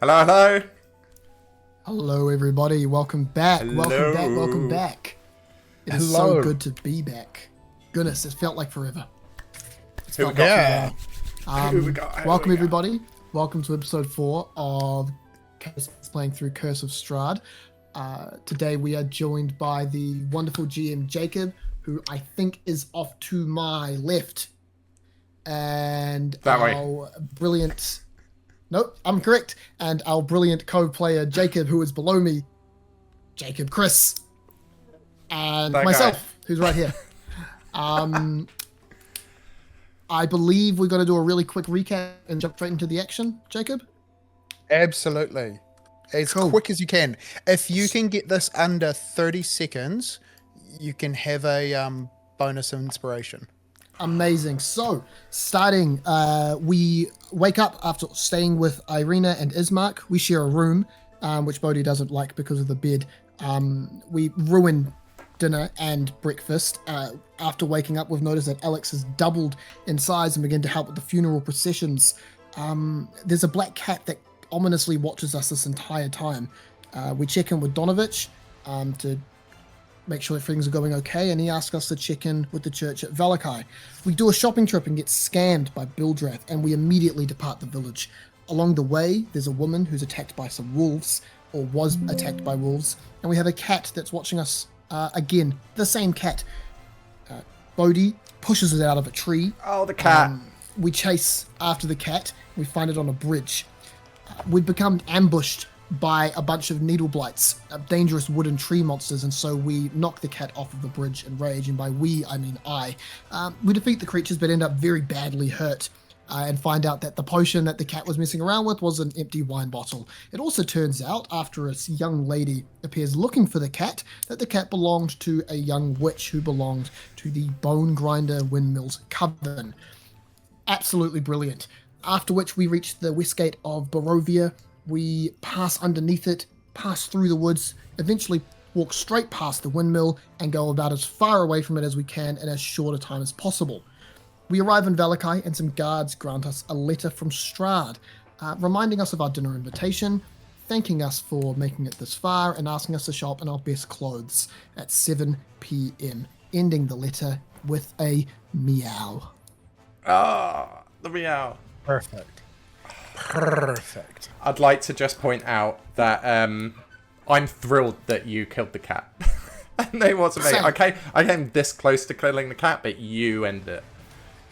Hello, hello. Hello, everybody. Welcome back. Hello. Welcome back. It is so good to be back. Goodness, it felt like forever. Who we got? Welcome, everybody. Welcome to episode 4 of Capersmiths playing through Curse of Strahd. Today we are joined by the wonderful GM Jacob, who I think is off to my left. And That way. our brilliant... Nope, I'm correct. And our brilliant co-player Jacob, who is below me, Jacob Chris, and that myself, who's right here. I believe we're going to do a really quick recap and jump straight into the action, Jacob. Absolutely. As quick as you can. If you can get this under 30 seconds, you can have a bonus inspiration. Amazing. So, starting, we wake up after staying with Irina and Ismark. We share a room, which Bohdi doesn't like because of the bed. We ruin dinner and breakfast. After waking up, we've noticed that Alex has doubled in size and begin to help with the funeral processions. There's a black cat that ominously watches us this entire time. We check in with Donovich to make sure things are going okay, and he asks us to check in with the church at Vallaki. We do a shopping trip and get scammed by Bildrath, and we immediately depart the village. Along the way, there's a woman who's attacked by some wolves, or was attacked by wolves, and we have a cat that's watching us again, the same cat. Bohdi pushes it out of a tree. Oh, the cat. We chase after the cat. We find it on a bridge. We've become ambushed by a bunch of needle blights, dangerous wooden tree monsters, and so we knock the cat off of the bridge in rage, and by we, I mean I. We defeat the creatures but end up very badly hurt, and find out that the potion that the cat was messing around with was an empty wine bottle. It also turns out, after a young lady appears looking for the cat, that the cat belonged to a young witch who belonged to the Bone Grinder Windmills Coven. Absolutely brilliant. After which we reach the west gate of Barovia. We pass underneath it, pass through the woods, eventually walk straight past the windmill and go about as far away from it as we can in as short a time as possible. We arrive in Vallaki and some guards grant us a letter from Strahd, reminding us of our dinner invitation, thanking us for making it this far and asking us to show up in our best clothes at 7 p.m, ending the letter with a meow. Ah, the meow. Perfect. I'd like to just point out that I'm thrilled that you killed the cat. And it wasn't me. I came this close to killing the cat, but you ended it.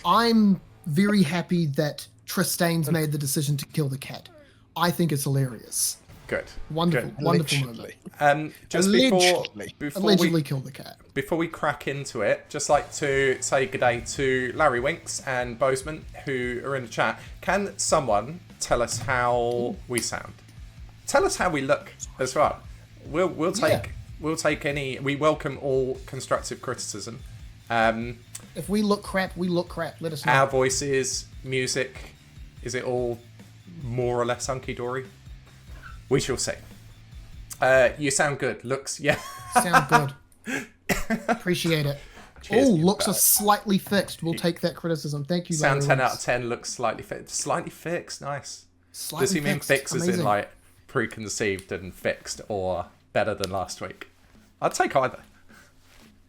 I'm very happy that Tristayne's made the decision to kill the cat. I think it's hilarious. Good. Wonderful, Good. wonderful moment. Just Allegedly kill the cat. Before we crack into it, just like to say good day to Larry Winks and Bozeman, who are in the chat. Can someone tell us how we sound? Tell us how we look as well. We'll take any. We welcome all constructive criticism. If we look crap, we look crap. Let us know. Our voices, music, is it all more or less hunky dory? We shall see. You sound good. Looks, yeah. Sound good. Appreciate it. Cheers, oh, looks are slightly fixed. We'll take that criticism. Thank you, Sound Larry 10 Winks. out of 10. Looks slightly fixed. Slightly fixed. Nice. Slightly Does he mean fixed. fixed as in Amazing. like preconceived and fixed, or better than last week? I'd take either.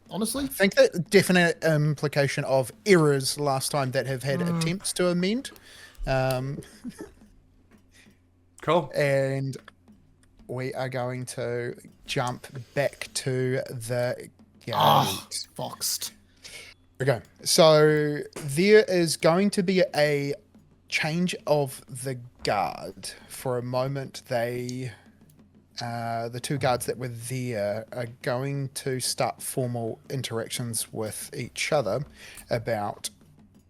Honestly? I think that definite implication of errors last time that have had attempts to amend. Cool. And we are going to jump back to the gate. Foxed. Okay, so there is going to be a change of the guard. For a moment, the two guards that were there are going to start formal interactions with each other about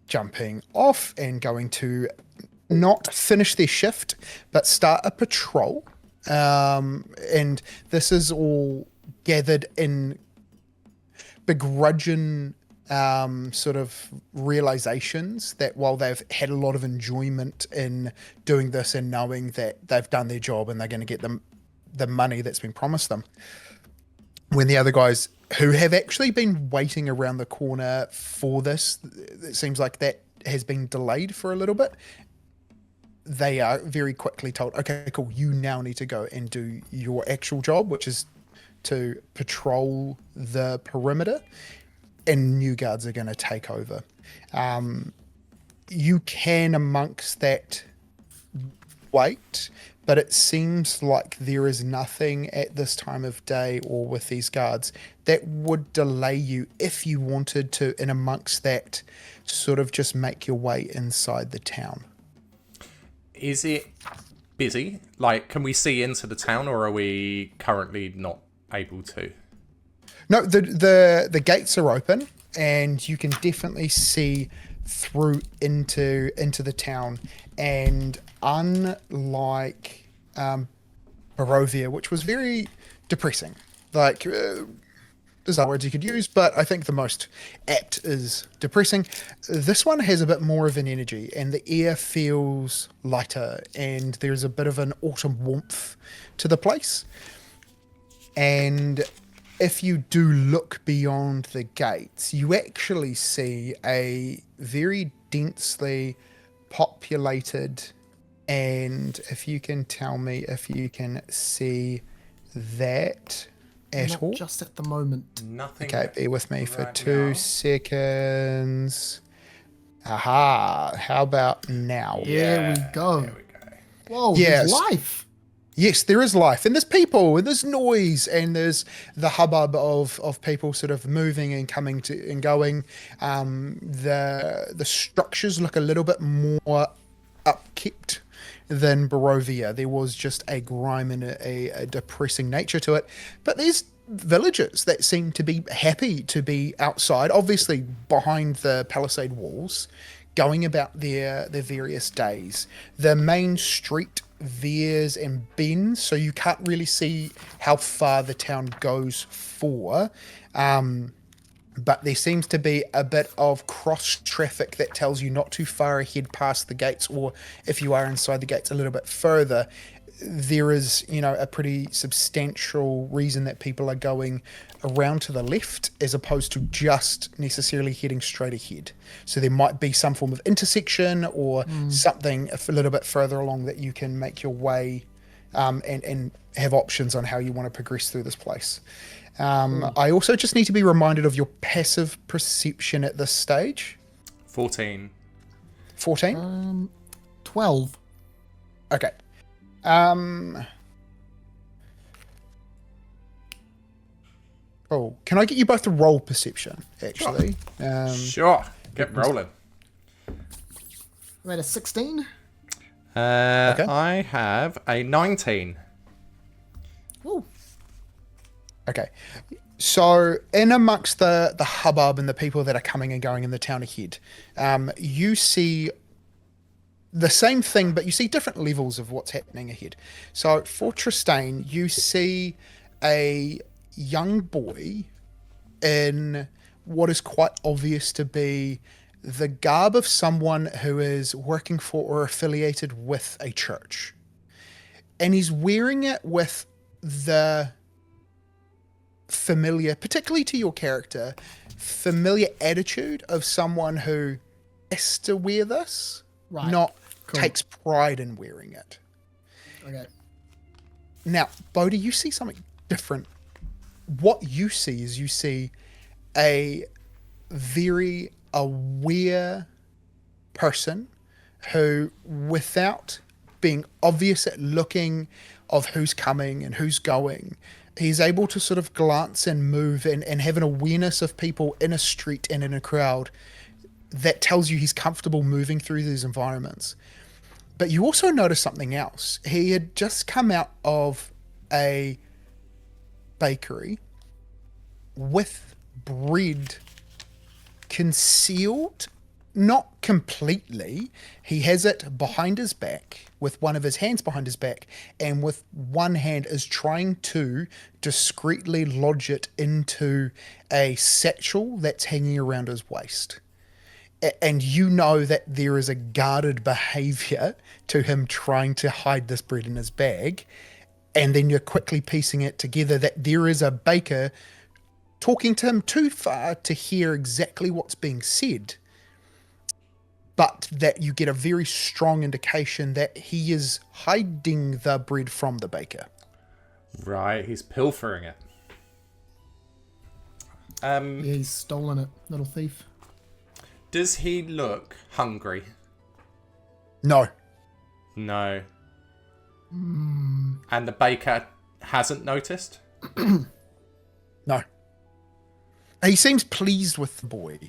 jumping off and going to not finish their shift, but start a patrol. And this is all gathered in begrudging sort of realizations that while they've had a lot of enjoyment in doing this and knowing that they've done their job and they're going to get them the money that's been promised them, when the other guys who have actually been waiting around the corner for this, it seems like that has been delayed for a little bit, they are very quickly told, okay, cool, you now need to go and do your actual job, which is to patrol the perimeter, and new guards are going to take over. You can, amongst that, wait, but it seems like there is nothing at this time of day or with these guards that would delay you if you wanted to, in amongst that, sort of just make your way inside the town. Is it busy? Like, can we see into the town, or are we currently not able to? No, the gates are open, and you can definitely see through into the town. And unlike Barovia, which was very depressing, like there's other words you could use, but I think the most apt is depressing. This one has a bit more of an energy, and the air feels lighter, and there's a bit of an autumn warmth to the place. And if you do look beyond the gates, you actually see a very densely populated, and if you can tell me if you can see that at all. Just at the moment. Nothing. Okay, bear with me for right 2 now. seconds. Aha, how about now? Here we go. There we go. Whoa, Yes. there's life. Yes, there is life, and there's people, and there's noise, and there's the hubbub of people sort of moving and coming to and going. The structures look a little bit more upkept than Barovia. There was just a grime and a depressing nature to it. But there's villagers that seem to be happy to be outside, obviously behind the palisade walls, going about their various days. The main street veers and bends, so you can't really see how far the town goes for. But there seems to be a bit of cross traffic that tells you not too far ahead past the gates, or if you are inside the gates a little bit further, there is, a pretty substantial reason that people are going around to the left as opposed to just necessarily heading straight ahead. So there might be some form of intersection or something a little bit further along that you can make your way and have options on how you want to progress through this place. I also just need to be reminded of your passive perception at this stage. 14. 14? 12. Okay. Oh, can I get you both to roll perception, actually? Sure. Get rolling. I'm at a 16. Okay. I have a 19. Ooh. Okay. So, in amongst the hubbub and the people that are coming and going in the town ahead, you see the same thing, but you see different levels of what's happening ahead. So, for Tristayne, you see a young boy in what is quite obvious to be the garb of someone who is working for or affiliated with a church. And he's wearing it with the familiar, particularly to your character, familiar attitude of someone who has to wear this, Right. not Cool. takes pride in wearing it. Okay. Now, Bohdi, you see something different. What you see is you see a very aware person who, without being obvious at looking of who's coming and who's going, he's able to sort of glance and move and have an awareness of people in a street and in a crowd that tells you he's comfortable moving through these environments. But you also notice something else. He had just come out of a bakery with bread concealed, not completely. He has it behind his back, with one of his hands behind his back, and with one hand is trying to discreetly lodge it into a satchel that's hanging around his waist. And you know that there is a guarded behavior to him trying to hide this bread in his bag. And then you're quickly piecing it together that there is a baker talking to him too far to hear exactly what's being said. but that you get a very strong indication that he is hiding the bread from the baker. Right, he's pilfering it. Yeah, he's stolen it, little thief. Does he look hungry? No. No. And the baker hasn't noticed? No. He seems pleased with the boy.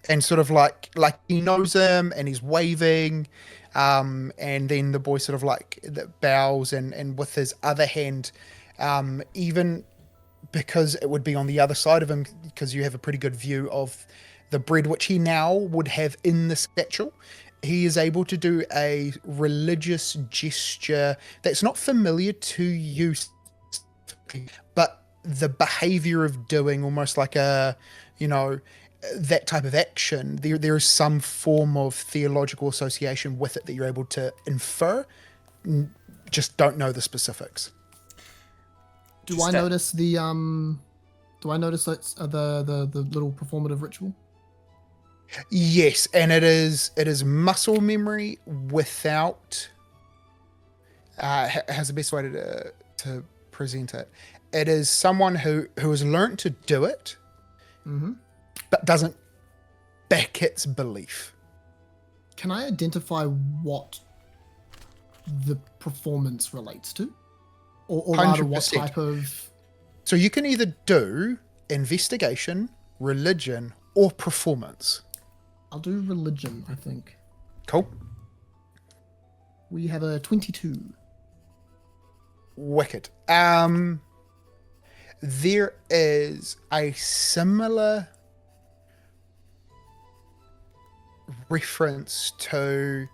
And sort of like he knows him and he's waving. And then the boy sort of like bows and with his other hand, even because it would be on the other side of him, because you have a pretty good view of the bread, which he now would have in the satchel. He is able to do a religious gesture that's not familiar to you, but the behavior of doing almost like a, that type of action, there is some form of theological association with it that you're able to infer. Just don't know the specifics. Do I notice the little performative ritual? Yes, and it is muscle memory without. Has the best way to present it. It is someone who has learnt to do it, but doesn't back its belief. Can I identify what the performance relates to, or rather, what 100%. type of? So you can either do investigation, religion, or performance. I'll do religion, I think. Cool. We have a 22. Wicked. There is a similar reference to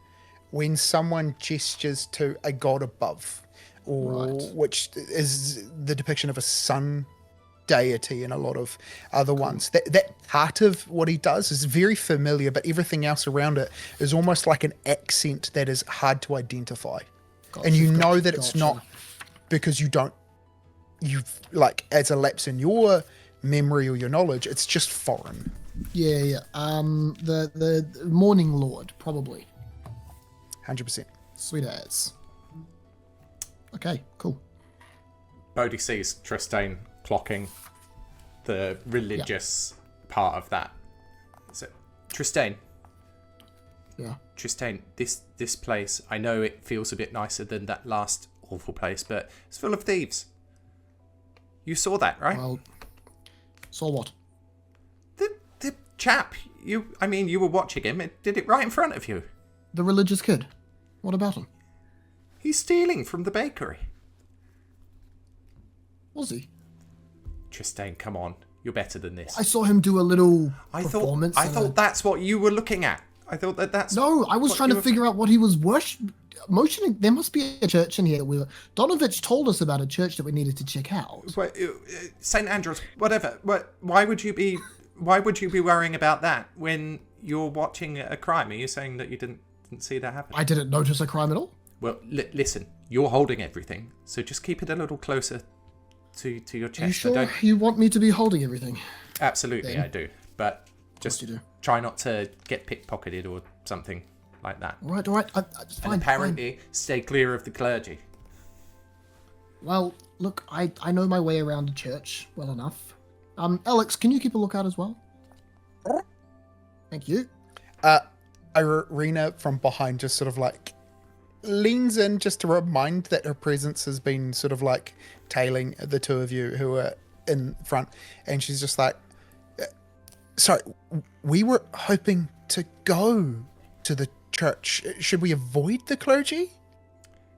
when someone gestures to a god above, or which is the depiction of a sun deity in a lot of other ones. That part of what he does is very familiar, but everything else around it is almost like an accent that is hard to identify. And you know that it's not because you've like, as a lapse in your memory or your knowledge, it's just foreign. Yeah. The Morning Lord, probably. 100%. Sweet as. Okay, cool. Bohdi sees Tristayne clocking the religious part of that. So, Tristayne. Yeah. Tristayne, this place, I know it feels a bit nicer than that last awful place, but it's full of thieves. You saw that, right? Well, saw what? The chap, you were watching him. It did it right in front of you. The religious kid. What about him? He's stealing from the bakery. Was he? Tristayne, come on. You're better than this. I saw him do a little performance. I thought that's what you were looking at. I thought that's... No, I was trying to figure out what he was motioning. There must be a church in here. Donovich told us about a church that we needed to check out. St. Andrews, whatever. Why would you be worrying about that when you're watching a crime? Are you saying that you didn't see that happen? I didn't notice a crime at all. Well, listen, you're holding everything, so just keep it a little closer to your chest. Are you sure you want me to be holding everything? Absolutely, Then. I do. But just try not to get pickpocketed or something like that. All right. Fine, and apparently, stay clear of the clergy. Well, look, I know my way around a church well enough. Alex, can you keep a lookout as well? Thank you. Irina from behind just sort of like leans in just to remind that her presence has been sort of like tailing the two of you who are in front, and she's just like, sorry, we were hoping to go to the church. Should we avoid the clergy?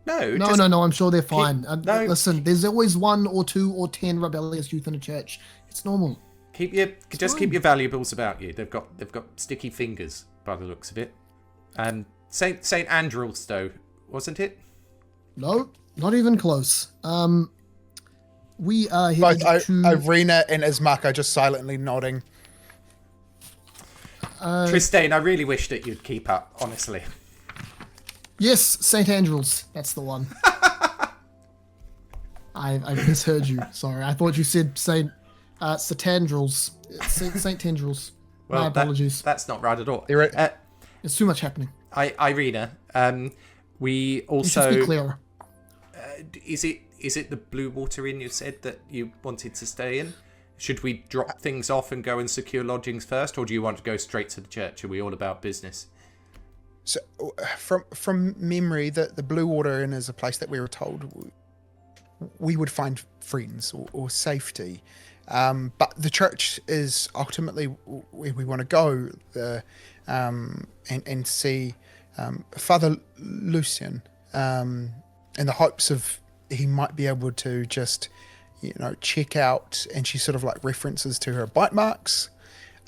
No, I'm sure they're fine. Listen, there's always 1 or 2 or 10 rebellious youth in a church. It's normal. Keep your valuables about you. They've got sticky fingers by the looks of it. And St. Andrews, though, wasn't it? No, not even close. We are here Both to... Irina and Ismark are just silently nodding. Tristayne, I really wish that you'd keep up, honestly. Yes, St. Andrews. That's the one. I misheard you. Sorry. I thought you said St. Tendrils. St. Tendrils. Well, My apologies. That's not right at all. There's too much happening. Irina, we You should also speak clearer. is it the Blue Water Inn you said that you wanted to stay in? Should we drop things off and go and secure lodgings first, or do you want to go straight to the church? Are we all about business? So, from memory, the Blue Water Inn is a place that we were told we would find friends or safety. But the church is ultimately where we want to go and see Father Lucian in the hopes of he might be able to just, check out, and she sort of like references to her bite marks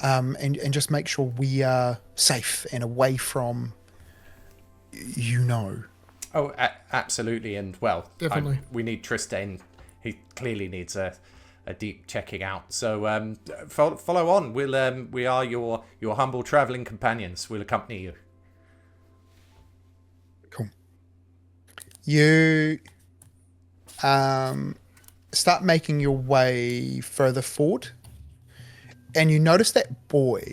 and just make sure we are safe and away from, Oh, absolutely. And, well, Definitely. we need Tristayne. He clearly needs a deep checking out. So follow on. We are your humble travelling companions. We'll accompany you. Cool. You start making your way further forward, and you notice that boy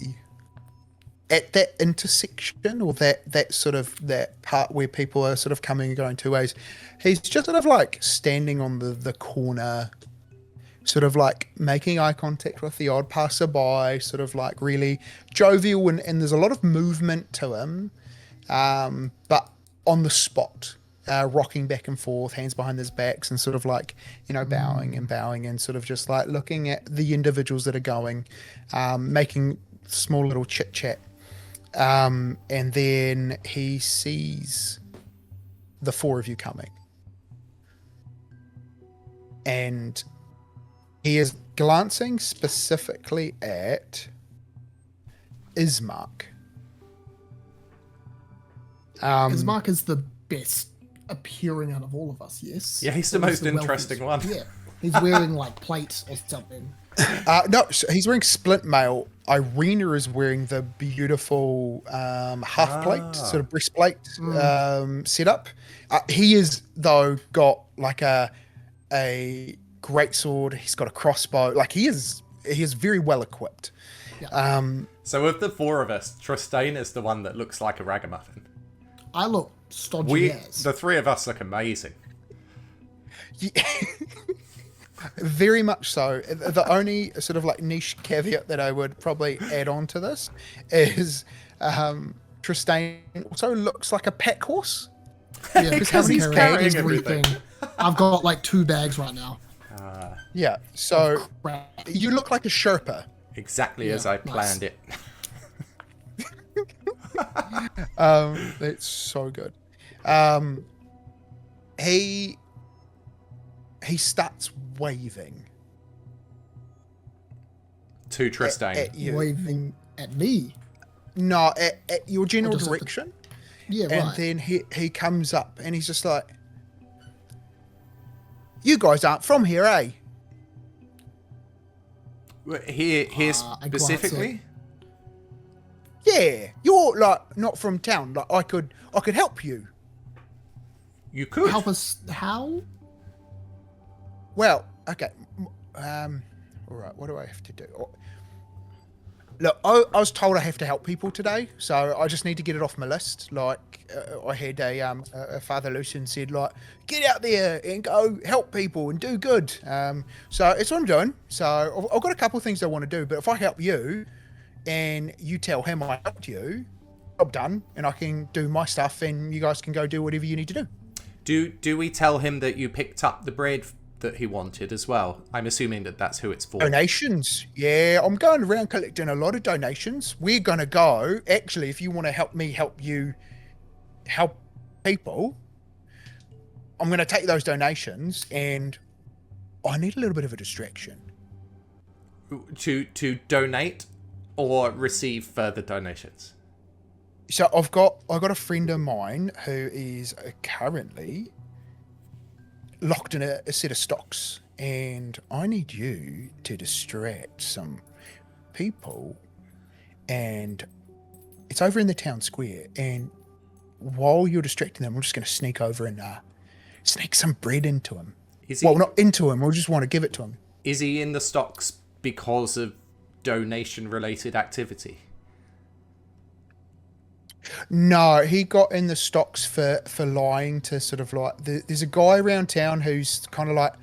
at that intersection, or that sort of that part where people are sort of coming and going two ways. He's just sort of like standing on the corner, sort of like making eye contact with the odd passerby, sort of like really jovial, and there's a lot of movement to him, but on the spot, rocking back and forth, hands behind his backs, and sort of like, bowing and sort of just like looking at the individuals that are going, making small little chit chat. And then he sees the four of you coming, and he is glancing specifically at Ismark. Ismark is the best appearing out of all of us, yes? Yeah, he's the most interesting one. Yeah. He's wearing like plates or something. No, so he's wearing splint mail. Irina is wearing the beautiful half plate, sort of breastplate setup. He is, though, got like a great sword. He's got a crossbow. Like he is very well equipped. Yeah. So of the four of us, Tristayne is the one that looks like a ragamuffin. I look stodgy as. The three of us look amazing. Yeah. Very much so. The only sort of like niche caveat that I would probably add on to this is Tristayne also looks like a pack horse. Yeah, Because he's carrying everything. I've got like 2 bags right now. Yeah, so Crap. you look like a Sherpa. Exactly as I planned it. It's so good. He starts waving To Tristayne. at you. Waving at me. No, at your general Or just at the- direction. Yeah, And right. then he comes up and he's just like, "You guys aren't from here, eh?" Here I glance specifically? Yeah, you're like not from town. Like I could help you. You could. Help us. How? Well, okay. All right. What do I have to do? Look, I was told I have to help people today, so I just need to get it off my list. Like I had a Father Lucian said, like, get out there and go help people and do good. So it's what I'm doing. So I've got a couple of things I want to do, but if I help you, and you tell him I helped you, job done, and I can do my stuff, and you guys can go do whatever you need to do. Do we tell him that you picked up the bread that he wanted as well? I'm assuming that that's who it's for. Donations. Yeah, I'm going around collecting a lot of donations. We're going to go, actually, if you want to help me help you help people, I'm going to take those donations, and I need a little bit of a distraction. To donate or receive further donations? So I've got a friend of mine who is currently locked in a set of stocks, and I need you to distract some people, and it's over in the town square, and while you're distracting them, we're just going to sneak over and sneak some bread into him. Well, not into him, we just want to give it to him. Is he in the stocks because of donation related activity? No, he got in the stocks for lying to sort of like. There's a guy around town who's kind of like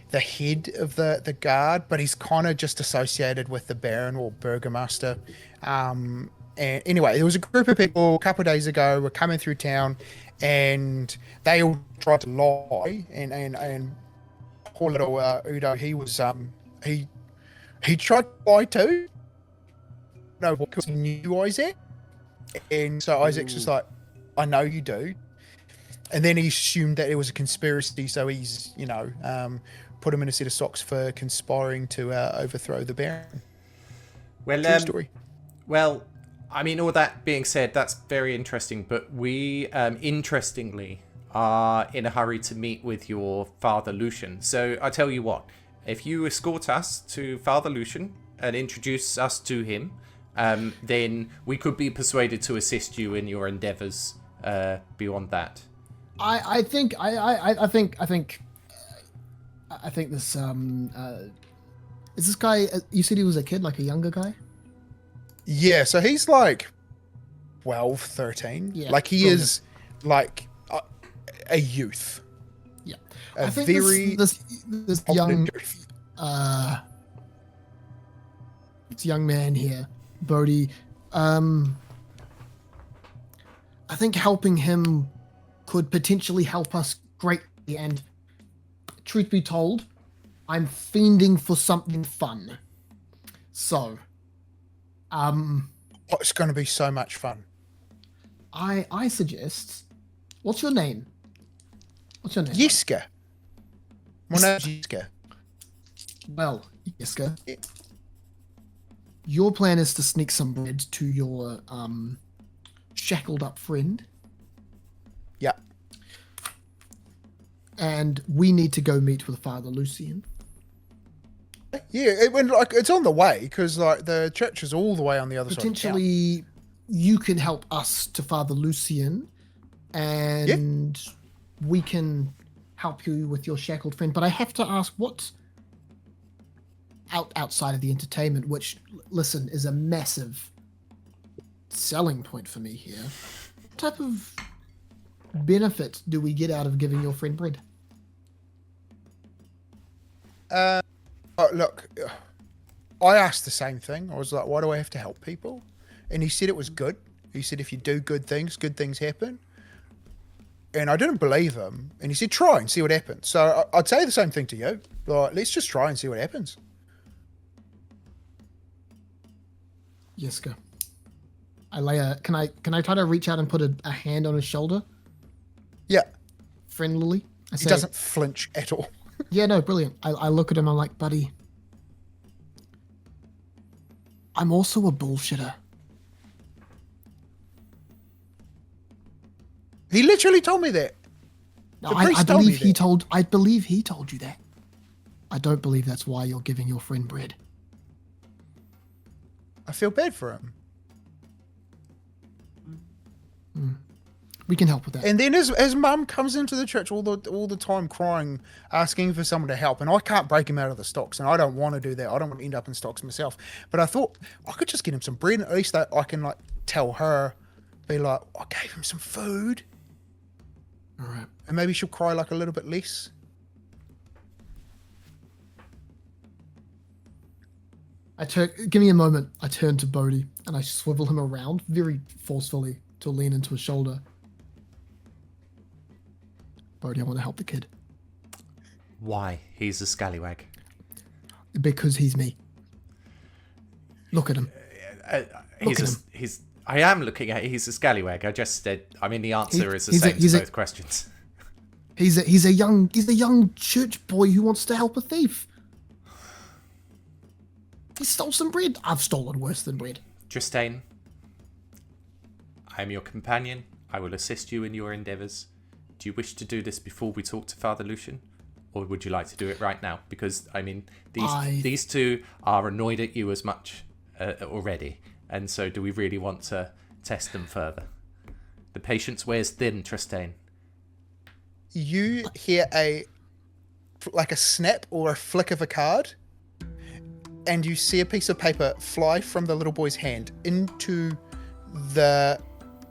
the head of the guard, but he's kind of just associated with the Baron or Burgomaster. And anyway, there was a group of people a couple of days ago were coming through town, and they all tried to lie. And poor little Udo, he was he tried to lie too. No, because he knew Isaac, and so Isaac's just like, I know you do. And then he assumed that it was a conspiracy, so he's put him in a set of stocks for conspiring to overthrow the Baron. Well, True story. Well, I mean, all that being said, that's very interesting. But we, interestingly, are in a hurry to meet with your Father Lucian. So I tell you what, if you escort us to Father Lucian and introduce us to him, then we could be persuaded to assist you in your endeavours beyond that. I think this is this guy. You said he was a kid, like a younger guy. Yeah, so he's like 12, 13. Yeah, like he is like a youth. Yeah, I think very this young youth. this young man here, Bohdi. I think helping him could potentially help us greatly. And truth be told, I'm fiending for something fun. So, it's going to be so much fun. I suggest. What's your name? Yiska. My name's Yiska. Well, Yiska. Yeah. Your plan is to sneak some bread to your shackled up friend. Yeah. And we need to go meet with Father Lucian. Yeah, it's on the way because like the church is all the way on the other side. Potentially, you can help us to Father Lucian, and we can help you with your shackled friend. But I have to ask, what's outside of the entertainment, which, listen, is a massive selling point for me here. What type of benefit do we get out of giving your friend bread? Look, I asked the same thing. I was like, why do I have to help people? And he said it was good. He said if you do good things happen. And I didn't believe him. And he said, try and see what happens. So I'd say the same thing to you. Like, let's just try and see what happens. Yiska. Can I try to reach out and put a hand on his shoulder? Yeah. Friendlily? He doesn't flinch at all. Yeah, no, brilliant. I look at him, I'm like, buddy, I'm also a bullshitter. He literally told me that. No, I believe he told you that. I don't believe that's why you're giving your friend bread. I feel bad for him. We can help with that. And then his mum comes into the church all the time crying, asking for someone to help. And I can't break him out of the stocks. And I don't want to do that. I don't want to end up in stocks myself. But I thought I could just get him some bread. And at least I can like tell her, be like, I gave him some food. All right. And maybe she'll cry like a little bit less. Give me a moment. I turn to Bohdi and I swivel him around very forcefully to lean into his shoulder. Bohdi, I want to help the kid. Why? He's a scallywag. Because he's me. Look at him. I am looking at. He's a scallywag. I just said. I mean, the answer is the same to both questions. He's a young church boy who wants to help a thief. He stole some bread. I've stolen worse than bread. Tristayne, I am your companion. I will assist you in your endeavours. Do you wish to do this before we talk to Father Lucian? Or would you like to do it right now? Because, I mean, these two are annoyed at you as much already. And so do we really want to test them further? The patience wears thin, Tristayne. You hear a snap or a flick of a card, and you see a piece of paper fly from the little boy's hand into the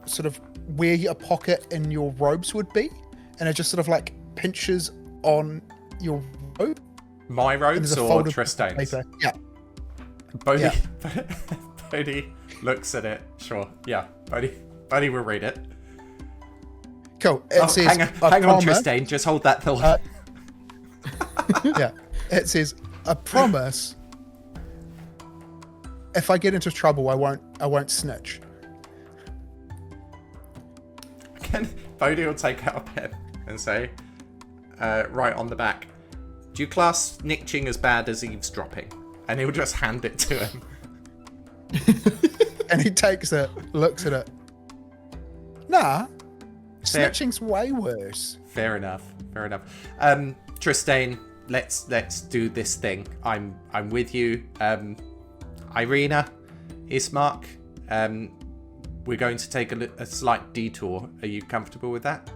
sort of where a pocket in your robes would be, and it just sort of like pinches on your robe. My robes or Tristayne's? Yeah. Bohdi, Bohdi looks at it. Sure. Yeah. Bohdi will read it. Cool. It says, hang on, Tristayne. Just hold that thought. Yeah. It says, "I promise. If I get into trouble, I won't snitch." Bohdi will take out a pen and say, right on the back, "Do you class snitching as bad as eavesdropping?" And he'll just hand it to him. And he takes it, looks at it. Nah, snitching's way worse. Fair enough. Tristayne, let's do this thing. I'm with you. Irina, Ismark, we're going to take a slight detour. Are you comfortable with that?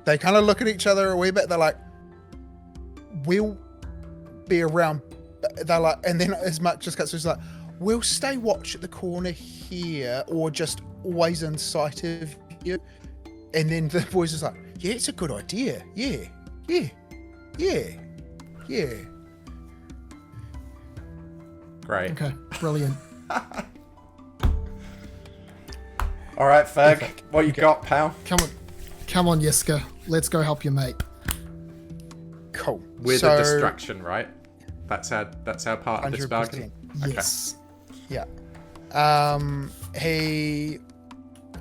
They kind of look at each other a wee bit. They're like, "We'll be around." They're like, and then Ismark just cuts. He's like, "We'll stay watch at the corner here, or just always in sight of you." And then the voice is like, "Yeah, it's a good idea. Yeah. Great. Okay, brilliant. All right, Ferg, what you got, pal? Come on, Yiska. Let's go help your mate. Cool. With a distraction, right? That's our part of this 100%. bargain. Yes. Yeah. He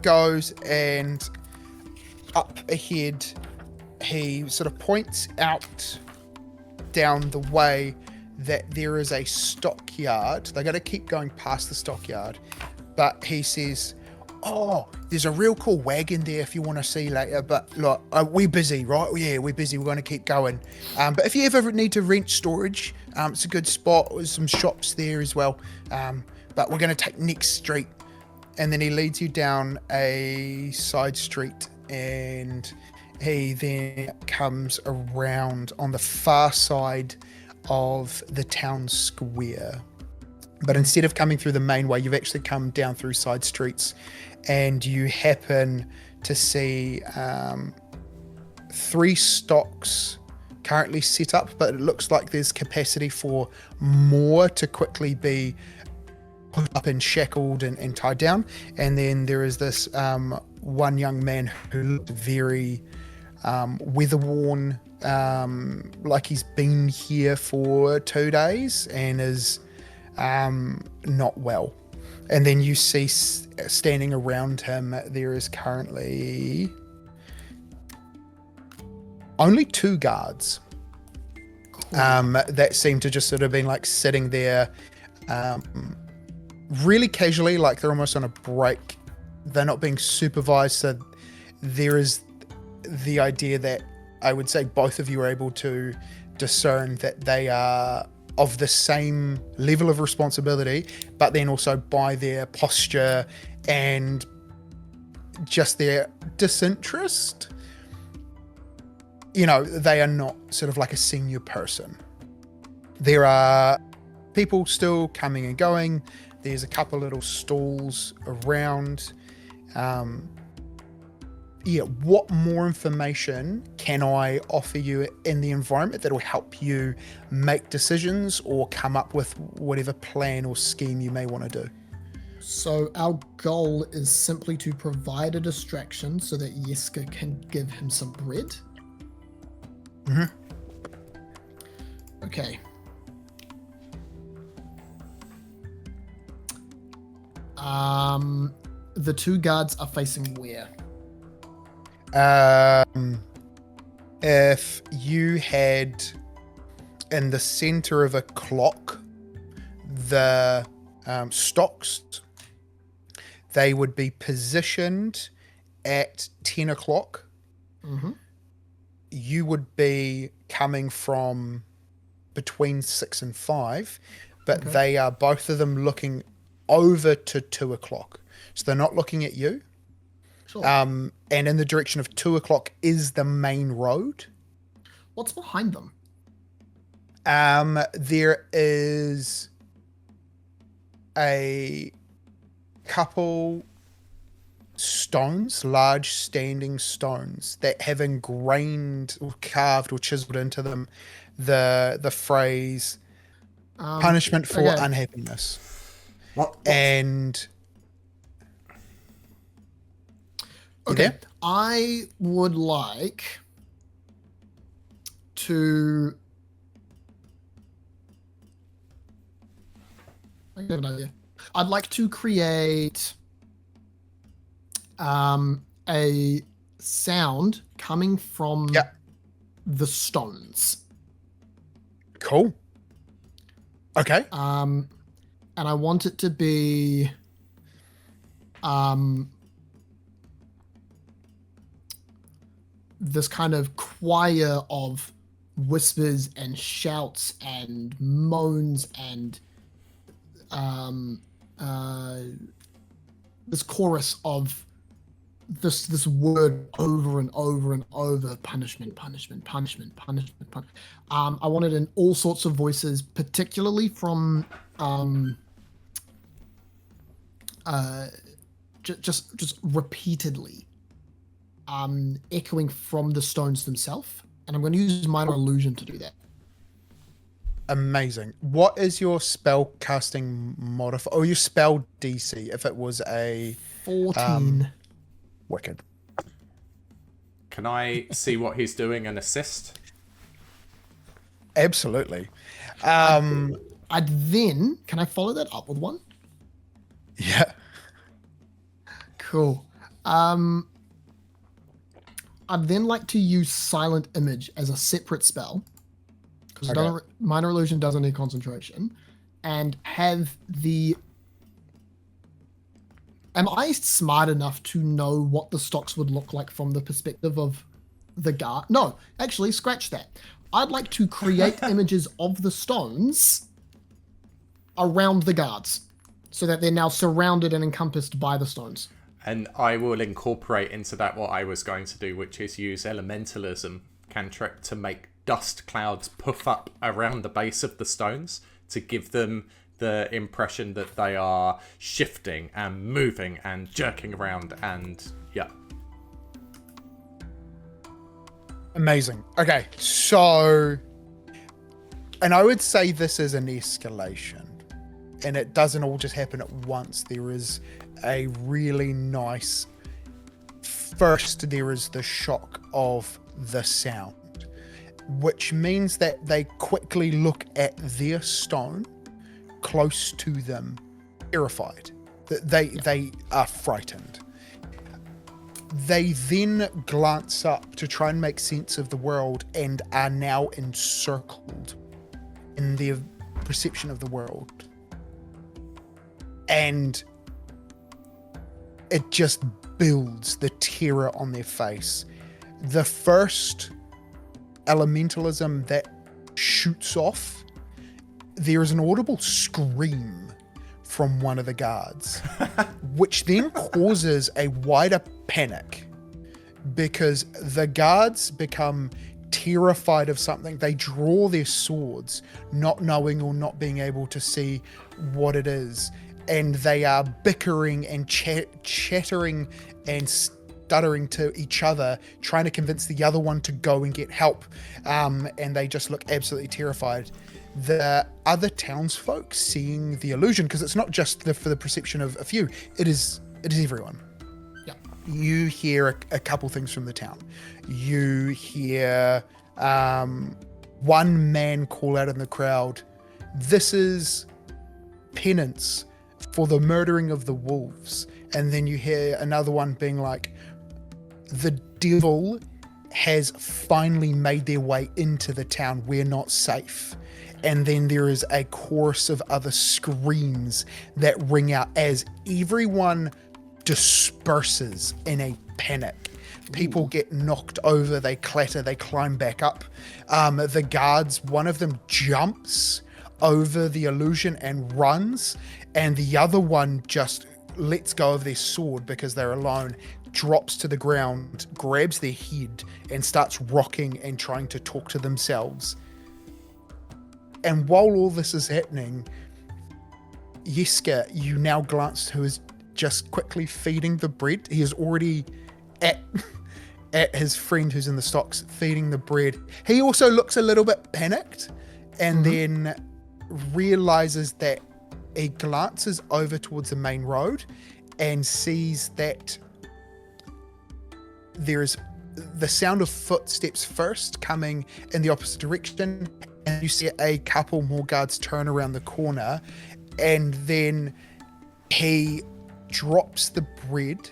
goes and up ahead, he sort of points out down the way that there is a stockyard. They're going to keep going past the stockyard, but he says, "Oh, there's a real cool wagon there if you want to see later, but look, we're busy, right? Yeah, we're busy. We're going to keep going. But if you ever need to rent storage, it's a good spot. There's some shops there as well. But we're going to take next street." And then he leads you down a side street, and he then comes around on the far side of the town square. But instead of coming through the main way, you've actually come down through side streets, and you happen to see 3 stocks currently set up, but it looks like there's capacity for more to quickly be put up and shackled and tied down. And then there is this one young man who looked very weather-worn, like he's been here for 2 days and is not well. And then you see standing around him, there is currently only 2 guards that seem to just sort of been like sitting there really casually, like they're almost on a break. They're not being supervised, so there is the idea that I would say both of you are able to discern that they are of the same level of responsibility, but then also by their posture and just their disinterest, you know, they are not sort of like a senior person. There are people still coming and going. There's a couple little stalls around. What more information can I offer you in the environment that will help you make decisions or come up with whatever plan or scheme you may want to do? So our goal is simply to provide a distraction so that Yiska can give him some bread. Mm-hmm. Okay. The 2 guards are facing where? If you had in the center of a clock the stocks, they would be positioned at 10 o'clock. Mm-hmm. You would be coming from between 6 and 5, but Okay. they are both of them looking over to 2 o'clock. So they're not looking at you. Sure. And in the direction of 2 o'clock is the main road. What's behind them? There is a couple stones, large standing stones that have ingrained or carved or chiseled into them the phrase punishment for okay. unhappiness. What? And Okay, there? I would like to. I have an idea. I'd like to create a sound coming from the stones. Cool. Okay. And I want it to be this kind of choir of whispers and shouts and moans and this chorus of this word over and over and over: punishment, punishment, punishment, punishment, punishment. I want it in all sorts of voices, particularly from just repeatedly echoing from the stones themselves, and I'm going to use minor illusion to do that. Amazing. What is your spell casting modifier or your spell DC if it was a 14? Wicked. Can I see what he's doing and assist? Absolutely. I'd then, can I follow that up with one? Yeah. Cool. I'd then like to use Silent Image as a separate spell, because minor illusion doesn't need concentration, and have the. Am I smart enough to know what the stocks would look like from the perspective of the guard? No, actually, scratch that. I'd like to create images of the stones around the guards, so that they're now surrounded and encompassed by the stones. And I will incorporate into that what I was going to do, which is use elementalism cantrip to make dust clouds puff up around the base of the stones to give them the impression that they are shifting and moving and jerking around and Amazing. Okay, so, and I would say this is an escalation, and it doesn't all just happen at once. There is a really nice, first there is the shock of the sound, which means that they quickly look at their stone close to them, terrified. They are frightened. They then glance up to try and make sense of the world and are now encircled in their perception of the world. And it just builds the terror on their face. The first elementalism that shoots off, there is an audible scream from one of the guards, which then causes a wider panic because the guards become terrified of something. They draw their swords, not knowing or not being able to see what it is. And they are bickering and chattering and stuttering to each other, trying to convince the other one to go and get help. And they just look absolutely terrified. The other townsfolk seeing the illusion, because it's not just for the perception of a few, it is everyone. Yeah. You hear a couple things from the town. You hear one man call out in the crowd, "This is penance for the murdering of the wolves." And then you hear another one being like, "The devil has finally made their way into the town. We're not safe." And then there is a chorus of other screams that ring out as everyone disperses in a panic. People get knocked over, they clatter, they climb back up. The guards, one of them jumps over the illusion and runs, and the other one just lets go of their sword because they're alone, drops to the ground, grabs their head, and starts rocking and trying to talk to themselves. And while all this is happening, Yiska, you now glance to just quickly feeding the bread. He is already at his friend who's in the stocks, feeding the bread. He also looks a little bit panicked, and then realizes that he glances over towards the main road and sees that there's the sound of footsteps first coming in the opposite direction, and you see a couple more guards turn around the corner, and then he drops the bread,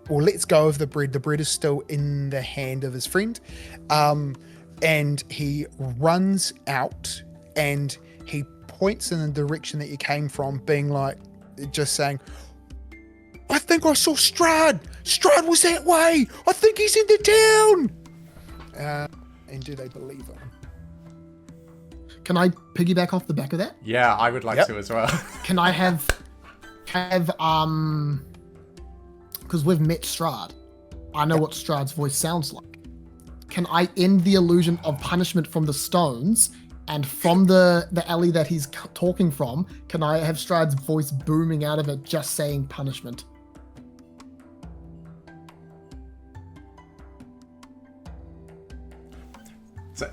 or lets go of the bread. The bread is still in the hand of his friend, and he runs out and he points in the direction that you came from, being like, just saying, I think I saw Strahd. Strahd was that way. I think he's in the town. And do they believe him? Can I piggyback off the back of that? Yeah, I would like to as well. Can I have because we've met Strahd. I know what Strahd's voice sounds like. Can I end the illusion of punishment from the stones, and from the alley that he's talking from, can I have Strahd's voice booming out of it just saying punishment? So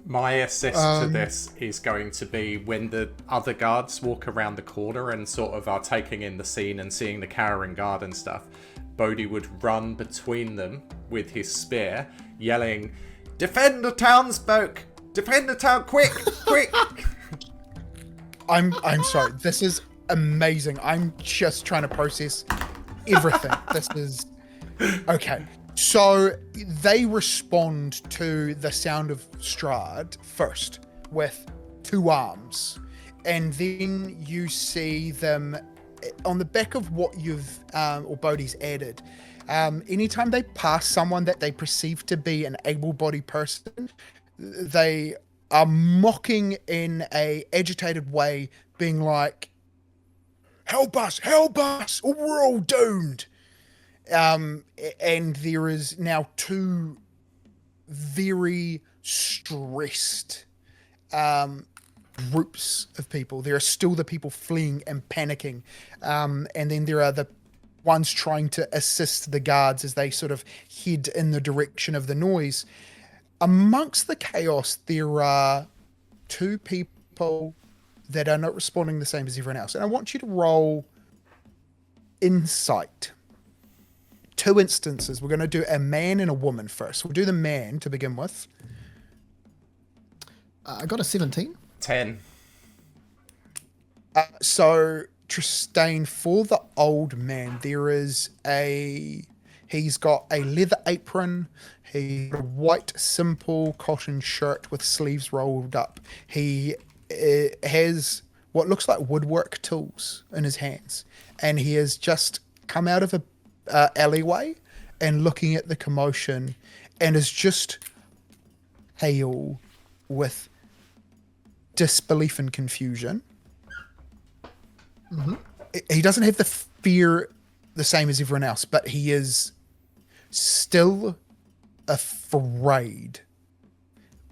my assist to this is going to be when the other guards walk around the corner and sort of are taking in the scene and seeing the cowering guard and stuff. Bohdi would run between them with his spear, yelling, "Defend the townsfolk! Defend the town, quick, quick!" I'm sorry. This is amazing. I'm just trying to process everything. This is okay. So they respond to the sound of Strahd first with 2 arms, and then you see them on the back of what you've or Bohdi's added. Anytime they pass someone that they perceive to be an able-bodied person, they are mocking in a agitated way, being like, help us, or we're all doomed. And there is now 2 very stressed groups of people. There are still the people fleeing and panicking, and then there are the ones trying to assist the guards as they sort of head in the direction of the noise. Amongst the chaos, there are 2 people that are not responding the same as everyone else, and I want you to roll insight. 2 instances. We're going to do a man and a woman first. We'll do the man to begin with. I got a 17. 10. So Tristayne, for the old man, he's got a leather apron, he's got a white simple cotton shirt with sleeves rolled up. He has what looks like woodwork tools in his hands, and he has just come out of a alleyway and looking at the commotion, and is just pale with disbelief and confusion. He doesn't have the fear the same as everyone else, but he is still afraid.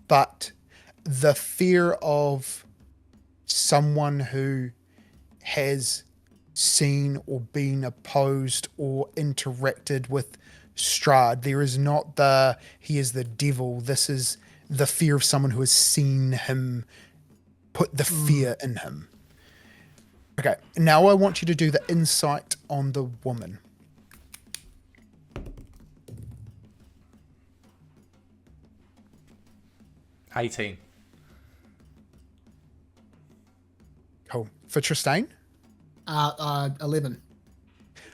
But the fear of someone who has seen or been opposed or interacted with Strahd, there is not he is the devil. This is the fear of someone who has seen him put the fear in him. Okay, now I want you to do the insight on the woman. $18. Cool. For Tristayne? 11.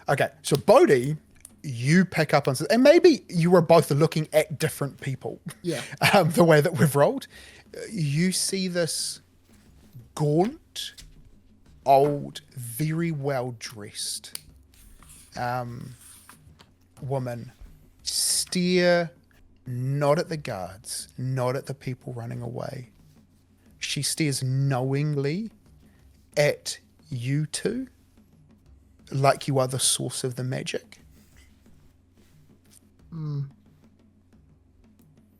Okay, so Bohdi, you pick up on, and maybe you were both looking at different people. Yeah. The way that we've rolled. You see this gaunt, old, very well dressed woman stare not at the guards, not at the people running away. She stares knowingly at you 2, like you are the source of the magic.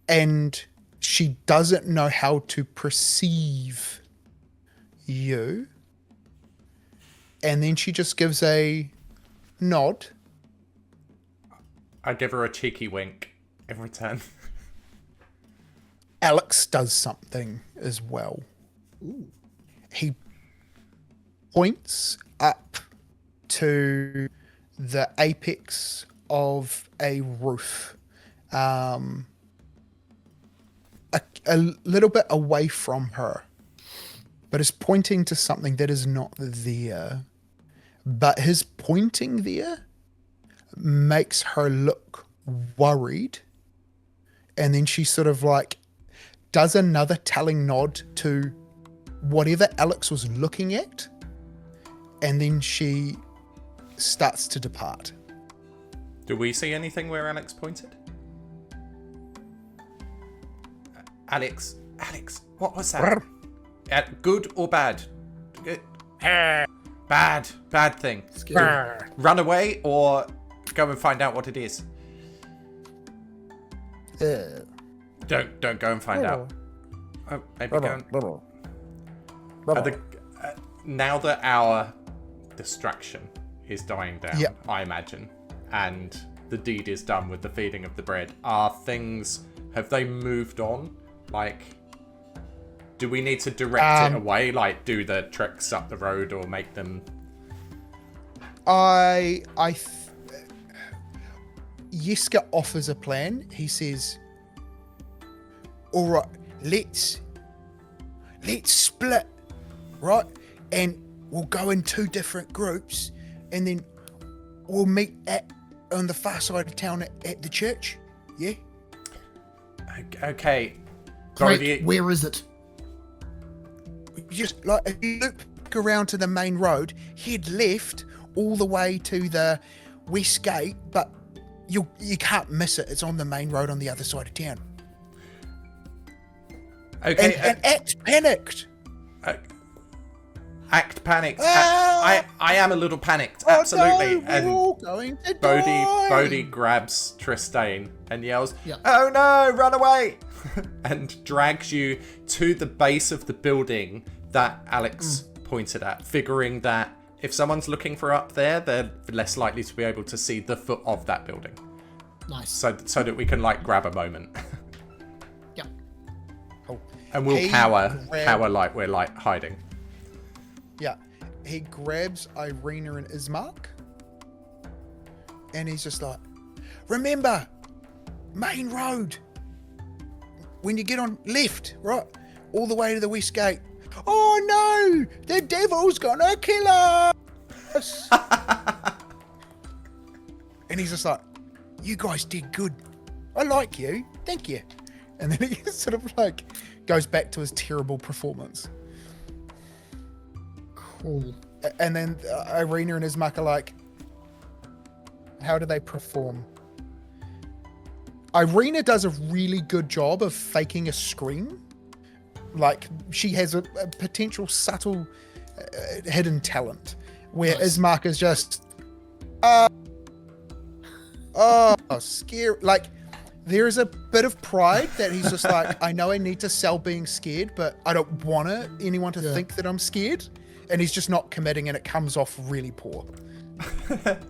And she doesn't know how to perceive you, and then she just gives a nod. I give her a cheeky wink in return. Alex does something as well. Ooh. He points up to the apex of a roof, a little bit away from her, but is pointing to something that is not there. But his pointing there makes her look worried, and then she sort of like does another telling nod to whatever Alex was looking at, and then she starts to depart. Do we see anything where Alex pointed? Alex, what was that? Good or bad? Good. Bad thing. Scary. Run away or go and find out what it is. Don't go and find out. Oh, maybe go and... now that our distraction is dying down, Yep. I imagine, and the deed is done with the feeding of the bread, have they moved on? Like, do we need to direct it away? Like, do the tricks up the road or make them... Yiska offers a plan. He says, all right, let's split, right? And we'll go in 2 different groups, and then we'll meet on the far side of town at the church. Yeah? Okay. Great. Bohdi, Where is it? Just like, if you look around to the main road, head left all the way to the west gate, but you can't miss it. It's on the main road on the other side of town. okay. And act panicked. Act panicked. I am a little panicked. Absolutely. Oh no, we're all going to Bohdi die. grabs Tristayne and yells, Yeah. "Oh no, run away!" and drags you to the base of the building that Alex pointed at, figuring that if someone's looking for up there, they're less likely to be able to see the foot of that building. Nice. So that we can like grab a moment. Yep. Oh. And we'll He cower grabbed- like we're like hiding. Yeah. He grabs Irina and Ismark, and he's just like, remember, main road. When you get on left, right, all the way to the west gate. Oh no, the devil's gonna kill us. And he's just like, you guys did good. I like you. Thank you. And then he sort of like goes back to his terrible performance. Cool. And then Irina and Ismark are like, how do they perform? Irina does a really good job of faking a scream. Like, she has a potential subtle hidden talent, where Nice. Ismark is just, scary. Like, there is a bit of pride that he's just like, I know I need to sell being scared, but I don't want anyone to think that I'm scared. And he's just not committing, and it comes off really poor.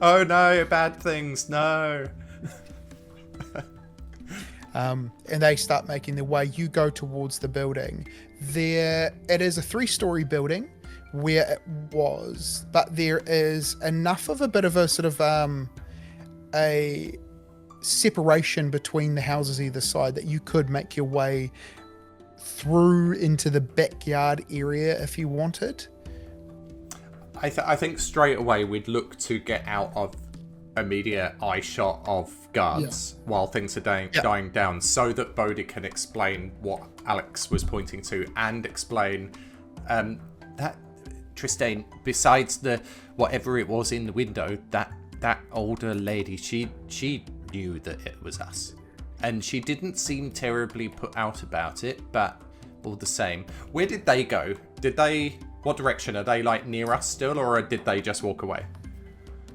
Oh no, bad things, no. And they start making their way. You go towards the building. It is a 3-story building where it was, but there is enough of a bit of a sort of a separation between the houses either side that you could make your way through into the backyard area if you wanted. I think straight away we'd look to get out of immediate eye shot of guards while things are dying down, so that Bohdi can explain what Alex was pointing to and explain that Tristayne, besides the whatever it was in the window, that older lady, she knew that it was us, and she didn't seem terribly put out about it, but all the same. Where did they go? What direction? Are they like near us still, or did they just walk away?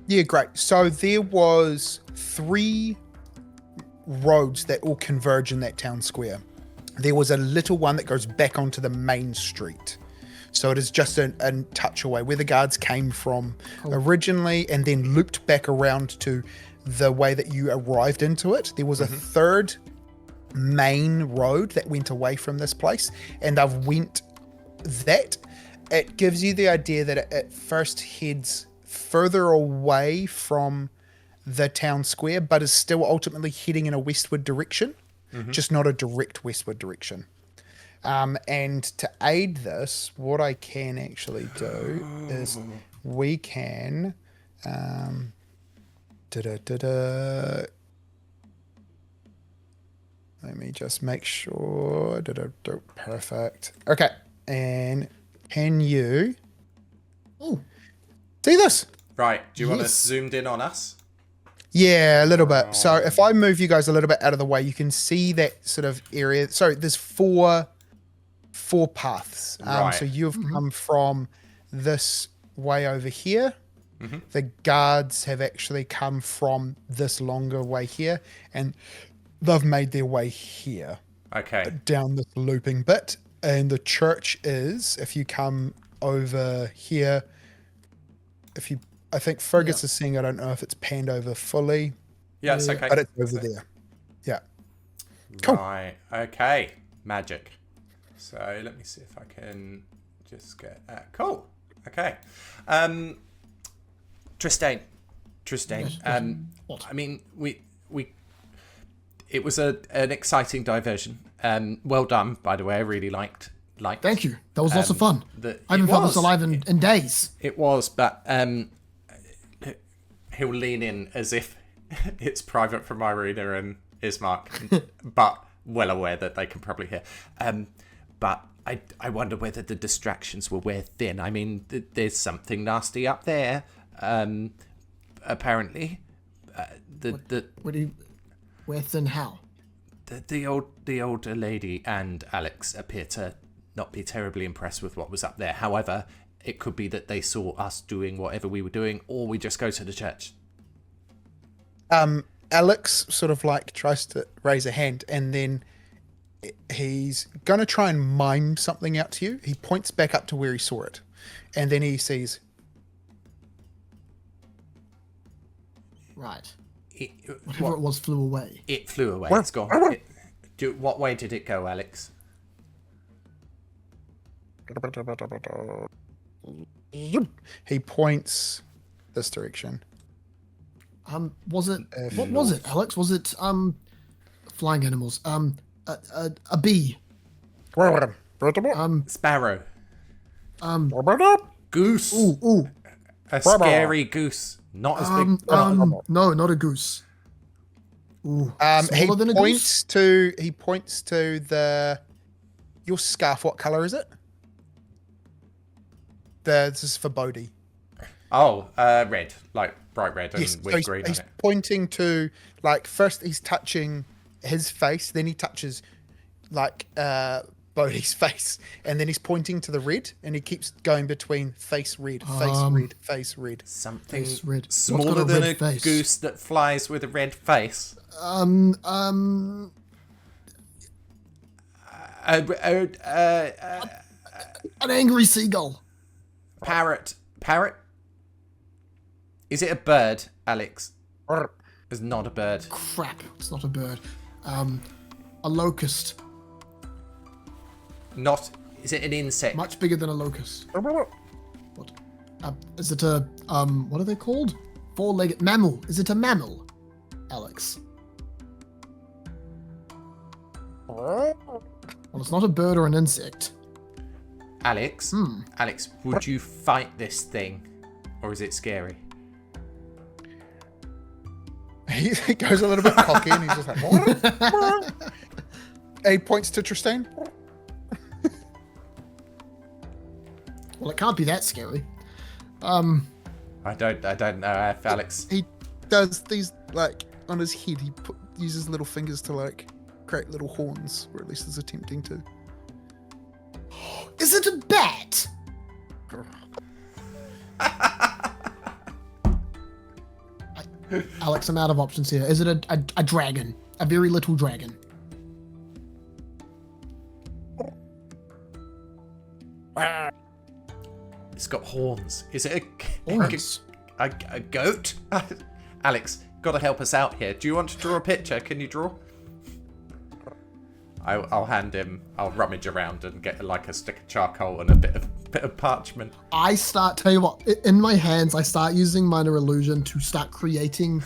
Yeah, great. So there was 3 roads that all converge in that town square. There was a little one that goes back onto the main street. So it is just a touch away where the guards came from originally and then looped back around to the way that you arrived into it. There was a third main road that went away from this place, and I've went that. It gives you the idea that it first heads further away from the town square, but is still ultimately heading in a westward direction, just not a direct westward direction. And to aid this, what I can actually do is we can let me just make sure. Perfect. Okay. And can you see this? Right. Do you want us zoomed in on us? Yeah, a little bit. So if I move you guys a little bit out of the way, you can see that sort of area. So there's four paths. Right. So you've come from this way over here. The guards have actually come from this longer way here, and they've made their way here. Okay. Down this looping bit. And the church is, if you come over here, I think Fergus is seeing, I don't know if it's panned over fully. Yeah, it's okay. But it's over there. Yeah. Cool. Right. Okay. Magic. So let me see if I can just get cool. Okay. Tristayne. What? I mean, we it was an exciting diversion. Well done, by the way. I really liked. Thank you. That was lots of fun. I haven't It felt was. this alive in days. It was, but he'll lean in as if it's private from Irina and Ismark, but well aware that they can probably hear. But I wonder whether the distractions will wear thin. I mean, there's something nasty up there. Apparently, Where thin how? the older lady and Alex appear to not be terribly impressed with what was up there. However, it could be that they saw us doing whatever we were doing, or we just go to the church. Alex sort of like tries to raise a hand, and then he's going to try and mime something out to you. He points back up to where he saw it, and then he sees... Right. What it was flew away. It flew away. Where? It's gone. What way did it go, Alex? He points this direction. Was it? What was it, Alex? Was it flying animals? A bee. Sparrow. Goose. Ooh. A scary goose. Not as big. No, not a goose. Ooh. He Smaller than a goose. He points to your scarf. What color is it? This is for Bohdi. Oh, red, like bright red, and Yes, with so green he's on it. pointing to, like, first he's touching his face, then he touches like Bohdi's face, and then he's pointing to the red, and he keeps going between face red, face red. Something Face red. What's smaller got a than red a face? goose that flies with a red face. An angry seagull. Parrot. Is it a bird, Alex? It's not a bird. Crap, it's not a bird. A locust. Not. Is it an insect? Much bigger than a locust. What? Is it a what are they called? Four-legged mammal. Is it a mammal, Alex? Well, it's not a bird or an insect. Alex. Alex, would you fight this thing, or is it scary? He goes a little bit cocky, and he's just like. He points to Tristayne. Well, it can't be that scary. I don't know if Alex. He does these, like, on his head. He uses little fingers to, like, create little horns, or at least is attempting to. Is it a bat? Alex, I'm out of options here. Is it a dragon? A very little dragon? It's got horns. Is it Horns. a goat? Alex, gotta help us out here. Do you want to draw a picture? Can you draw? I'll hand him. I'll rummage around and get like a stick of charcoal and a bit of parchment. Tell you what, in my hands, I start using minor illusion to start creating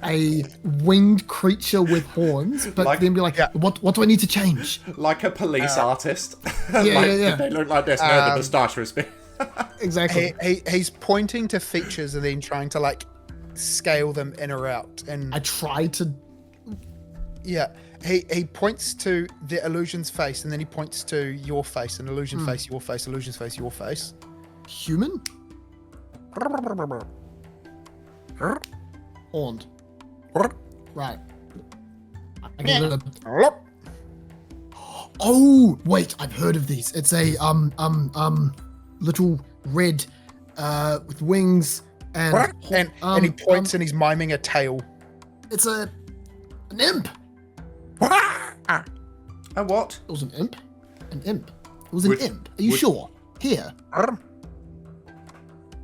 a winged creature with horns, but then be like, what do I need to change? Like a police artist. Yeah. They look like this. No, the moustache was big. Exactly. He's pointing to features and then trying to like scale them in or out. And I try to. Yeah. He points to the illusion's face, and then he points to your face, an illusion face, your face, illusion's face, your face. Human? Horned. Right. I give it a... Oh, wait, I've heard of these. It's a little red with wings and he points and he's miming a tail. It's an imp. A what? It was an imp. An imp. It was an imp. Are you sure? Here.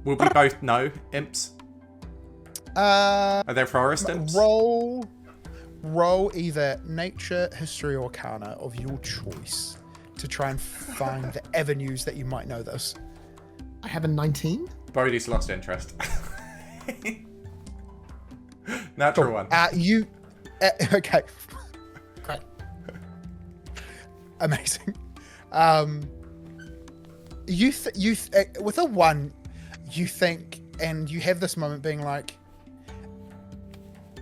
Will we both know imps? Are there forest imps? Roll either nature, history, or arcana of your choice to try and find the avenues that you might know this. I have a 19. Bohdi's lost interest. Natural one. Okay. Great. Amazing. With a 1, you think, and you have this moment being like,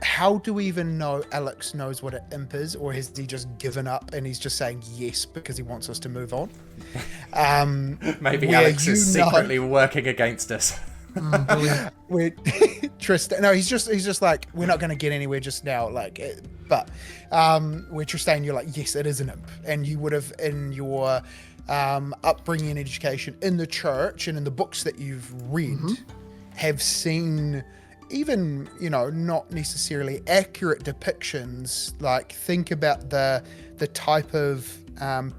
how do we even know Alex knows what an imp is, or has he just given up and he's just saying yes because he wants us to move on? Maybe Alex is secretly working against us. Tristayne, no, he's just like, we're not going to get anywhere just now, like, but where Tristayne, you're like, yes, it is an imp, and you would have in your upbringing and education in the church and in the books that you've read have seen, even, not necessarily accurate depictions. Like, think about the type of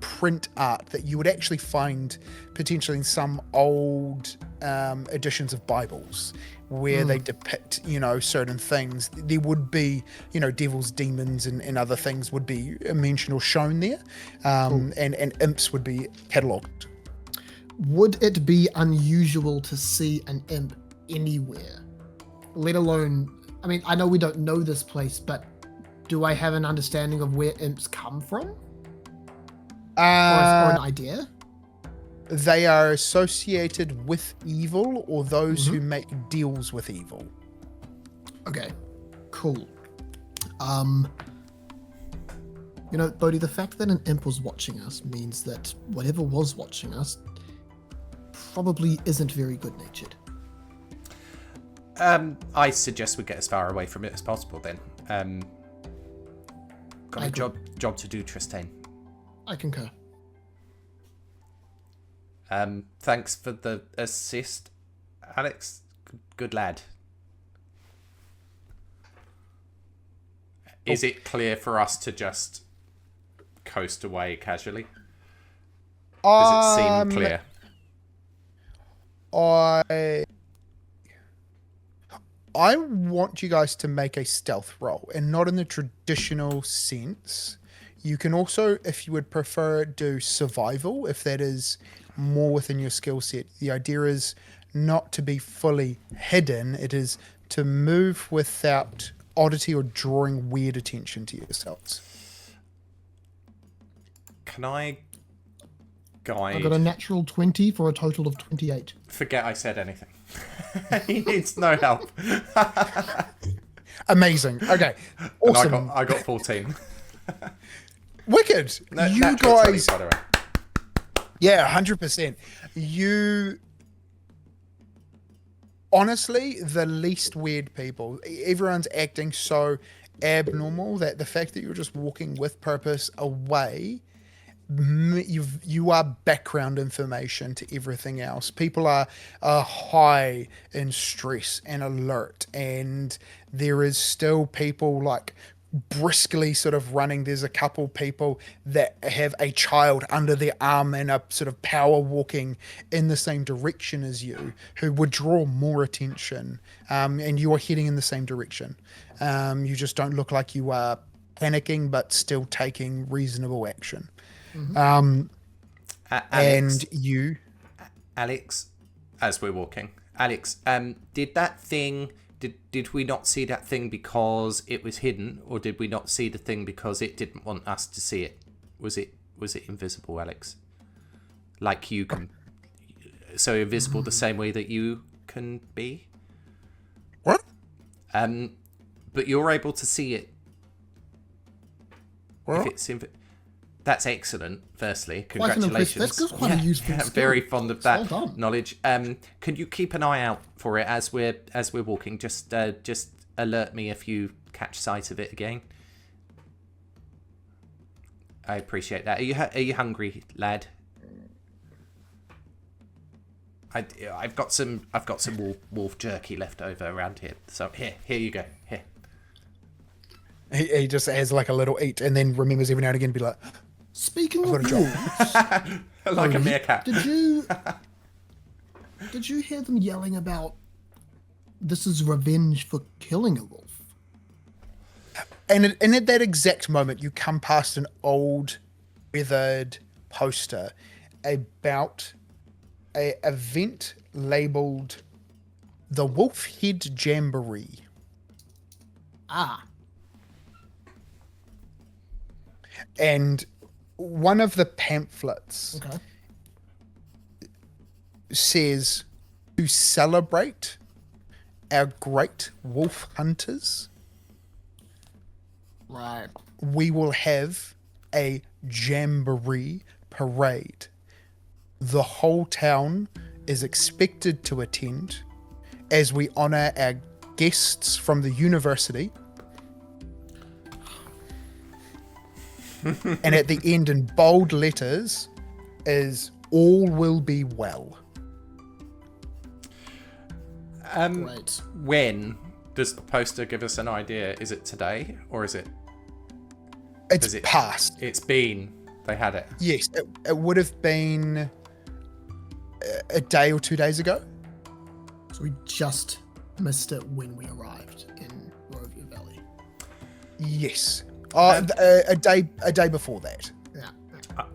print art that you would actually find potentially in some old editions of Bibles where they depict, certain things. There would be, devils, demons, and other things would be mentioned or shown there, and imps would be catalogued. Would it be unusual to see an imp anywhere? Let alone, I mean, I know we don't know this place, but do I have an understanding of where imps come from? Or an idea? They are associated with evil, or those who make deals with evil. Okay, cool. Bohdi, the fact that an imp was watching us means that whatever was watching us probably isn't very good-natured. I suggest we get as far away from it as possible then. Got a job to do, Tristayne. I concur. Thanks for the assist, Alex. Good lad. Is it clear for us to just coast away casually? Does it seem clear? I want you guys to make a stealth roll, and not in the traditional sense. You can also, if you would prefer, do survival, if that is more within your skill set. The idea is not to be fully hidden. It is to move without oddity or drawing weird attention to yourselves. Can I guide? I got a natural 20 for a total of 28. Forget I said anything. He needs no help. Amazing. Okay. Awesome. And I got 14. Wicked. No, you guys. 20, by the way. Yeah, 100%. You. Honestly, the least weird people. Everyone's acting so abnormal that the fact that you're just walking with purpose away, you are background information to everything else. People are high in stress and alert, and there is still people like briskly sort of running. There's a couple people that have a child under their arm and are sort of power walking in the same direction as you, who would draw more attention. And you are heading in the same direction. You just don't look like you are panicking, but still taking reasonable action. Alex, And you... Alex, as we're walking, Alex, did that thing... Did we not see that thing because it was hidden, or did we not see the thing because it didn't want us to see it? Was it invisible, Alex? Like you can, so invisible the same way that you can be? What? But you're able to see it. What? If it's that's excellent. Firstly, Quite an impressive- congratulations. that's quite a useful I'm skill. very fond of that Well done. knowledge. Can you keep an eye out for it as we're walking? Just alert me if you catch sight of it again. I appreciate that. Are you hungry, lad? I've got some wolf jerky left over around here. So here you go. Here. He just has like a little eat and then remembers every now and again to be like, Speaking I've of got a job. wolves, Like a meerkat. did you hear them yelling about this is revenge for killing a wolf? And at that exact moment, you come past an old, weathered poster about a event labeled the Wolf Head Jamboree. Ah, And one of the pamphlets okay. says, to celebrate our great wolf hunters, Right. we will have a jamboree parade. The whole town is expected to attend as we honor our guests from the university. And at the end, in bold letters, is all will be well. Great. When does the poster give us an idea? Is it today or is it? It's Is it- past. It's been. They had it. Yes, it would have been a day or 2 days ago. So we just missed it when we arrived in Barovia Valley. Yes. A day before that. Yeah.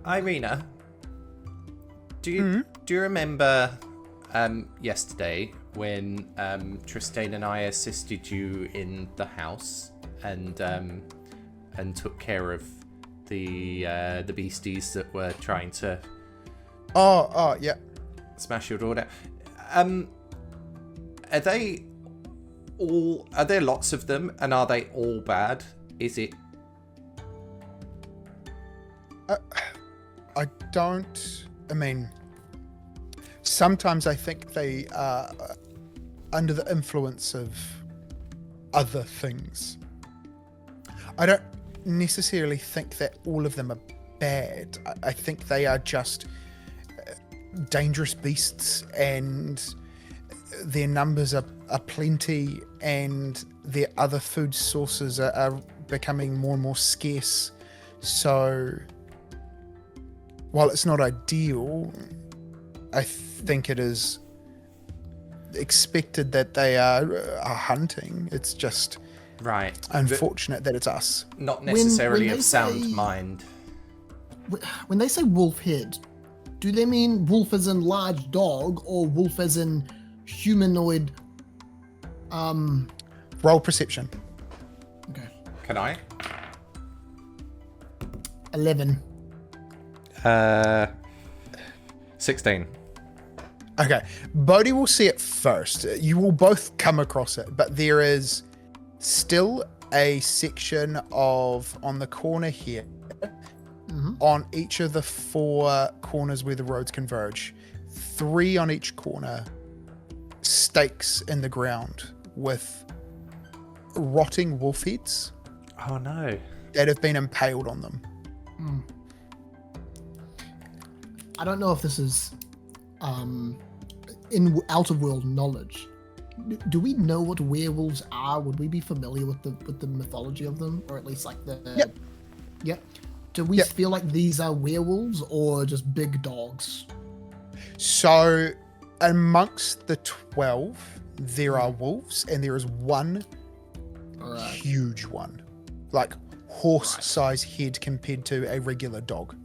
Irina, do you remember yesterday when Tristayne and I assisted you in the house and took care of the beasties that were trying to Oh, yeah. smash your door down? Are there lots of them, and are they all bad? Is it? I mean, sometimes I think they are under the influence of other things. I don't necessarily think that all of them are bad. I think they are just dangerous beasts, and their numbers are plenty, and their other food sources are becoming more and more scarce. So while it's not ideal, I think it is expected that they are hunting. It's just Right. unfortunate that it's us. Not necessarily when of they sound say- mind. When they say wolf head, do they mean wolf as in large dog or wolf as in humanoid? Roll perception. Okay. Can I? 11. 16. Okay, Bohdi will see it first. You will both come across it, but there is still a section of, on the corner here, on each of the 4 corners where the roads converge, 3 on each corner, stakes in the ground with rotting wolf heads Oh no. that have been impaled on them. I don't know if this is in out of world knowledge, Do we know what werewolves are? Would we be familiar with the mythology of them, or at least like the? Yep. Yep. Do we feel like these are werewolves or just big dogs? So, amongst the 12, there are wolves, and there is one huge one, like horse-sized head compared to a regular dog.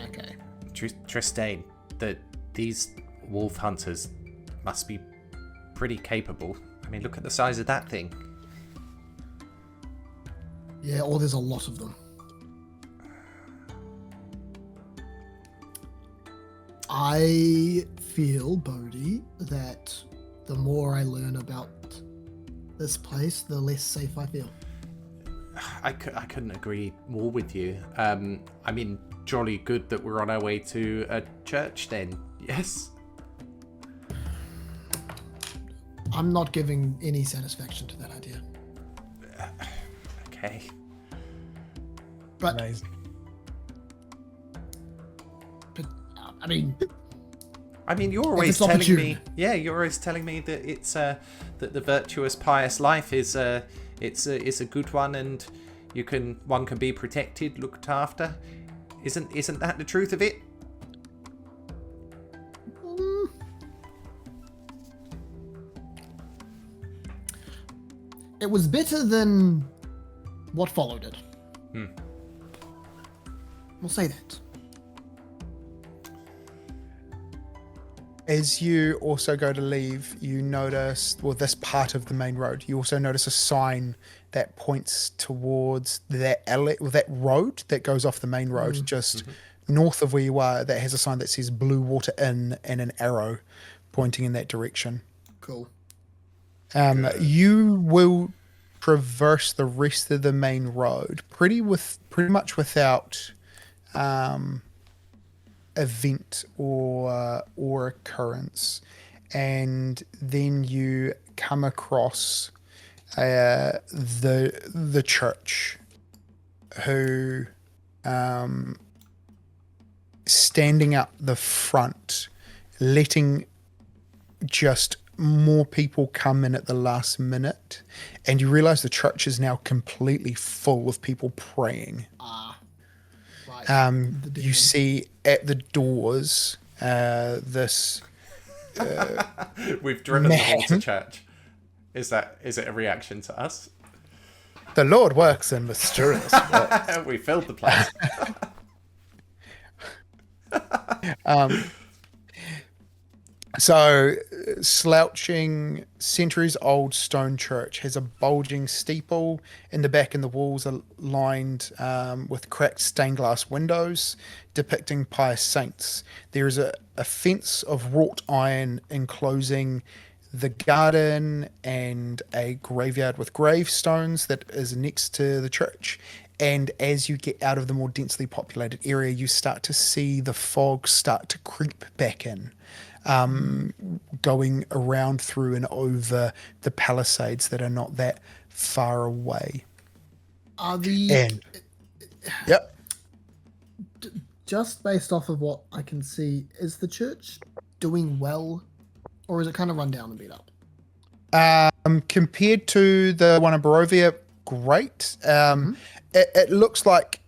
Okay. Tristayne, these wolf hunters must be pretty capable. I mean, look at the size of that thing. Yeah, or there's a lot of them. I feel, Bohdi, that the more I learn about this place, the less safe I feel. I couldn't agree more with you. I mean, jolly good that we're on our way to a church then, yes? I'm not giving any satisfaction to that idea. Okay. But, Amazing. but I mean, you're always telling me. Yeah, you're always telling me that it's that the virtuous, pious life is it's a good one, and one can be protected, looked after. Isn't that the truth of it? It was better than what followed it. We'll say that. As you also go to leave, you notice, well, this part of the main road, you also notice a sign that points towards that alley, or that road that goes off the main road, just north of where you are, that has a sign that says Blue Water Inn and an arrow pointing in that direction. Cool. You will traverse the rest of the main road pretty much without event or occurrence, and then you come across the church, who standing up the front, letting just more people come in at the last minute, and you realize the church is now completely full of people praying. Right. You see at the doors this We've driven them all to church. Is it a reaction to us? the Lord works in mysterious ways. We filled the place. So, slouching, centuries-old stone church has a bulging steeple in the back, and the walls are lined with cracked stained glass windows depicting pious saints. There is a fence of wrought iron enclosing the garden and a graveyard with gravestones that is next to the church. And as you get out of the more densely populated area, you start to see the fog start to creep back in. Going around through and over the palisades that are not that far away. Yep. Just based off of what I can see, is the church doing well, or is it kind of run down and beat up? Compared to the one in Barovia, great. It looks like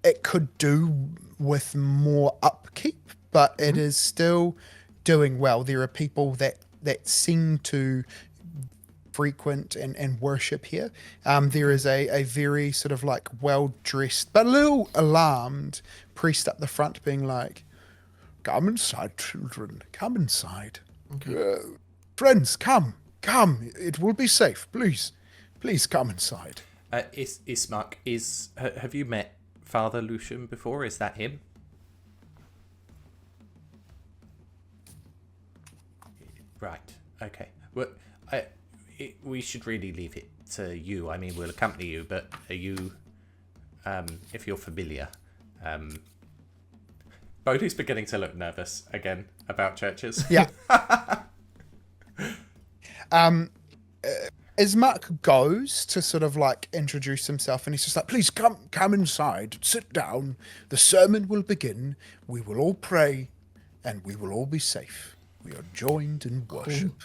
it could do with more upkeep, but it is still doing well. There are people that seem to frequent and worship here. There is a very sort of like well-dressed but a little alarmed priest up the front being like, "Come inside, children, come inside. Okay. Friends, come, it will be safe. Please come inside." Ismark, have you met Father Lucian before? Is that him? Right. Okay. Well, we should really leave it to you. I mean, we'll accompany you, but are you, if you're familiar, Bohdi's beginning to look nervous again about churches. Yeah. As Mark goes to sort of like introduce himself, and he's just like, "Please come inside, sit down. The sermon will begin. We will all pray, and we will all be safe. We are joined in worship."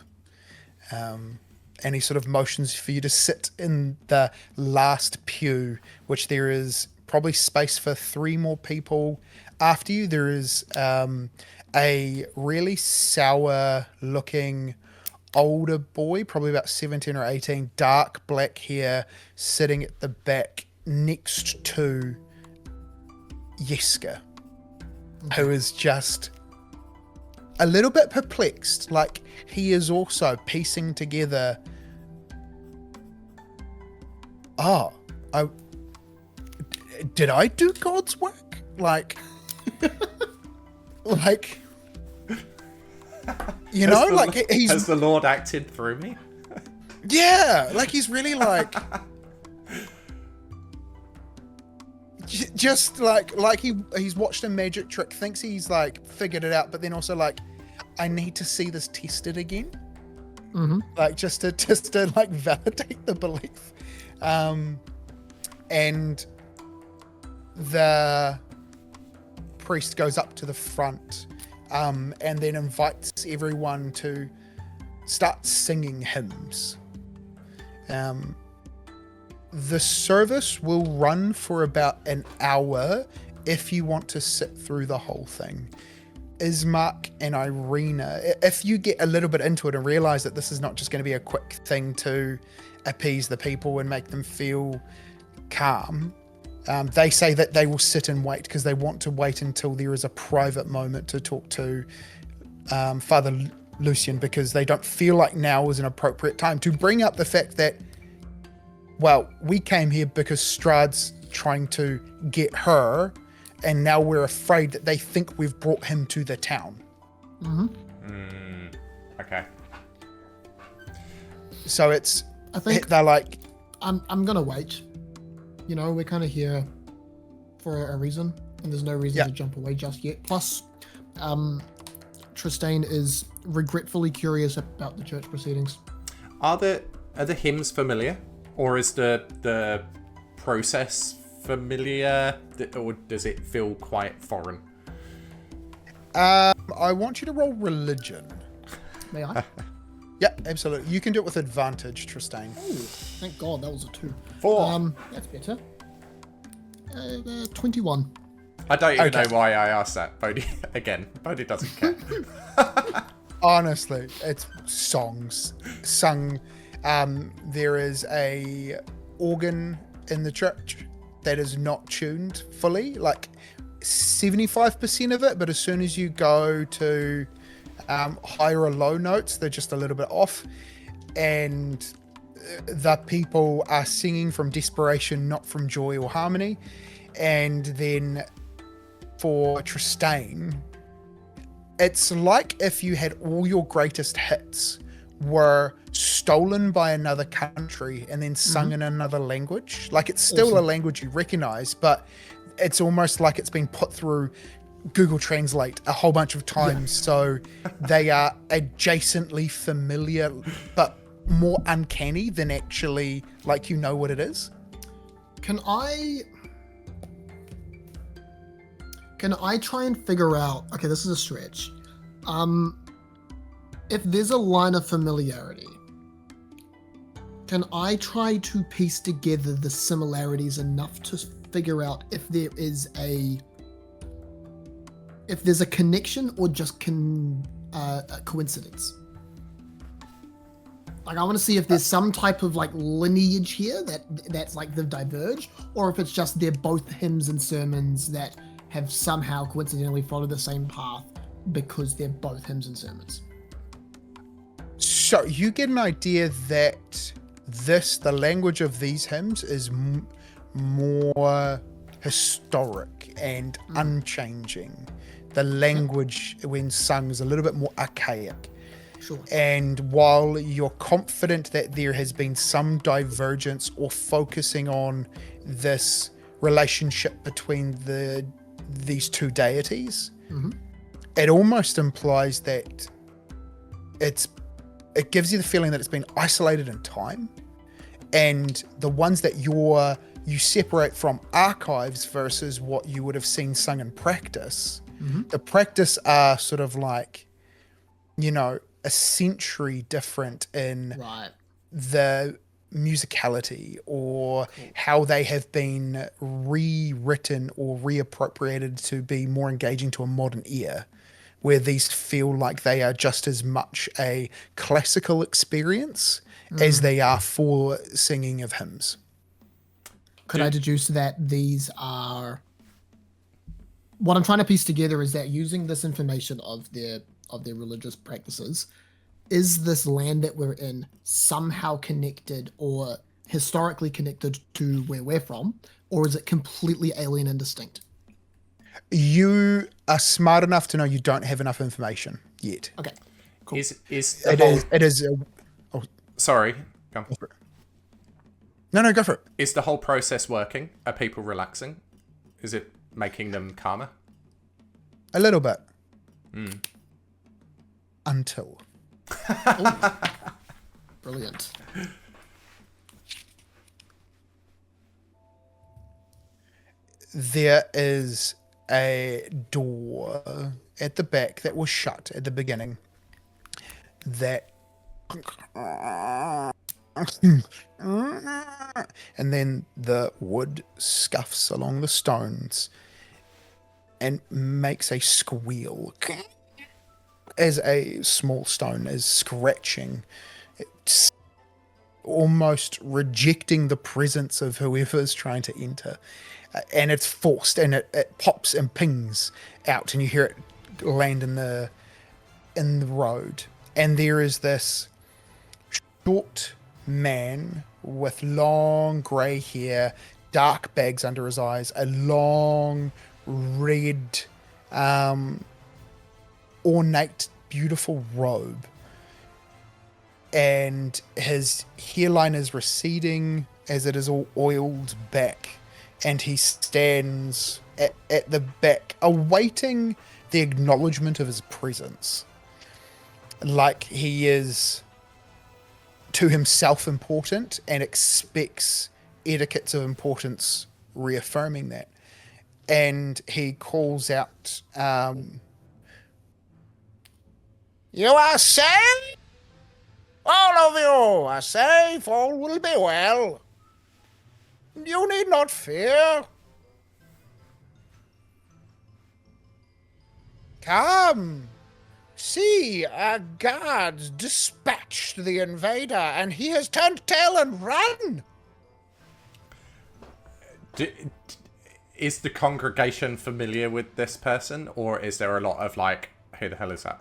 And he sort of motions for you to sit in the last pew, which there is probably space for 3 more people after you. There is a really sour looking older boy, probably about 17 or 18, dark black hair, sitting at the back next to Yeska, who is just a little bit perplexed. Like, he is also piecing together, did I do God's work? Like, you know, has the Lord acted through me? Yeah, like he's really like, just like he's watched a magic trick, thinks he's like figured it out, but then also like, I need to see this tested again, like just to like validate the belief, and the priest goes up to the front, and then invites everyone to start singing hymns. The service will run for about an hour if you want to sit through the whole thing. Ismark and Irina, if you get a little bit into it and realize that this is not just going to be a quick thing to appease the people and make them feel calm, they say that they will sit and wait because they want to wait until there is a private moment to talk to Father Lucian, because they don't feel like now is an appropriate time to bring up the fact that, well, we came here because Strahd's trying to get her, and now we're afraid that they think we've brought him to the town. Okay. So it's, I think they're like, I'm gonna wait. You know, we're kind of here for a reason, and there's no reason to jump away just yet. Plus, Tristayne is regretfully curious about the church proceedings. Are the hymns familiar, or is the process familiar, or does it feel quite foreign? I want you to roll religion. May I? Yeah, absolutely. You can do it with advantage, Tristayne. Oh, thank God, that was a 2. 4. That's better. 21. I don't even know why I asked that, Bohdi. Again, Bohdi doesn't care. Honestly, it's songs sung. There is a organ in the church that is not tuned fully, like 75% of it, but as soon as you go to higher or low notes, they're just a little bit off, and the people are singing from desperation, not from joy or harmony. And then for Tristayne, it's like if you had all your greatest hits were stolen by another country and then sung in another language. Like, it's still a language you recognize, but it's almost like it's been put through Google Translate a whole bunch of times. So they are adjacently familiar, but more uncanny than actually like you know what it is. Can I try and figure out, okay, this is a stretch. If there's a line of familiarity, can I try to piece together the similarities enough to figure out if there's a connection or just a coincidence? Like, I want to see if there's some type of like lineage here that's like they've diverged, or if it's just they're both hymns and sermons that have somehow coincidentally followed the same path because they're both hymns and sermons. So you get an idea that the language of these hymns is more historic and unchanging. The language when sung is a little bit more archaic. Sure. And while you're confident that there has been some divergence or focusing on this relationship between these two deities, it almost implies that it gives you the feeling that it's been isolated in time, and the ones that you separate from archives versus what you would have seen sung in practice. The practice are sort of like, you know, a century different in Right. the musicality or how they have been rewritten or reappropriated to be more engaging to a modern ear, where these feel like they are just as much a classical experience as they are for singing of hymns. Could I deduce that these are... What I'm trying to piece together is that using this information of their religious practices, is this land that we're in somehow connected or historically connected to where we're from, or is it completely alien and distinct? You are smart enough to know you don't have enough information yet. Okay, cool. It is. Sorry. Go on. No, go for it. Is the whole process working? Are people relaxing? Is it making them calmer? A little bit. Until. Brilliant. There is a door at the back that was shut at the beginning that and then the wood scuffs along the stones and makes a squeal as a small stone is scratching. It's almost rejecting the presence of whoever's trying to enter. And it's forced, and it pops and pings out, and you hear it land in the road. And there is this short man with long grey hair, dark bags under his eyes, a long red ornate, beautiful robe, and his hairline is receding as it is all oiled back, and he stands at the back awaiting the acknowledgement of his presence, like he is to himself important and expects etiquettes of importance reaffirming that. And he calls out, "You are safe? All of you are safe. All will be well. You need not fear. Come. See, our guards dispatched the invader, and he has turned tail and run." Is the congregation familiar with this person, or is there a lot of like, who the hell is that?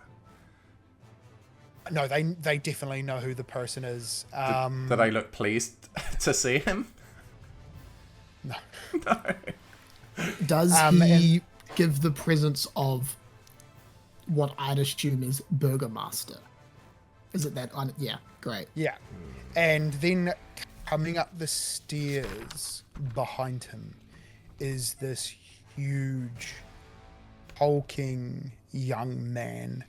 No, they definitely know who the person is. Do they look pleased to see him? No. No. Does he give the presence of what I'd assume is Burgomaster? Is it that? Yeah, great. Yeah. And then coming up the stairs behind him is this huge, hulking young man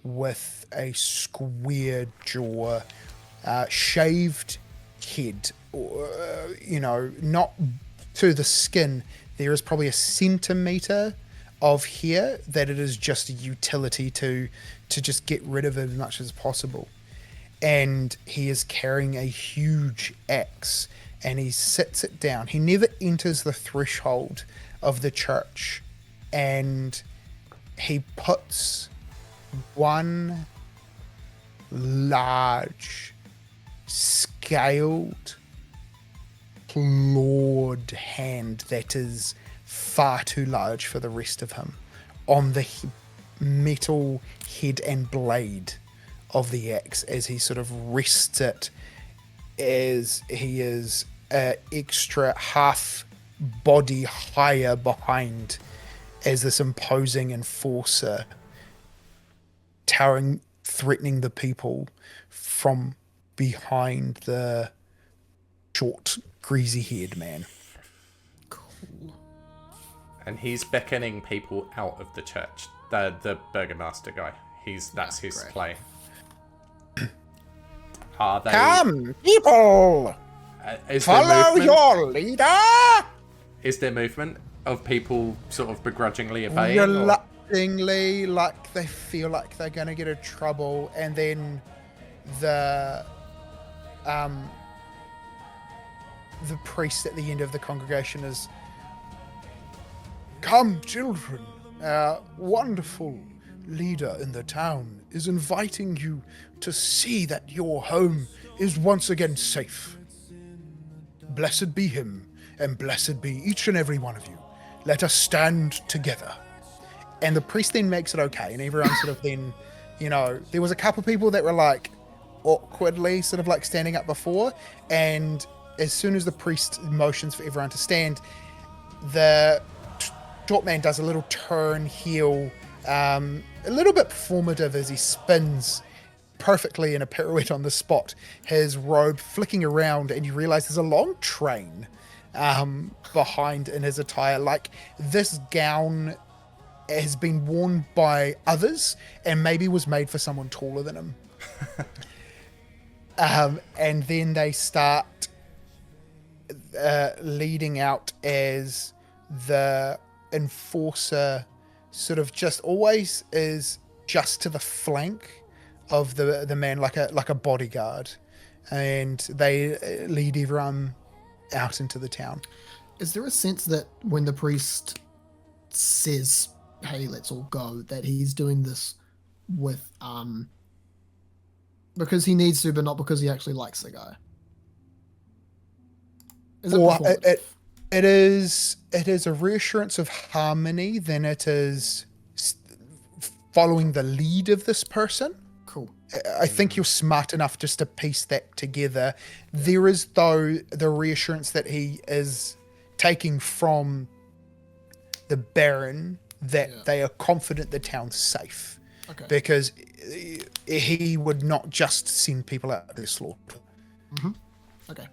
with a square jaw, shaved head, not to the skin. There is probably a centimetre of hair that it is just a utility to just get rid of as much as possible. And he is carrying a huge axe, and he sits it down. He never enters the threshold of the church, and he puts one large, scaled, clawed hand that is far too large for the rest of him on the metal head and blade of the axe as he sort of rests it, as he is extra half body higher behind as this imposing enforcer, towering, threatening the people from behind the short, greasy-haired man. Cool. And he's beckoning people out of the church. The Burgomaster guy. That's his great. play. Are they? Come, people! Is there Follow movement? your leader! Is there movement of people sort of begrudgingly obeying? menacingly, like they feel like they're going to get in trouble, and then the priest at the end of the congregation is, "Come, children, our wonderful leader in the town is inviting you to see that your home is once again safe. Blessed be him, and blessed be each and every one of you. Let us stand together." And the priest then makes it okay, and everyone sort of then, there was a couple people that were like awkwardly sort of like standing up before, and as soon as the priest motions for everyone to stand, the short man does a little turn heel, a little bit performative as he spins perfectly in a pirouette on the spot, his robe flicking around, and you realize there's a long train behind in his attire. Like, this gown has been worn by others and maybe was made for someone taller than him. And then they start leading out as the enforcer sort of just always is just to the flank of the man, like a bodyguard, and they lead everyone out into the town. Is there a sense that when the priest says, "Hey, let's all go," that he's doing this with because he needs to, but not because he actually likes the guy? Is it performative? It is a reassurance of harmony than it is following the lead of this person. Cool. I think you're smart enough just to piece that together. There is, though, the reassurance that he is taking from the Baron that they are confident the town's safe. Okay. Because he would not just send people out to slaughter. Mm-hmm. Okay.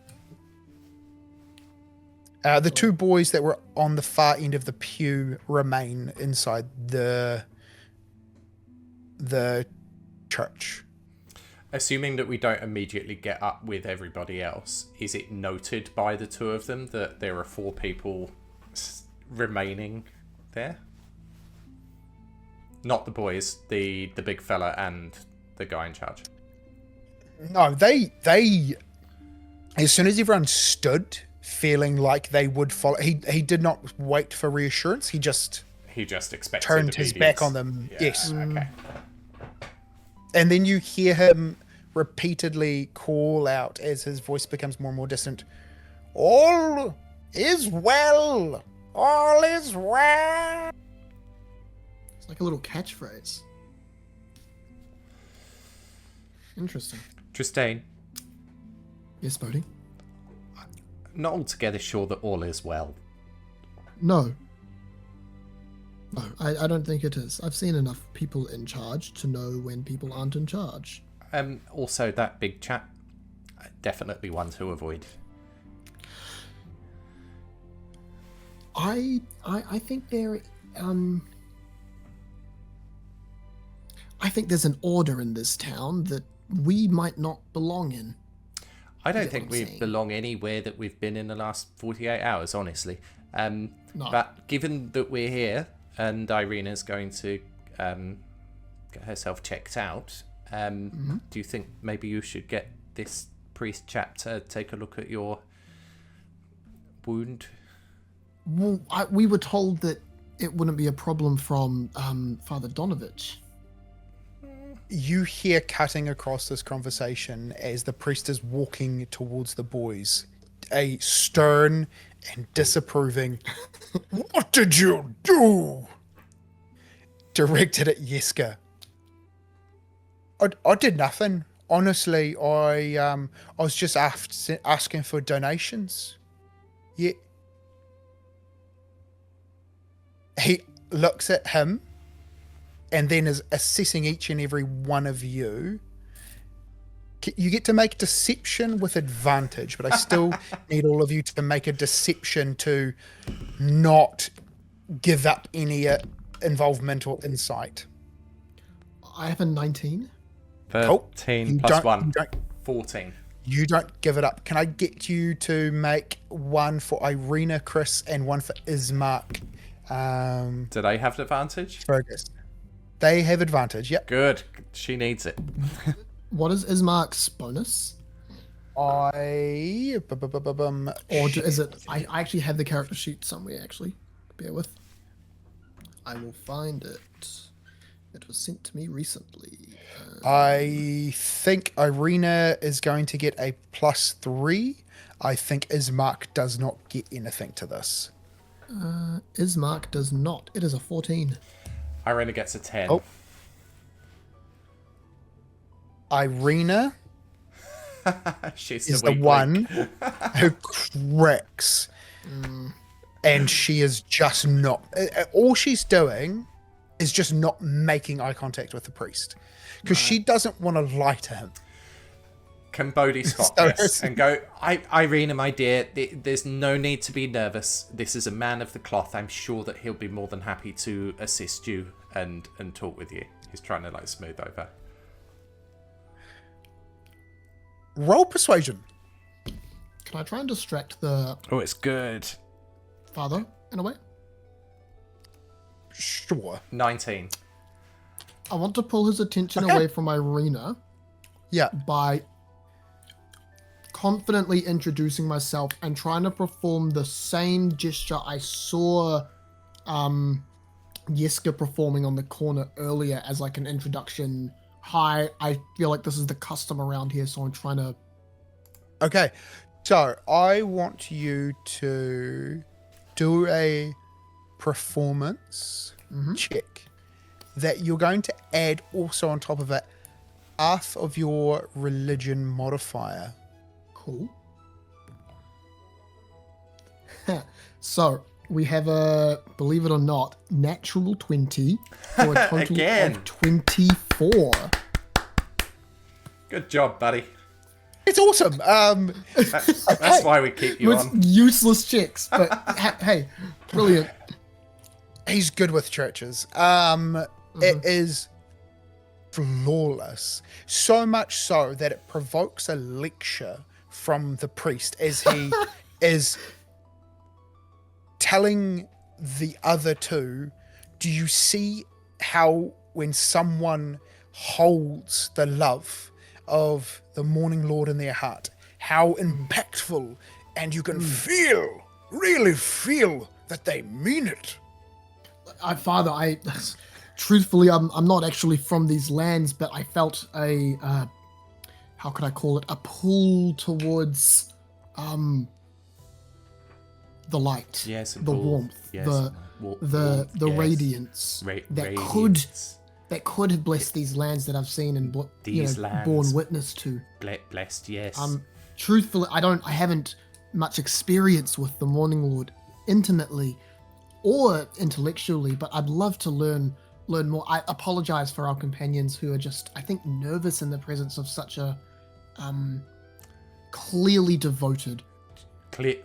The two boys that were on the far end of the pew remain inside the church. Assuming that we don't immediately get up with everybody else, is it noted by the two of them that there are 4 people remaining there? Not the boys, the big fella and the guy in charge. No, they as soon as everyone stood, feeling like they would follow, he did not wait for reassurance. He just expected turned his back on them. Yeah, yes. Okay. And then you hear him repeatedly call out as his voice becomes more and more distant, "All is well! All is well!" It's like a little catchphrase. Interesting. Tristayne, Yes, Bohdi? not altogether sure that all is well. No. No, I don't think it is. I've seen enough people in charge to know when people aren't in charge. Also, that big chap, definitely one to avoid. I think there I think there's an order in this town that we might not belong in. I don't think we belong anywhere that we've been in the last 48 hours, honestly. No. But given that we're here and Irina's going to get herself checked out, do you think maybe you should get this priest chap to take a look at your wound? Well, we were told that it wouldn't be a problem from Father Donovich. You hear cutting across this conversation as the priest is walking towards the boys, a stern and disapproving, "What did you do?" directed at Yeska. I did nothing. Honestly, I was just asking for donations. Yeah. He looks at him and then is assessing each and every one of you. You get to make deception with advantage, but I still need all of you to make a deception to not give up any involvement or insight. I have a 19. 13 plus 1. 14. You don't give it up. Can I get you to make one for Irina, Chris, and one for Ismark? Do they have the advantage? Fergus. They have advantage, yep. Good. She needs it. What is Ismark's bonus? Or Is it? I actually have the character sheet somewhere. Actually, bear with. I will find it. It was sent to me recently. I think Irina is going to get a +3. I think Ismark does not get anything to this. Ismark does not. It is a 14. Irina gets a 10. Oh. Irina She's is the the weak one link. who cracks. And she is just not... all she's doing is just not making eye contact with the priest. Because she doesn't want to lie to him. Can Bohdi spot this and go, Irina, my dear, there's no need to be nervous. This is a man of the cloth. I'm sure that he'll be more than happy to assist you and talk with you. He's trying to like smooth over. Roll persuasion. Can I try and distract the Oh, it's good. father in a way? Sure. 19. I want to pull his attention Okay. away from Irina Yeah. by confidently introducing myself and trying to perform the same gesture I saw Yeska performing on the corner earlier as like an introduction. Hi, I feel like this is the custom around here, so I'm trying to... Okay. So I want you to do a performance check that you're going to add also on top of it half of your religion modifier. Cool. So, we have a, believe it or not, natural 20 for a total Again. of 24. Good job, buddy. It's awesome. That's why we keep you With on. useless checks, but hey, brilliant. He's good with churches. It is flawless. So much so that it provokes a lecture from the priest as he is telling the other two, do you see how when someone holds the love of the Morning Lord in their heart, how impactful, and you can really feel that they mean it. Father, truthfully, I'm not actually from these lands, but I felt a, how could I call it, a pull towards, the light, Yes, and the pull. warmth, Yes, the yes. radiance Radiance. that could have blessed these lands that I've seen and These lands. borne witness to. Blessed, yes. Truthfully, I haven't much experience with the Morning Lord intimately or intellectually, but I'd love to learn more. I apologize for our companions who are just, I think, nervous in the presence of such a clearly devoted.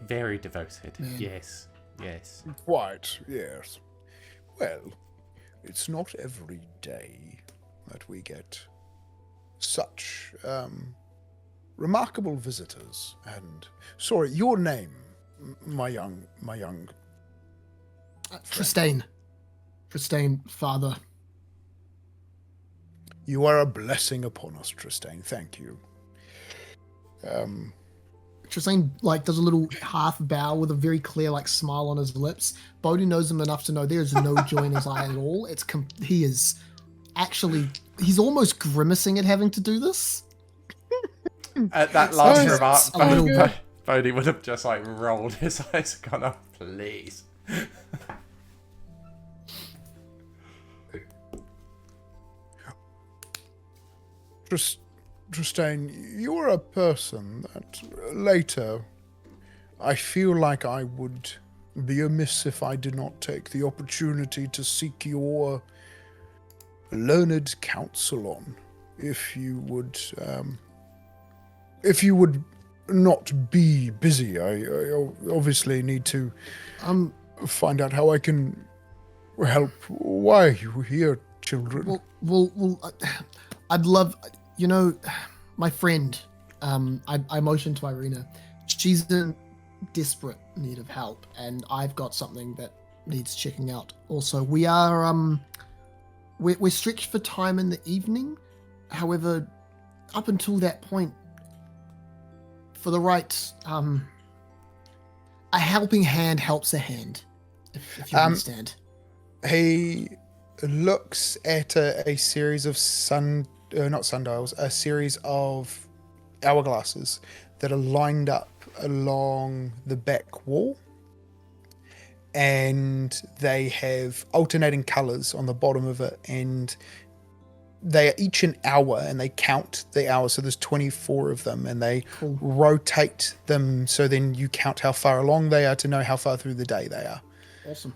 Very devoted. Man. Yes. Yes. Quite, yes. Well, it's not every day that we get such remarkable visitors. And sorry, your name, my young Tristayne, Father. You are a blessing upon us, Tristayne. Thank you. Tristayne does a little half bow with a very clear smile on his lips. Bohdi knows him enough to know there is no joy in his eye at all. He is actually, he's almost grimacing at having to do this. At that last Just remark, a little bit. Bohdi would have just rolled his eyes and gone, oh, please. Tristayne, you're a person that later I feel like I would be amiss if I did not take the opportunity to seek your learned counsel on. If you would not be busy, I obviously need to find out how I can help. Why are you here, children? Well, I'd love, my friend, I motioned to Irina. She's in desperate need of help, and I've got something that needs checking out. Also, we are we're stretched for time in the evening. However, up until that point, for the right a helping hand helps a hand, if you understand. He looks at a series of not sundials, a series of hourglasses that are lined up along the back wall, and they have alternating colors on the bottom of it, and they are each an hour, and they count the hours. So there's 24 of them, and they rotate them, so then you count how far along they are to know how far through the day they are. Awesome.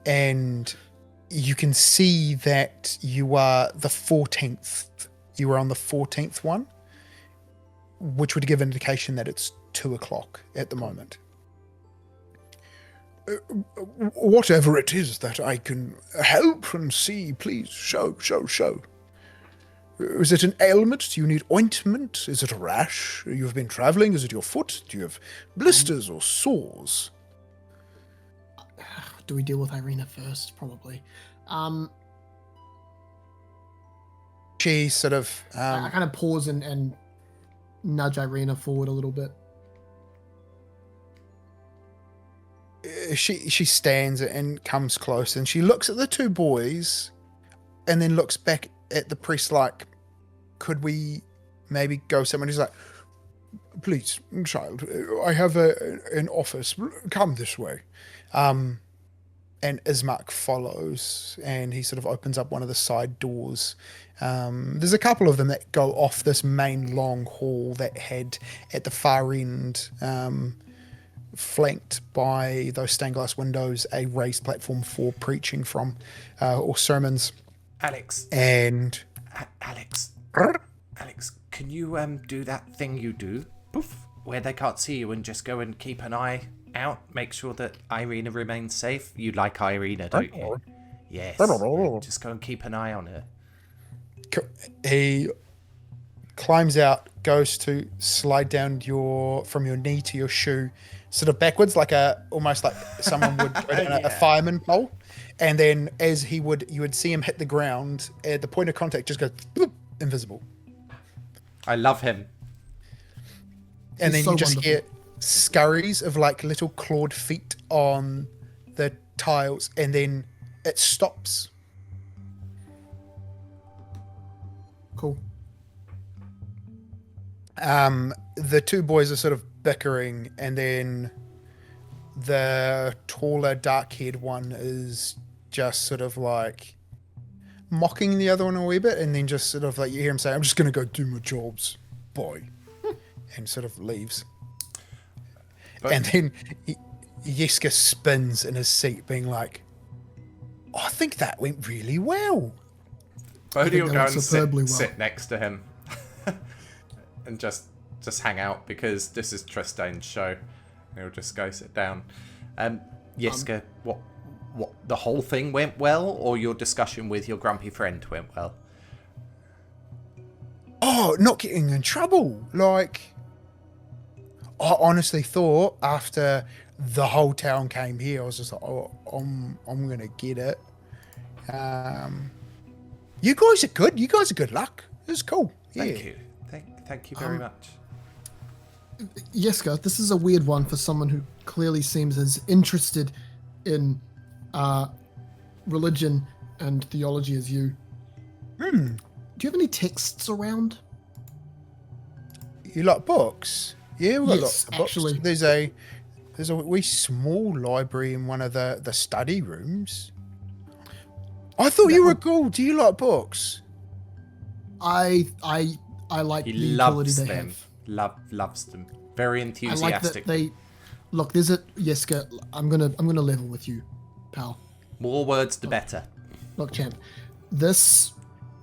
And you can see that you are the 14th. You are on the 14th one, which would give indication that it's 2:00 at the moment. Whatever it is that I can help and see, please show. Is it an ailment? Do you need ointment? Is it a rash? You've been traveling? Is it your foot? Do you have blisters or sores? Do we deal with Irina first? Probably. She sort of... I kind of pause and nudge Irina forward a little bit. She stands and comes close, and she looks at the two boys and then looks back at the priest like, could we maybe go somewhere? He's like, please, child, I have an office. Come this way. And Ismark follows, and he sort of opens up one of the side doors. There's a couple of them that go off this main long hall that had at the far end, flanked by those stained glass windows, a raised platform for preaching from, or sermons. Alex. And... Alex, can you do that thing you do? Poof. Where they can't see you, and just go and keep an eye out, make sure that Irina remains safe. You like Irina, don't you? Yes. Just go and keep an eye on her. He climbs out, goes to slide down from your knee to your shoe, sort of backwards, almost like someone would go down a fireman pole. And then as you would see him hit the ground, at the point of contact just goes bloop, invisible. I love him. And then you just hear scurries of little clawed feet on the tiles, and then it stops. Cool. The two boys are sort of bickering, and then the taller, dark-haired one is just sort of mocking the other one a wee bit, and then just sort of you hear him say, I'm just going to go do my jobs, boy. And sort of leaves. And then Yeska spins in his seat, being like, I think that went really well. Bohdi will go and sit next to him and just hang out, because this is Tristayne's show. And he'll just go sit down. Yeska, what the whole thing went well, or your discussion with your grumpy friend went well? Oh, not getting in trouble. I honestly thought after the whole town came here, I was just like, oh, I'm going to get it. You guys are good. You guys are good luck. It's cool. Thank you. Thank you very much. Yeska, this is a weird one for someone who clearly seems as interested in religion and theology as you. Do you have any texts around? You like books? Yeah, we've got lots of books. Actually. There's a wee small library in one of the study rooms. I thought you were cool. Do you like books? I like the utility they have. Loves them. Very enthusiastic. I like that they look. There's a Yeska. I'm gonna level with you, pal. More words, the better. Look, champ.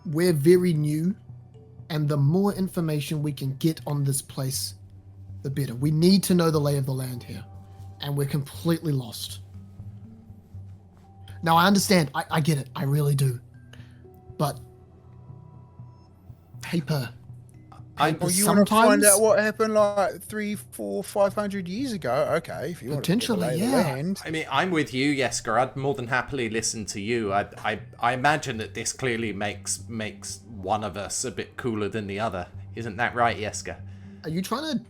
We're very new, and the more information we can get on this place, the better. We need to know the lay of the land here, and we're completely lost. Now, I understand. I get it. I really do. But paper papers you want to find sometimes. out what happened like 300, 400, 500 years ago? Okay, if you want to Potentially, lay the yeah. land. I mean, I'm with you, Yesker. I'd more than happily listen to you. I imagine that this clearly makes one of us a bit cooler than the other. Isn't that right, Yesker? Are you trying to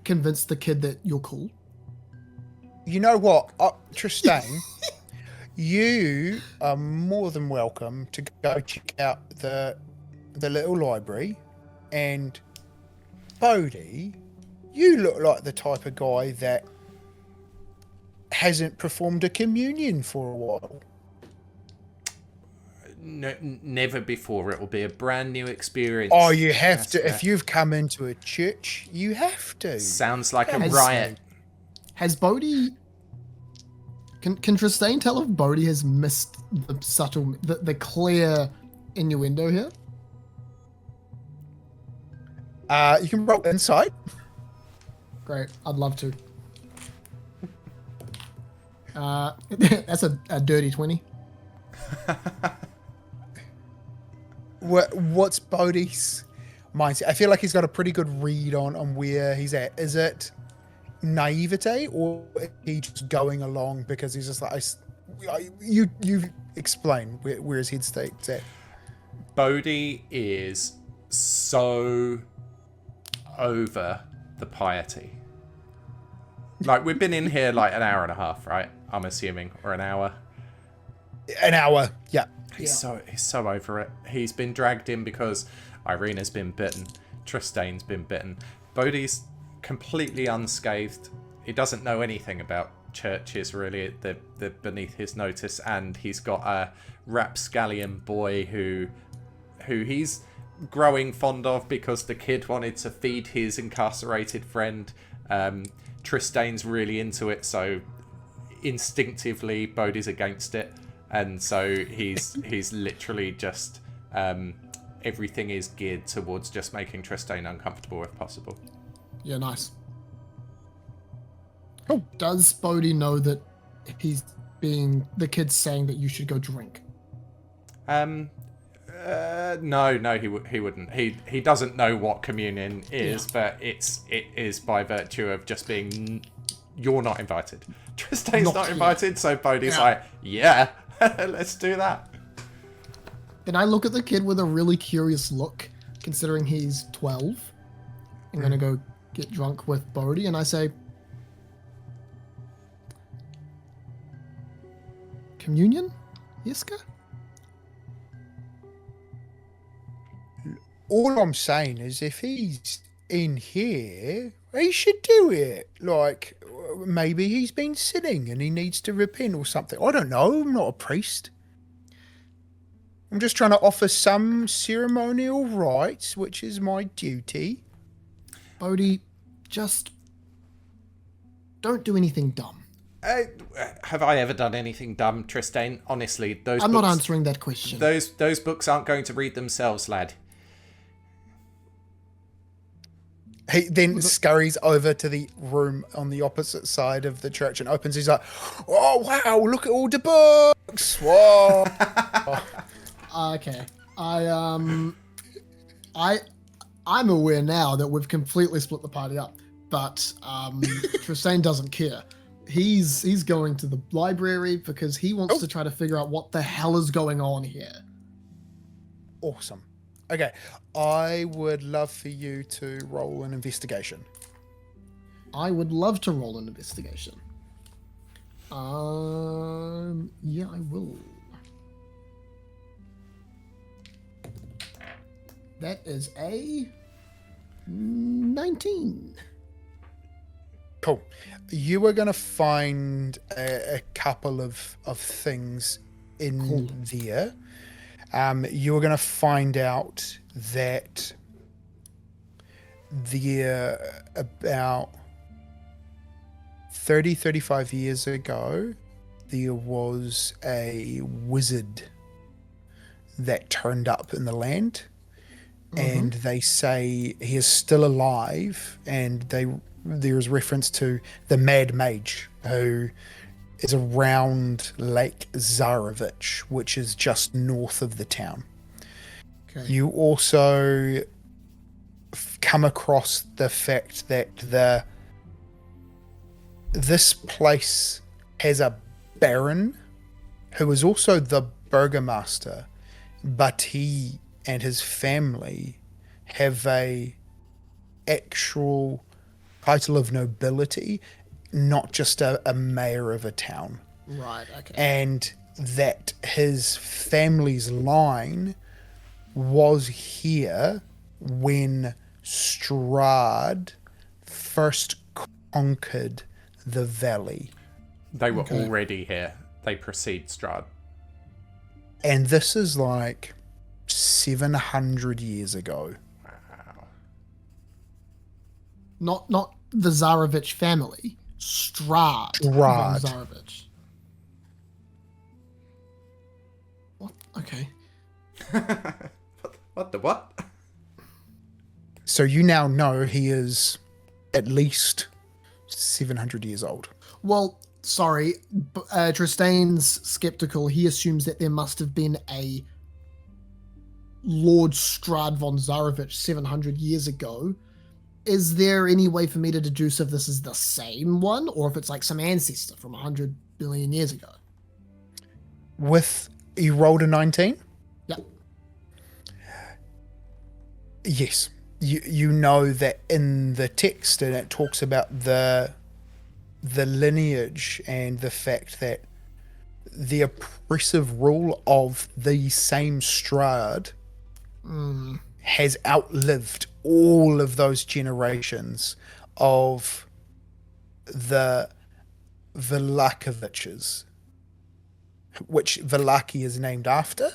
convince the kid that you're cool? You know what, Tristayne, you are more than welcome to go check out the little library. And Bohdi, you look like the type of guy that hasn't performed a communion for a while. No, never before. It will be a brand new experience. Oh, you have to. Yesker. If you've come into a church, you have to. Sounds like a Has- riot. Has Bohdi... Can Tristayne tell if Bohdi has missed the subtle, the clear innuendo here? You can roll insight. Great, I'd love to. That's a dirty 20. What's Bohdi's mindset? I feel like he's got a pretty good read on where he's at. Is it naivete, or is he just going along because he's just like, you explain where his head state's at? Bohdi is so over the piety. Like, we've been in here like an hour and a half, right? I'm assuming, or an hour. An hour, yeah. He's so over it. He's been dragged in because Irina's been bitten. Tristayne's been bitten. Bohdi's completely unscathed. He doesn't know anything about churches, really. They're beneath his notice, and he's got a rapscallion boy who he's growing fond of because the kid wanted to feed his incarcerated friend. Tristayne's really into it, so instinctively Bohdi's against it, and so he's literally just everything is geared towards just making Tristayne uncomfortable if possible. Yeah, nice. Oh, does Bohdi know that the kid's saying that you should go drink? No, he wouldn't. He doesn't know what communion is, but it is by virtue of just being you're not invited. Tristayne's not invited, so Bohdi's like, yeah, let's do that. Then I look at the kid with a really curious look, considering he's 12. I'm gonna go get drunk with Bohdi, and I say, communion, Yesker? All I'm saying is if he's in here, he should do it. Like, maybe he's been sinning and he needs to repent or something. I don't know. I'm not a priest. I'm just trying to offer some ceremonial rites, which is my duty. Bohdi, just don't do anything dumb. Have I ever done anything dumb, Tristayne? Honestly, those I'm books, not answering that question. Those books aren't going to read themselves, lad. He then scurries over to the room on the opposite side of the church and opens. He's like, "Oh wow! Look at all the books! Whoa!" Okay, I'm aware now that we've completely split the party up, but Tristayne doesn't care. He's going to the library because he wants to try to figure out what the hell is going on here. Awesome. Okay, I would love for you to roll an investigation. I would love to roll an investigation. Yeah, I will. That is a 19. Cool. You are going to find a couple of things in there. You are going to find out that there about 35 years ago, there was a wizard that turned up in the land. And they say he is still alive, and there is reference to the Mad Mage, who is around Lake Zarovich, which is just north of the town. Okay. You also come across the fact that this place has a baron who is also the Burgomaster, but he and his family have a actual title of nobility, not just a mayor of a town. Right, okay. And that his family's line was here when Strahd first conquered the valley. They were already here. They precede Strahd. And this is like 700 years ago. Wow. Not the Tsarevich family. Strahd. Strahd. Tsarevich. What? Okay. What the what? So you now know he is at least 700 years old. Well, sorry. Tristayne's skeptical. He assumes that there must have been a Lord Strahd von Tsarevich 700 years ago. Is there any way for me to deduce if this is the same one or if it's like some ancestor from 100 billion years ago? You rolled a 19? Yep. Yes. You know that in the text, and it talks about the lineage and the fact that the oppressive rule of the same Strahd has outlived all of those generations of the Vallakoviches, which Vallaki is named after,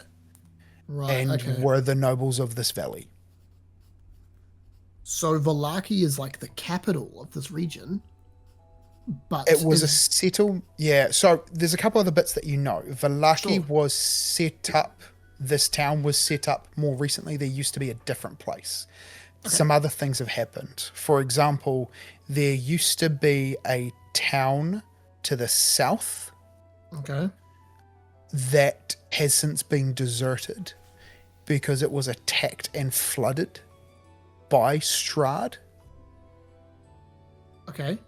Right, and okay. were the nobles of this valley. So Vallaki is like the capital of this region, but It was yeah. So there's a couple other bits that you know. Vallaki Sure. was set up. This town was set up more recently. There used to be a different place. Some other things have happened. For example, there used to be a town to the south Okay. that has since been deserted because it was attacked and flooded by Strahd. Okay.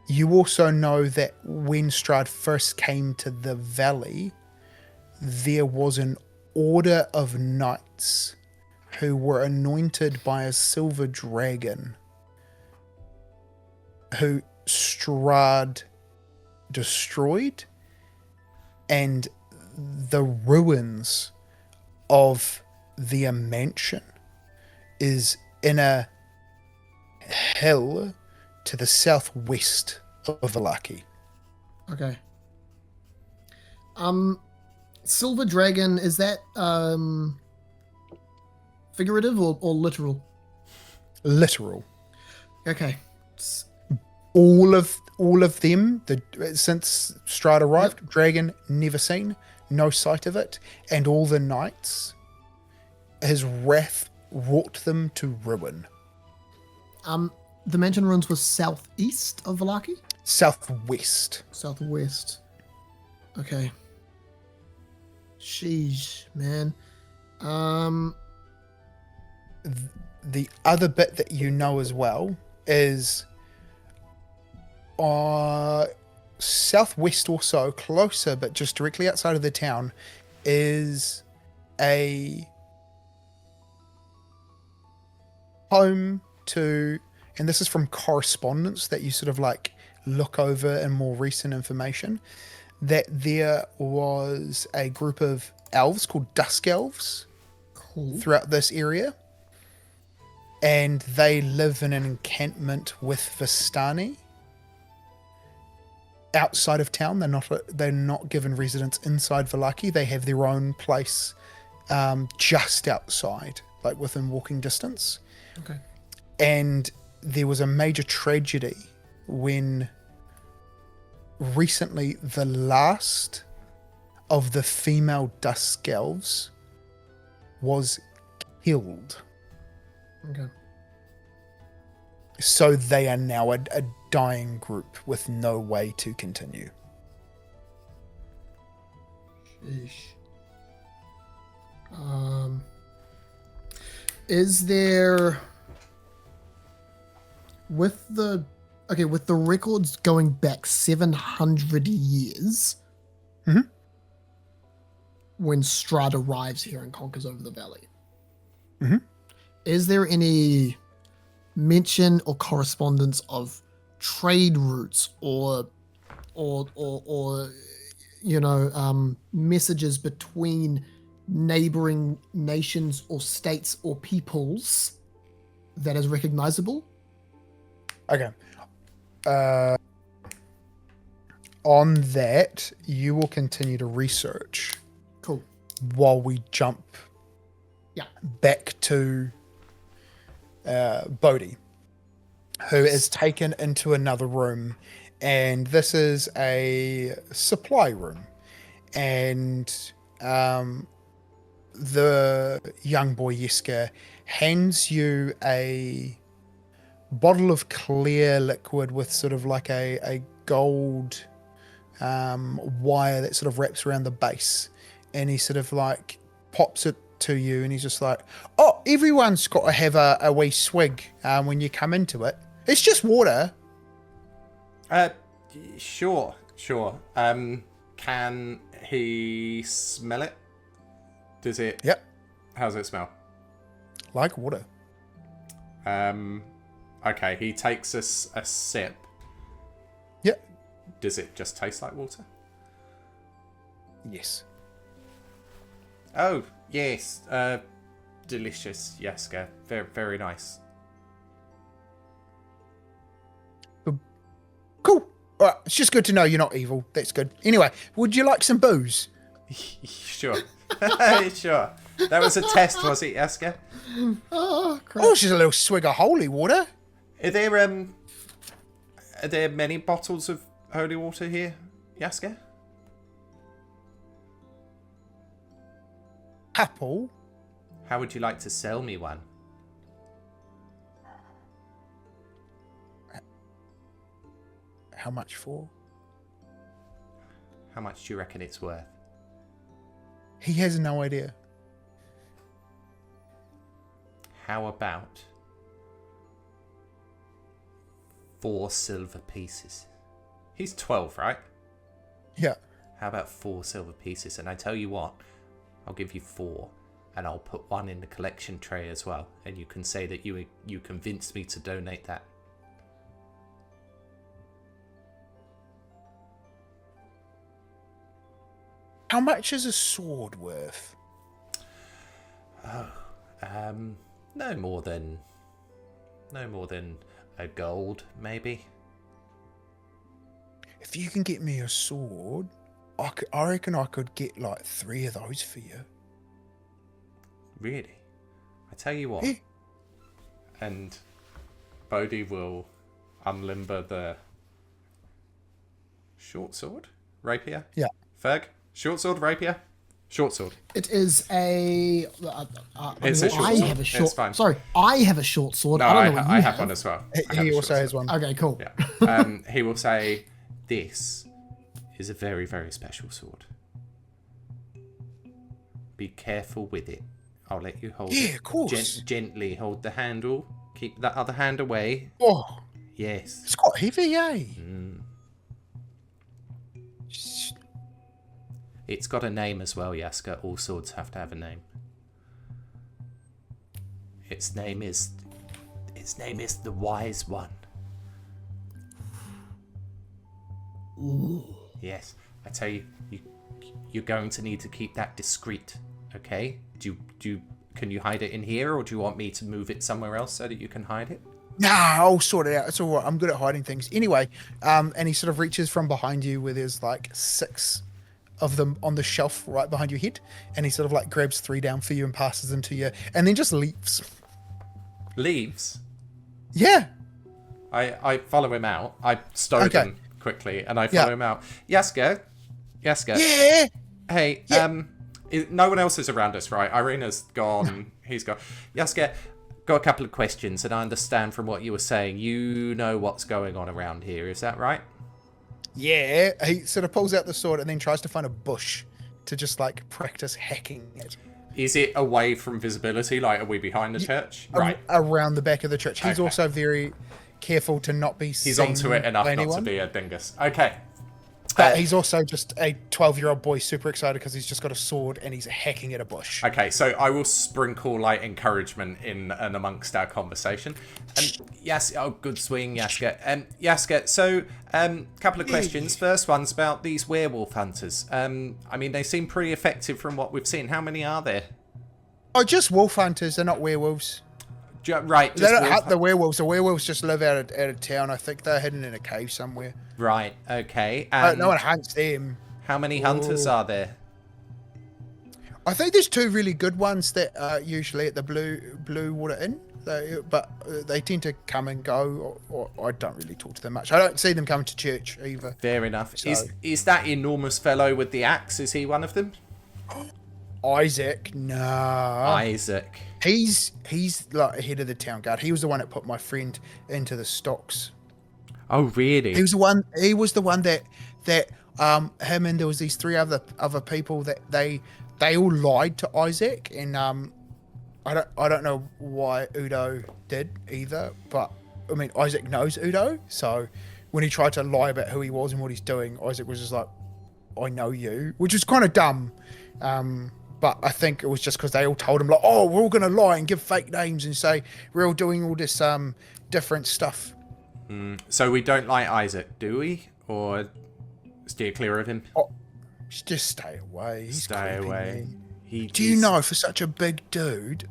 You also know that when Strahd first came to the valley, there was an order of knights who were anointed by a silver dragon who Strahd destroyed, and the ruins of their mansion is in a hill to the southwest of Vallaki. Okay. Silver Dragon, is that figurative or literal? Literal. Okay. All of them, since Strahd arrived, dragon never seen, no sight of it, and all the knights, his wrath wrought them to ruin. The mansion ruins was southeast of Vallaki? Southwest. Southwest. Okay. Sheesh, man. The other bit that you know as well is southwest, also closer, but just directly outside of the town, is a home to, and this is from correspondence that you sort of like look over in more recent information, that there was a group of elves called Dusk Elves throughout this area, and they live in an encampment with Vistani outside of town. They're not given residence inside Vallaki. They have their own place just outside, like within walking distance. Okay. And there was a major tragedy when recently the last of the female Dusk Elves was killed. Okay. So they are now a dying group with no way to continue. Sheesh. Is there with the records going back 700 years when Strahd arrives here and conquers over the valley? Is there any mention or correspondence of trade routes or messages between neighboring nations or states or peoples that is recognizable? Okay. On that, you will continue to research. Cool. While we jump back to Bohdi, who is taken into another room, and this is a supply room, and the young boy Yeska hands you a bottle of clear liquid with sort of like a gold wire that sort of wraps around the base, and he sort of like pops it to you, and he's just like, oh, everyone's got to have a wee swig when you come into it. It's just water. Sure. Can he smell it? Does it? Yep. How's it smell? Like water. Okay, he takes a sip. Yep. Does it just taste like water? Yes. Oh, yes. Delicious, Yeska. Very, very nice. Cool. All right, it's just good to know you're not evil. That's good. Anyway, would you like some booze? Sure. Sure. That was a test, was it, Yeska? Oh, crap. Oh, it's just a little swig of holy water. Are there many bottles of holy water here, Yeska? Apple. How would you like to sell me one? How much for? How much do you reckon it's worth? He has no idea. How about 4 silver pieces? He's 12, right? Yeah. How about 4 silver pieces? And I tell you what, I'll give you 4, and I'll put 1 in the collection tray as well. And you can say that you convinced me to donate that. How much is a sword worth? No more than a gold, maybe. If you can get me a sword, I reckon I could get like 3 of those for you. Really? I tell you what. Yeah. And Bohdi will unlimber the short sword? Rapier? Yeah. Ferg? Short sword, rapier? Short sword. It is a. It's a short I sword. have a short. It's fine. Sorry, I have a short sword. No, I don't know what you I have one as well. He also has one. Okay, cool. Yeah. He will say, this is a very, very special sword. Be careful with it. I'll let you hold it. Yeah, of course. Gently hold the handle. Keep that other hand away. Oh, Yes. it's quite heavy, eh? It's got a name as well, Yaska. All swords have to have a name. Its name is the Wise One. Ooh. Yes. I tell you, you're going to need to keep that discreet, okay? Can you hide it in here, or do you want me to move it somewhere else so that you can hide it? Nah, I'll sort it out. It's all right. I'm good at hiding things. Anyway, and he sort of reaches from behind you where there's like 6 of them on the shelf right behind your head, and he sort of like grabs 3 down for you and passes them to you, and then just leaves. Leaves? Yeah. I follow him out. I stowed him quickly, and I follow him out. Yaska. Yeah. Hey, Yeah. No one else is around us, right? Irina's gone. He's gone. Yaska, got a couple of questions, and I understand from what you were saying, you know what's going on around here. Is that right? Yeah. He sort of pulls out the sword and then tries to find a bush to just like practice hacking it. Is it away from visibility? Like, are we behind the church? Right. Around the back of the church. He's Okay. also very careful to not be seen. He's onto it enough by not to anyone. be a dingus. Okay. But he's also just a 12-year-old boy, super excited because he's just got a sword and he's hacking at a bush. Okay, so I will sprinkle like encouragement in and amongst our conversation. Yes, oh, good swing, Yaska. Yaska, so couple of questions. First one's about these werewolf hunters. I mean, they seem pretty effective from what we've seen. How many are there? Oh, just wolf hunters. They're not werewolves. Right, They just don't wolf hunt the werewolves. The werewolves just live out of town. I think they're hidden in a cave somewhere. Right, okay. And No one hunts them. how many hunters are there? I think there's 2 really good ones that are usually at the Blue Water Inn, but they tend to come and go, or I don't really talk to them much. I don't see them coming to church either. Fair enough. So- Is that enormous fellow with the axe? Is he one of them? Isaac, no. Isaac. He's like head of the town guard. He was the one that put my friend into the stocks. Oh, really? He was the one that him and there was these 3 other people that they all lied to Isaac, and I don't know why Udo did either, but I mean Isaac knows Udo, so when he tried to lie about who he was and what he's doing, Isaac was just like, I know you, which was kind of dumb. But I think it was just because they all told him like, oh, we're all gonna lie and give fake names and say we're all doing all this different stuff. So we don't like Isaac, do we? Or steer clear of him? Oh, just stay away. He's Stay creepy, away. man. Do you know, for such a big dude,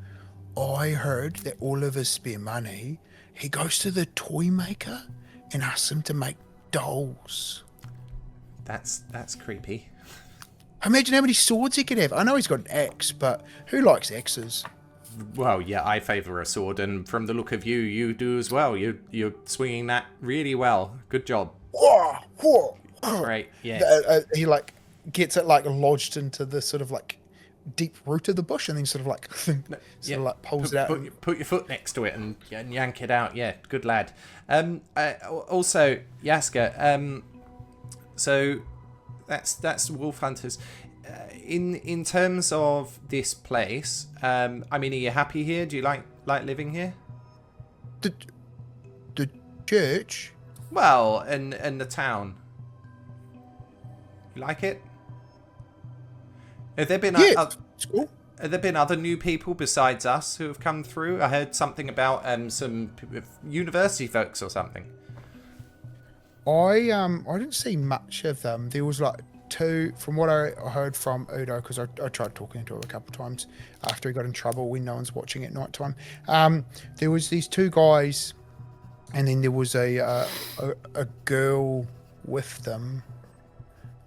I heard that all of his spare money, he goes to the toy maker and asks him to make dolls. That's creepy. Imagine how many swords he could have. I know he's got an axe, but who likes axes? Well, yeah, I favour a sword, and from the look of you, you do as well. You're swinging that really well. Good job. Whoa, whoa. Great, yeah. He like gets it like lodged into the sort of like deep root of the bush, and then sort of like like pulls it out. Put your foot next to it and yank it out. Yeah, good lad. Also, Yaska. So that's wolf hunters. In terms of this place, I mean, are you happy here? Do you like living here? The church. Well, and the town. You like it? Have there been It's cool. have there been other new people besides us who have come through? I heard something about some university folks or something. I didn't see much of them. There was like 2, from what I heard from Udo, because I tried talking to him a couple of times after he got in trouble when no one's watching at night time. There was these 2 guys, and then there was a girl with them.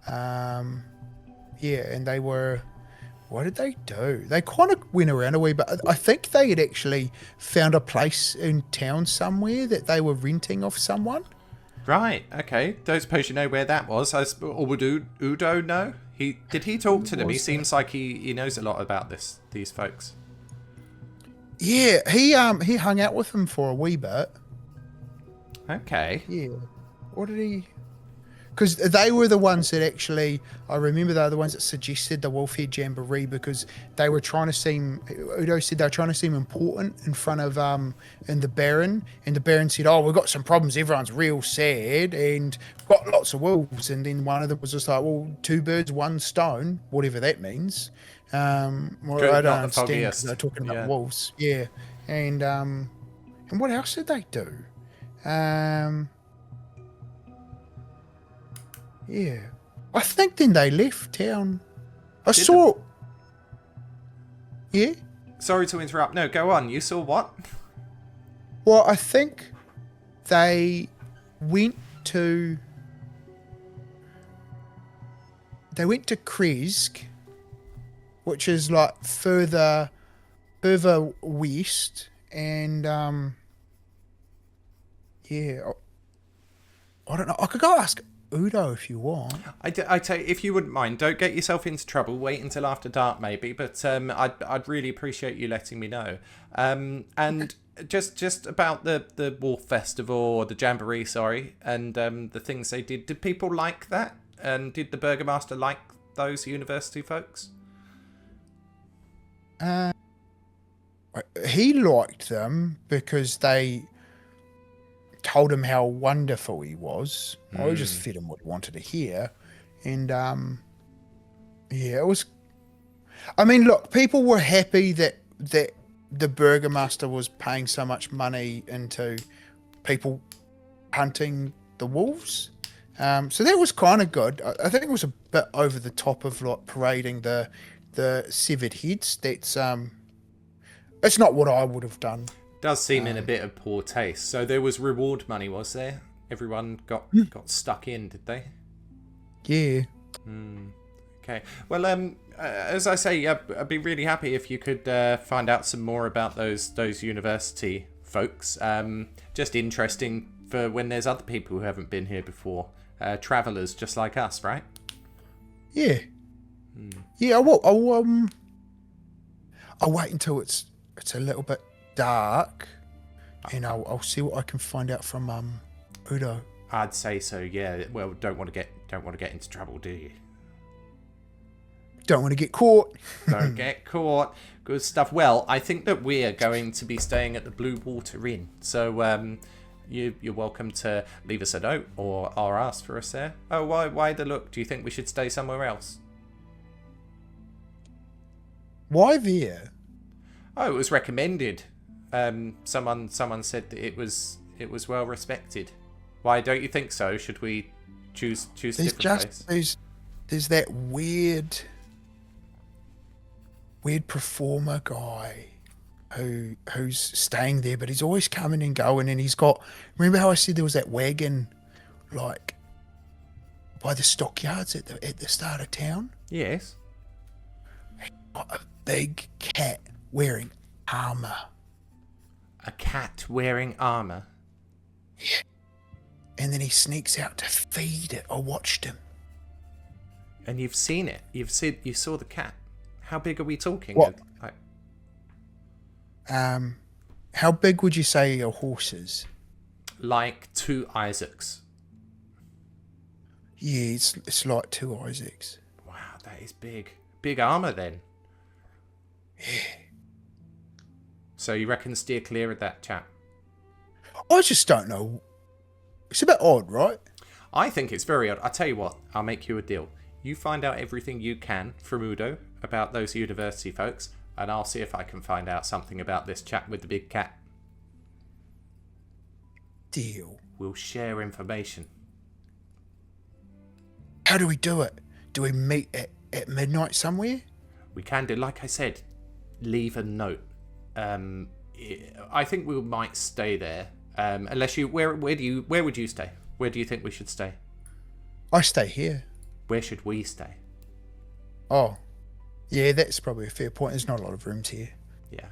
Yeah, and they were. What did they do? They kind of went around a wee bit. I think they had actually found a place in town somewhere that they were renting off someone. Right, okay. Don't suppose you know where that was? Or would Udo know? Did he talk to them? He seems like he knows a lot about these folks. Yeah, he hung out with them for a wee bit. Okay. Yeah. What did he... Because they were the ones that actually... I remember they were the ones that suggested the Wolfhead Jamboree, because they were trying to seem... Udo said they were trying to seem important in front of in the Baron. And the Baron said, oh, we've got some problems. Everyone's real sad. And we've got lots of wolves. And then one of them was just like, well, 2 birds, 1 stone. Whatever that means. Well, I don't understand, because they're talking about wolves. Yeah. And what else did they do? Yeah. I think then they left town. I saw... Yeah? Sorry to interrupt. No, go on. You saw what? Well, I think they went to... They went to Kresk, which is like further west, and yeah, I don't know. I could go ask Udo if you want. I tell you, if you wouldn't mind, don't get yourself into trouble. Wait until after dark, maybe. But I'd really appreciate you letting me know. And just about the Wolf Festival, or the Jamboree, sorry, and the things they did. Did people like that? And did the Burgomaster like those university folks? He liked them because they told him how wonderful he was. I just fed him what he wanted to hear. And, yeah, it was... I mean, look, people were happy that the Burgomaster was paying so much money into people hunting the wolves. So that was kind of good. I think it was a bit over the top of like parading the severed heads. That's it's not what I would have done. Does seem in a bit of poor taste. So there was reward money, was there? Everyone got stuck in, did they? Yeah. Okay. Well, as I say, I'd be really happy if you could find out some more about those university folks. Just interesting for when there's other people who haven't been here before. Travellers just like us, right? Yeah. Yeah, I'll wait until it's a little bit dark, and I'll see what I can find out from Udo. I'd say so. Yeah. Well, don't want to get into trouble, do you? Don't want to get caught. Don't get caught. Good stuff. Well, I think that we're going to be staying at the Blue Water Inn. So you're welcome to leave us a note or ask for us there. Oh, why the look? Do you think we should stay somewhere else? Why there? Oh, it was recommended. Someone said that it was well respected. Why don't you think so? Should we choose a different place? There's that weird performer guy who's staying there, but he's always coming and going, and he's got... Remember how I said there was that wagon, like, by the stockyards at the start of town? Yes. He's got a big cat wearing armour. A cat wearing armour? Yeah. And then he sneaks out to feed it. I watched him. And you've seen it? You saw the cat? How big are we talking? What? Like... How big would you say your horse is? Like 2 Isaacs. Yeah, it's like 2 Isaacs. Wow, that is big. Big armour then. Yeah. So you reckon steer clear of that chap? I just don't know. It's a bit odd, right? I think it's very odd. I'll tell you what, I'll make you a deal. You find out everything you can from Udo about those university folks, and I'll see if I can find out something about this chap with the big cat. Deal. We'll share information. How do we do it? Do we meet at midnight somewhere? We can do, like I said, leave a note. I think we might stay there. Unless you, where would you stay? Where do you think we should stay? I stay here. Where should we stay? Oh, yeah, that's probably a fair point. There's not a lot of rooms here. Yeah.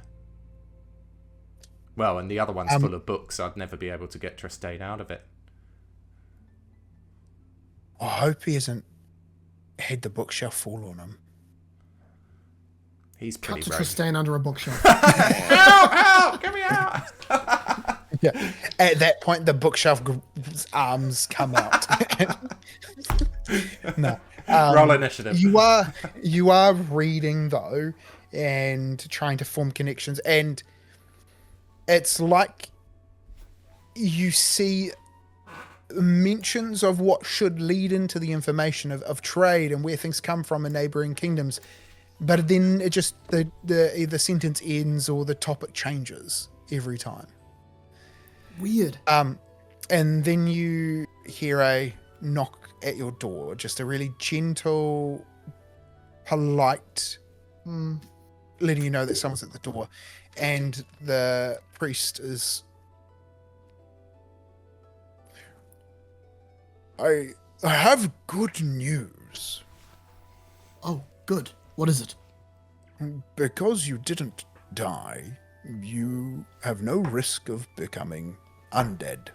Well, and the other one's full of books. I'd never be able to get Tristayne out of it. I hope he hasn't had the bookshelf fall on him. He's pretty Cut to rogue. Tristayne under a bookshelf. Help! Get me out! Yeah. At that point, the bookshelf arms come out. No. Roll initiative. You are reading though, and trying to form connections, and it's like you see mentions of what should lead into the information of trade and where things come from in neighboring kingdoms, but then it just the sentence ends or the topic changes every time. Weird. And then you hear a knock at your door, just a really gentle, polite, letting you know that someone's at the door, and the priest is... I have good news. Oh, good. What is it? Because you didn't die, you have no risk of becoming undead.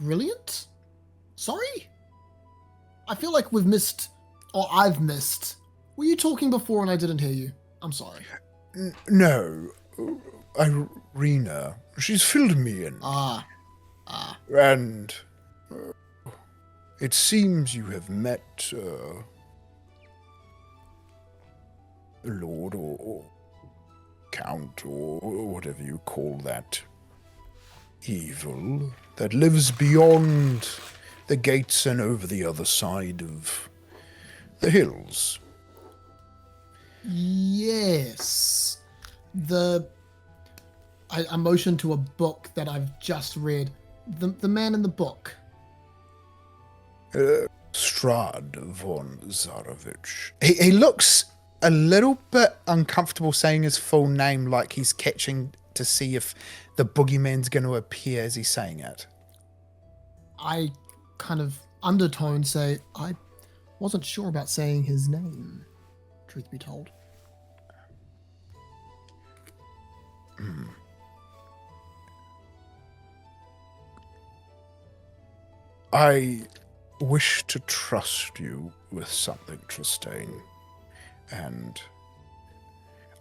Brilliant? Sorry? I feel like we've missed, or I've missed. Were you talking before and I didn't hear you? I'm sorry. No, Irina, she's filled me in. And it seems you have met lord or count or whatever you call that evil that lives beyond the gates and over the other side of the hills. Yes. I motion to a book that I've just read. The man in the book. Strahd von Zarovich. He looks a little bit uncomfortable saying his full name, like he's catching to see if the boogeyman's going to appear as he's saying it. I kind of undertone say, I wasn't sure about saying his name, truth be told. I wish to trust you with something, Tristayne, and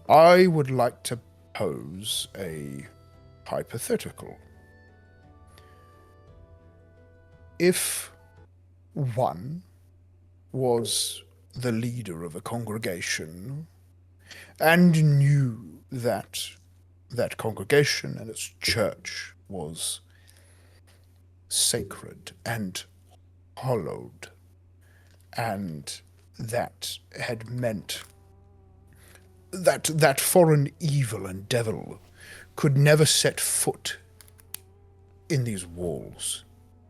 I would like to pose a hypothetical. If one was the leader of a congregation and knew that that congregation and its church was sacred and hallowed, and that had meant that foreign evil and devil could never set foot in these walls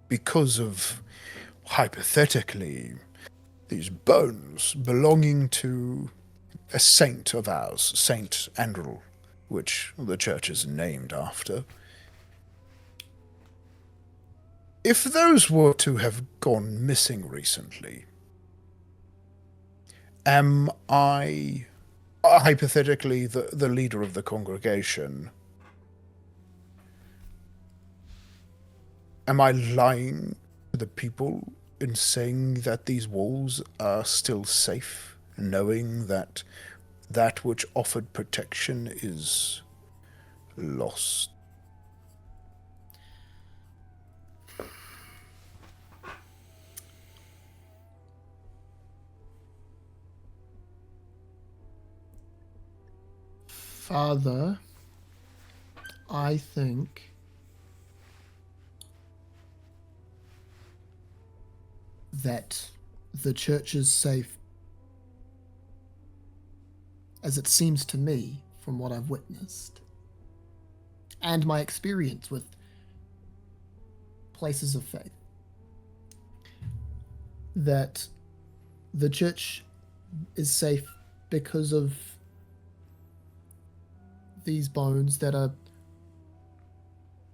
because of, hypothetically, these bones belonging to a saint of ours, Saint Andrel, which the church is named after. If those were to have gone missing recently, am I, hypothetically, the leader of the congregation? Am I lying to the people in saying that these walls are still safe, knowing that that which offered protection is lost? Father, I think that the church is safe, as it seems to me from what I've witnessed and my experience with places of faith, that the church is safe because of these bones that are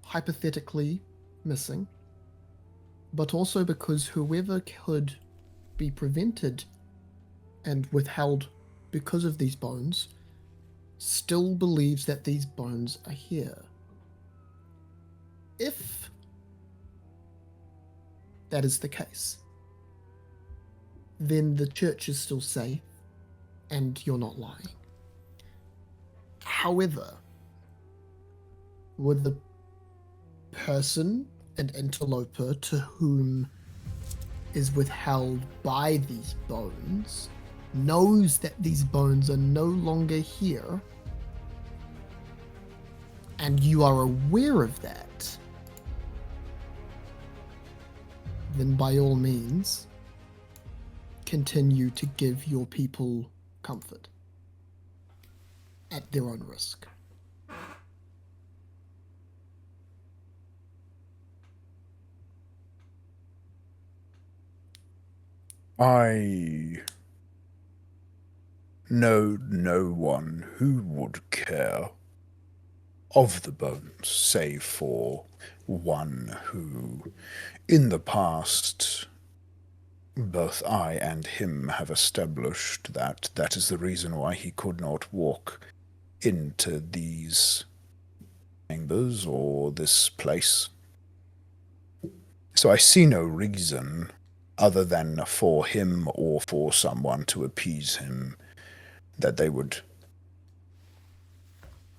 hypothetically missing, but also because whoever could be prevented and withheld because of these bones still believes that these bones are here. If that is the case, then the church is still safe and you're not lying. However, would the person and interloper to whom is withheld by these bones knows that these bones are no longer here, and you are aware of that, then by all means, continue to give your people comfort at their own risk. I know no one who would care of the bones, save for one who, in the past, both I and him have established that that is the reason why he could not walk into these chambers or this place. So I see no reason other than for him or for someone to appease him that they would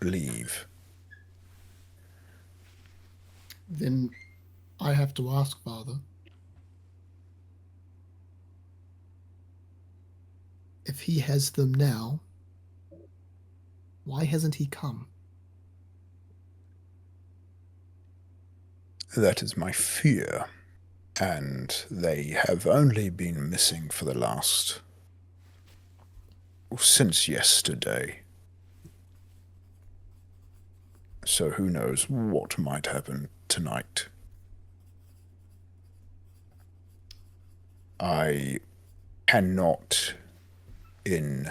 leave. Then I have to ask, Father, if he has them now, Why hasn't he come? That is my fear. And they have only been missing for the last... since yesterday. So who knows what might happen tonight. I cannot, in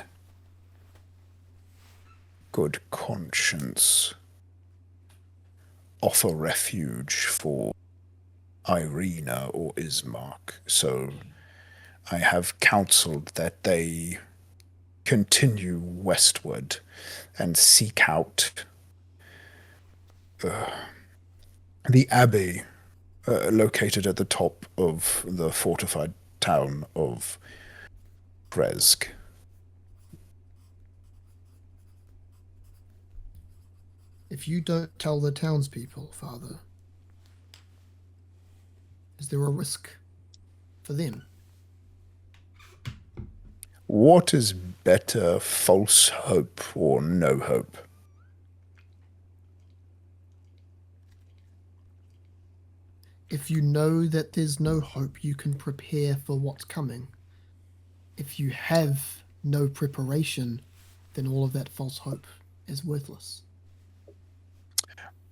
good conscience, offer refuge for Irina or Ismark, so I have counseled that they continue westward and seek out the abbey located at the top of the fortified town of Kresk. If you don't tell the townspeople, Father, is there a risk for them? What is better, false hope or no hope? If you know that there's no hope, you can prepare for what's coming. If you have no preparation, then all of that false hope is worthless.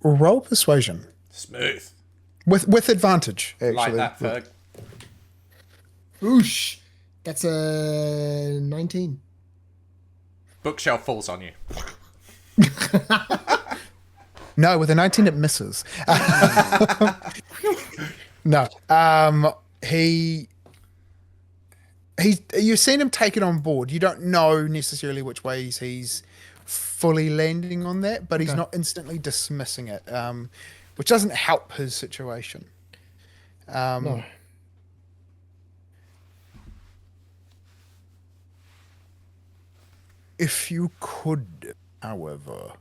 Roll persuasion. Smooth. With advantage, actually. Like that, Ferg. Oosh! That's a 19. Bookshelf falls on you. No, with a 19 it misses. No. You've seen him take it on board. You don't know necessarily which ways he's fully landing on that, but he's not instantly dismissing it, which doesn't help his situation. No. If you could, however,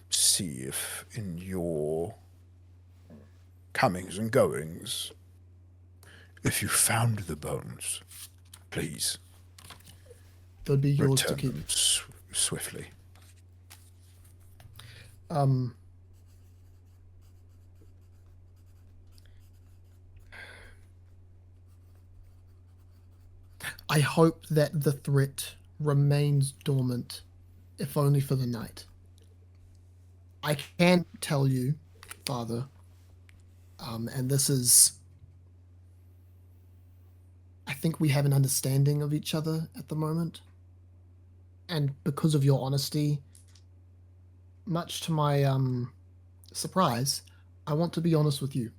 see if in your comings and goings, if you found the bones, please They'll be yours to return keep. them swiftly. I hope that the threat remains dormant, if only for the night. I can tell you, Father, and this is... I think we have an understanding of each other at the moment. And because of your honesty, much to my surprise, I want to be honest with you.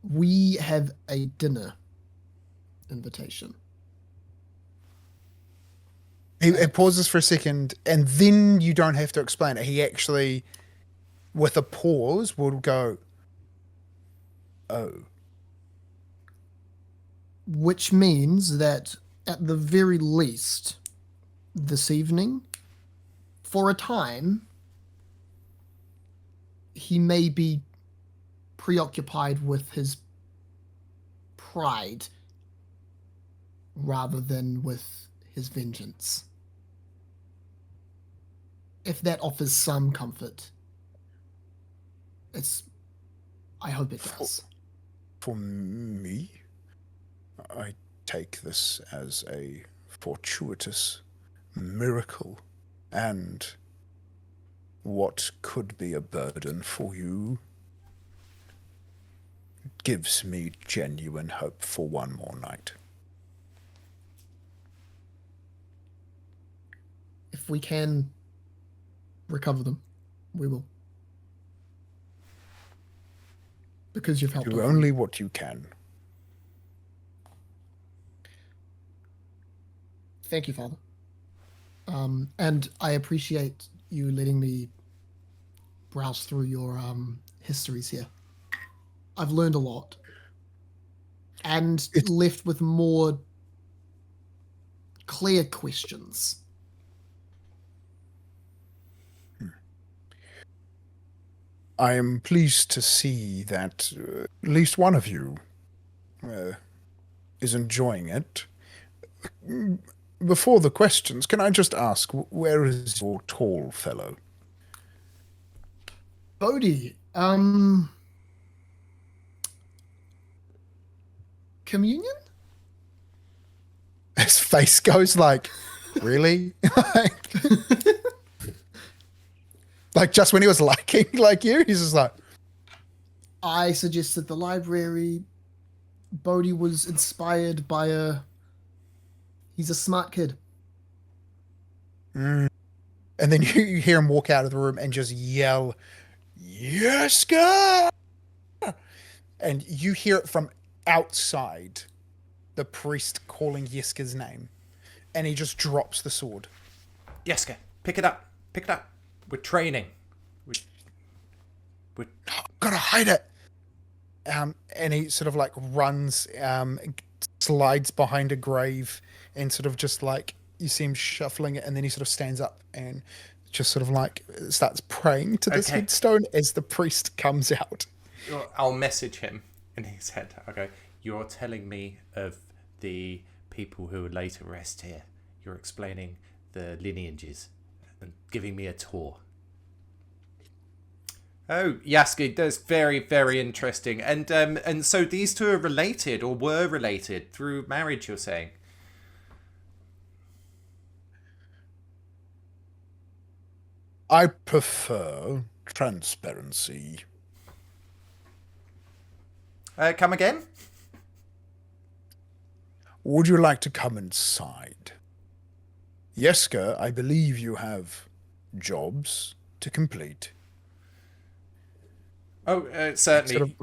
We have a dinner invitation. He pauses for a second, and then you don't have to explain it. He actually, with a pause, will go, "Oh." Which means that, at the very least, this evening, for a time, he may be preoccupied with his pride rather than with his vengeance. If that offers some comfort, I hope it does. For me, I take this as a fortuitous miracle, and what could be a burden for you gives me genuine hope for one more night. If we can recover them, we will. Because you've helped Do us. only what you can. Thank you, Father. And I appreciate you letting me browse through your histories here. I've learned a lot. And left with more clear questions. I am pleased to see that at least one of you is enjoying it. Before the questions, can I just ask, where is your tall fellow? Bohdi, communion? His face goes like, really? Like just when he was liking like you, he's just like, I suggested the library. Bohdi was inspired by he's a smart kid. and then you hear him walk out of the room and just yell, Yeska! And you hear it from outside, the priest calling Yeska's name. And he just drops the sword. Yeska, pick it up. Pick it up. We're training. We're... Gotta hide it. And he sort of like runs, slides behind a grave, and sort of just like you see him shuffling it, and then he sort of stands up and just sort of like starts praying to this headstone as the priest comes out. I'll message him in his head. Okay, you're telling me of the people who would later rest here. You're explaining the lineages and giving me a tour. Oh, Yaski, that's very, very interesting. And so these two are related, or were related through marriage, you're saying? I prefer transparency. Come again? Would you like to come inside? Yeska, I believe you have jobs to complete. Oh, certainly. Sort of...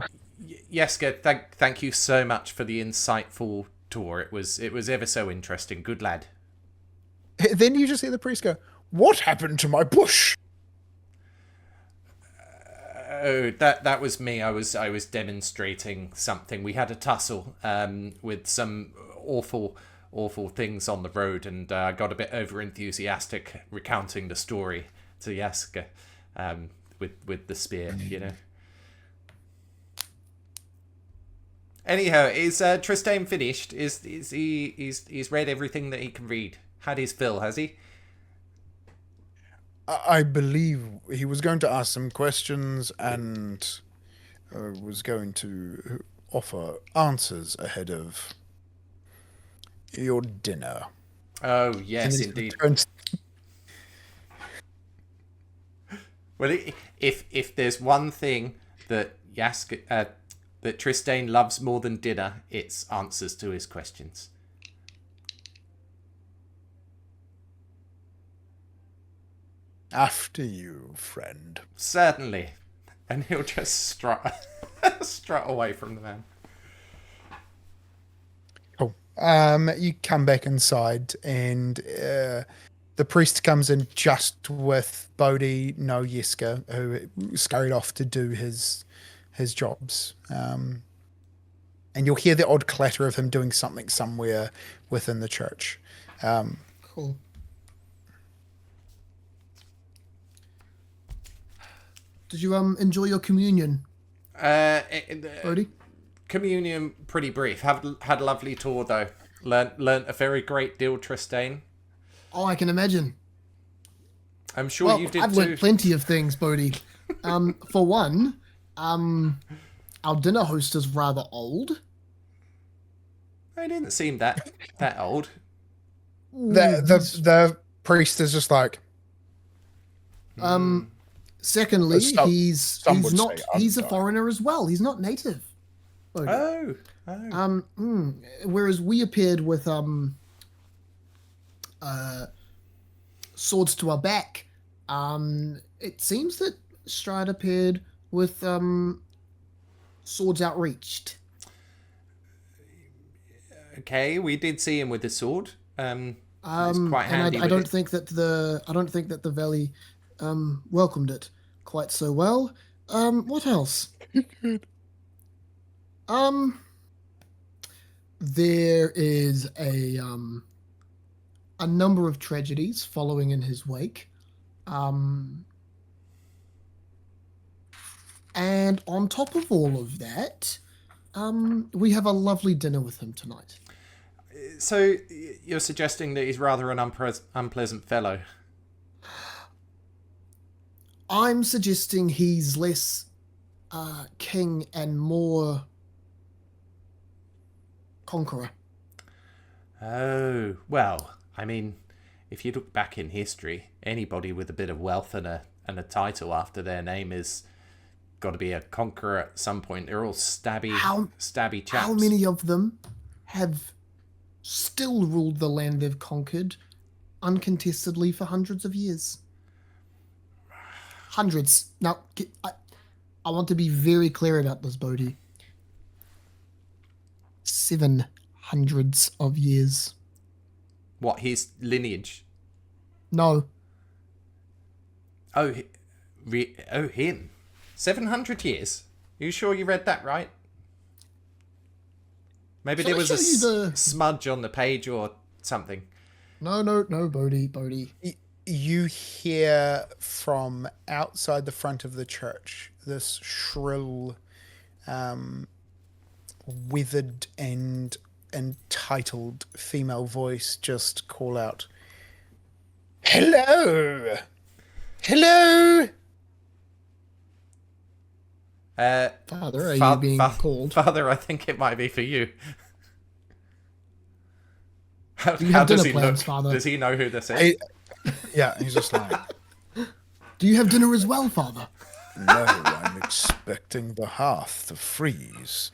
Yeska, thank you so much for the insightful tour. It was ever so interesting. Good lad. Then you just hear the priest go, "What happened to my bush?" Oh, that was me. I was demonstrating something. We had a tussle with some awful things on the road, and I got a bit over enthusiastic recounting the story to Yeska with the spear, you know. Anyhow, is Tristayne finished? He's read everything that he can read? Had his fill, has he? I believe he was going to ask some questions and was going to offer answers ahead of your dinner. Oh, yes, indeed. Well, if there's one thing that that Tristayne loves more than dinner, it's answers to his questions. After you, friend. Certainly. And he'll just strut away from the man. Oh. You come back inside, and the priest comes in just with Bohdi, no Yeska, who scurried off to do his jobs. And you'll hear the odd clatter of him doing something somewhere within the church. Cool. Did you enjoy your communion, Bohdi? Communion pretty brief. Had a lovely tour though. Learnt a very great deal, Tristayne. Oh, I can imagine. I'm sure you did I've too. learned plenty of things, Bohdi. For one, our dinner host is rather old. I didn't seem that old. The priest is just like. Secondly, he's a undied. foreigner as well. He's not native. Oh. Whereas we appeared with swords to our back, it seems that Strahd appeared with swords outreached. Okay, we did see him with a sword. It's quite and handy. I don't think that the Valley welcomed it quite so well. What else? There is a number of tragedies following in his wake. And on top of all of that, we have a lovely dinner with him tonight. So you're suggesting that he's rather an unpleasant fellow? I'm suggesting he's less king and more conqueror. Oh, well, I mean, if you look back in history, anybody with a bit of wealth and a title after their name is got to be a conqueror at some point. They're all stabby chaps. How many of them have still ruled the land they've conquered uncontestedly for hundreds of years? Hundreds. Now, I want to be very clear about this, Bohdi. 700s of years. What, his lineage? No. Oh, him. 700 years? Are you sure you read that right? Maybe there was a smudge on the page or something. No, Bohdi. You hear from outside the front of the church this shrill, withered and entitled female voice just call out, "Hello! Hello!" Father, are you being called? Father, I think it might be for you. How have does dinner he plans, look? Father? Does he know who this is? Yeah, he's just like, Do you have dinner as well, Father? "No, I'm expecting the hearth to freeze.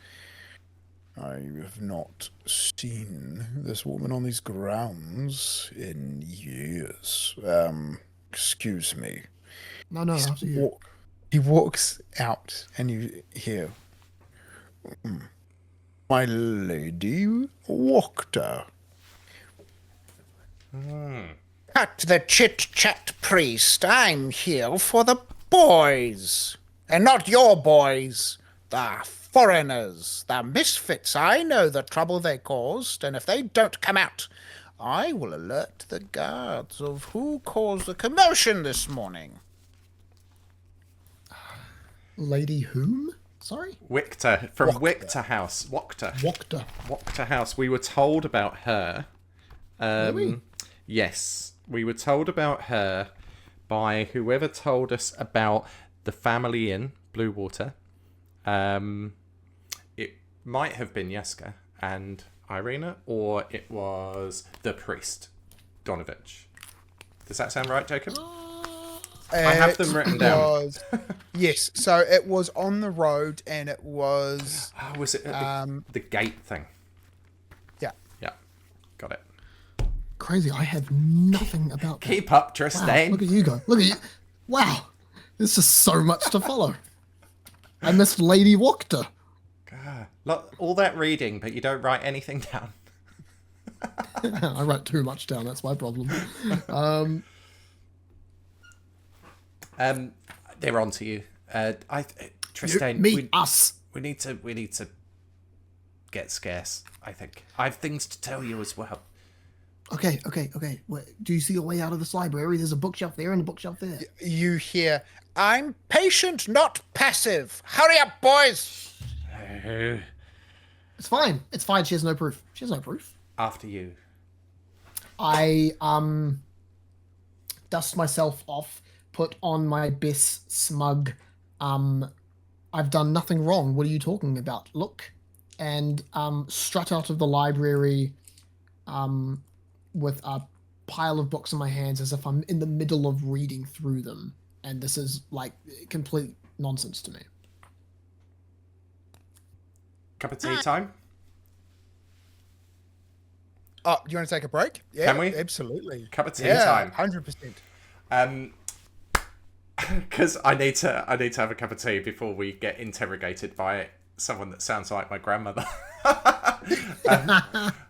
I have not seen this woman on these grounds in years. Excuse me." No, after you. He walks out and you hear, "My lady Wachter." "Cut the chit-chat, priest. I'm here for the boys. And not your boys. The foreigners. The misfits. I know the trouble they caused, and if they don't come out, I will alert the guards of who caused the commotion this morning." Lady whom? Sorry? Wichter, from Wichter House. Wachter House. We were told about her. Really? Yes. We were told about her by whoever told us about the family in Blue Water. It might have been Jeska and Irina, or it was the priest, Donovich. Does that sound right, Jacob? I have them written down. Yes, so it was on the road, and it was... Oh, was it at the gate thing? Yeah. Yeah, got it. Crazy, I have nothing about that. Keep up, Wow, Tristayne. look at you go. Look at you. Wow. This is so much to follow. I missed Lady Wachter. God, look, all that reading, but you don't write anything down. I write too much down, that's my problem. They're on to you. Tristayne, us. We need to get scarce, I think. I have things to tell you as well. Okay. Wait, do you see a way out of this library? There's a bookshelf there and a bookshelf there. You hear, "I'm patient, not passive. Hurry up, boys." It's fine. She has no proof. After you. I dust myself off, put on my best smug, I've done nothing wrong. What are you talking about? Look. And strut out of the library with a pile of books in my hands as if I'm in the middle of reading through them. And this is like complete nonsense to me. Cup of tea time? Oh, do you want to take a break? Yeah, Can we? Absolutely. Cup of tea time. 100%. Because I need to have a cup of tea before we get interrogated by someone that sounds like my grandmother.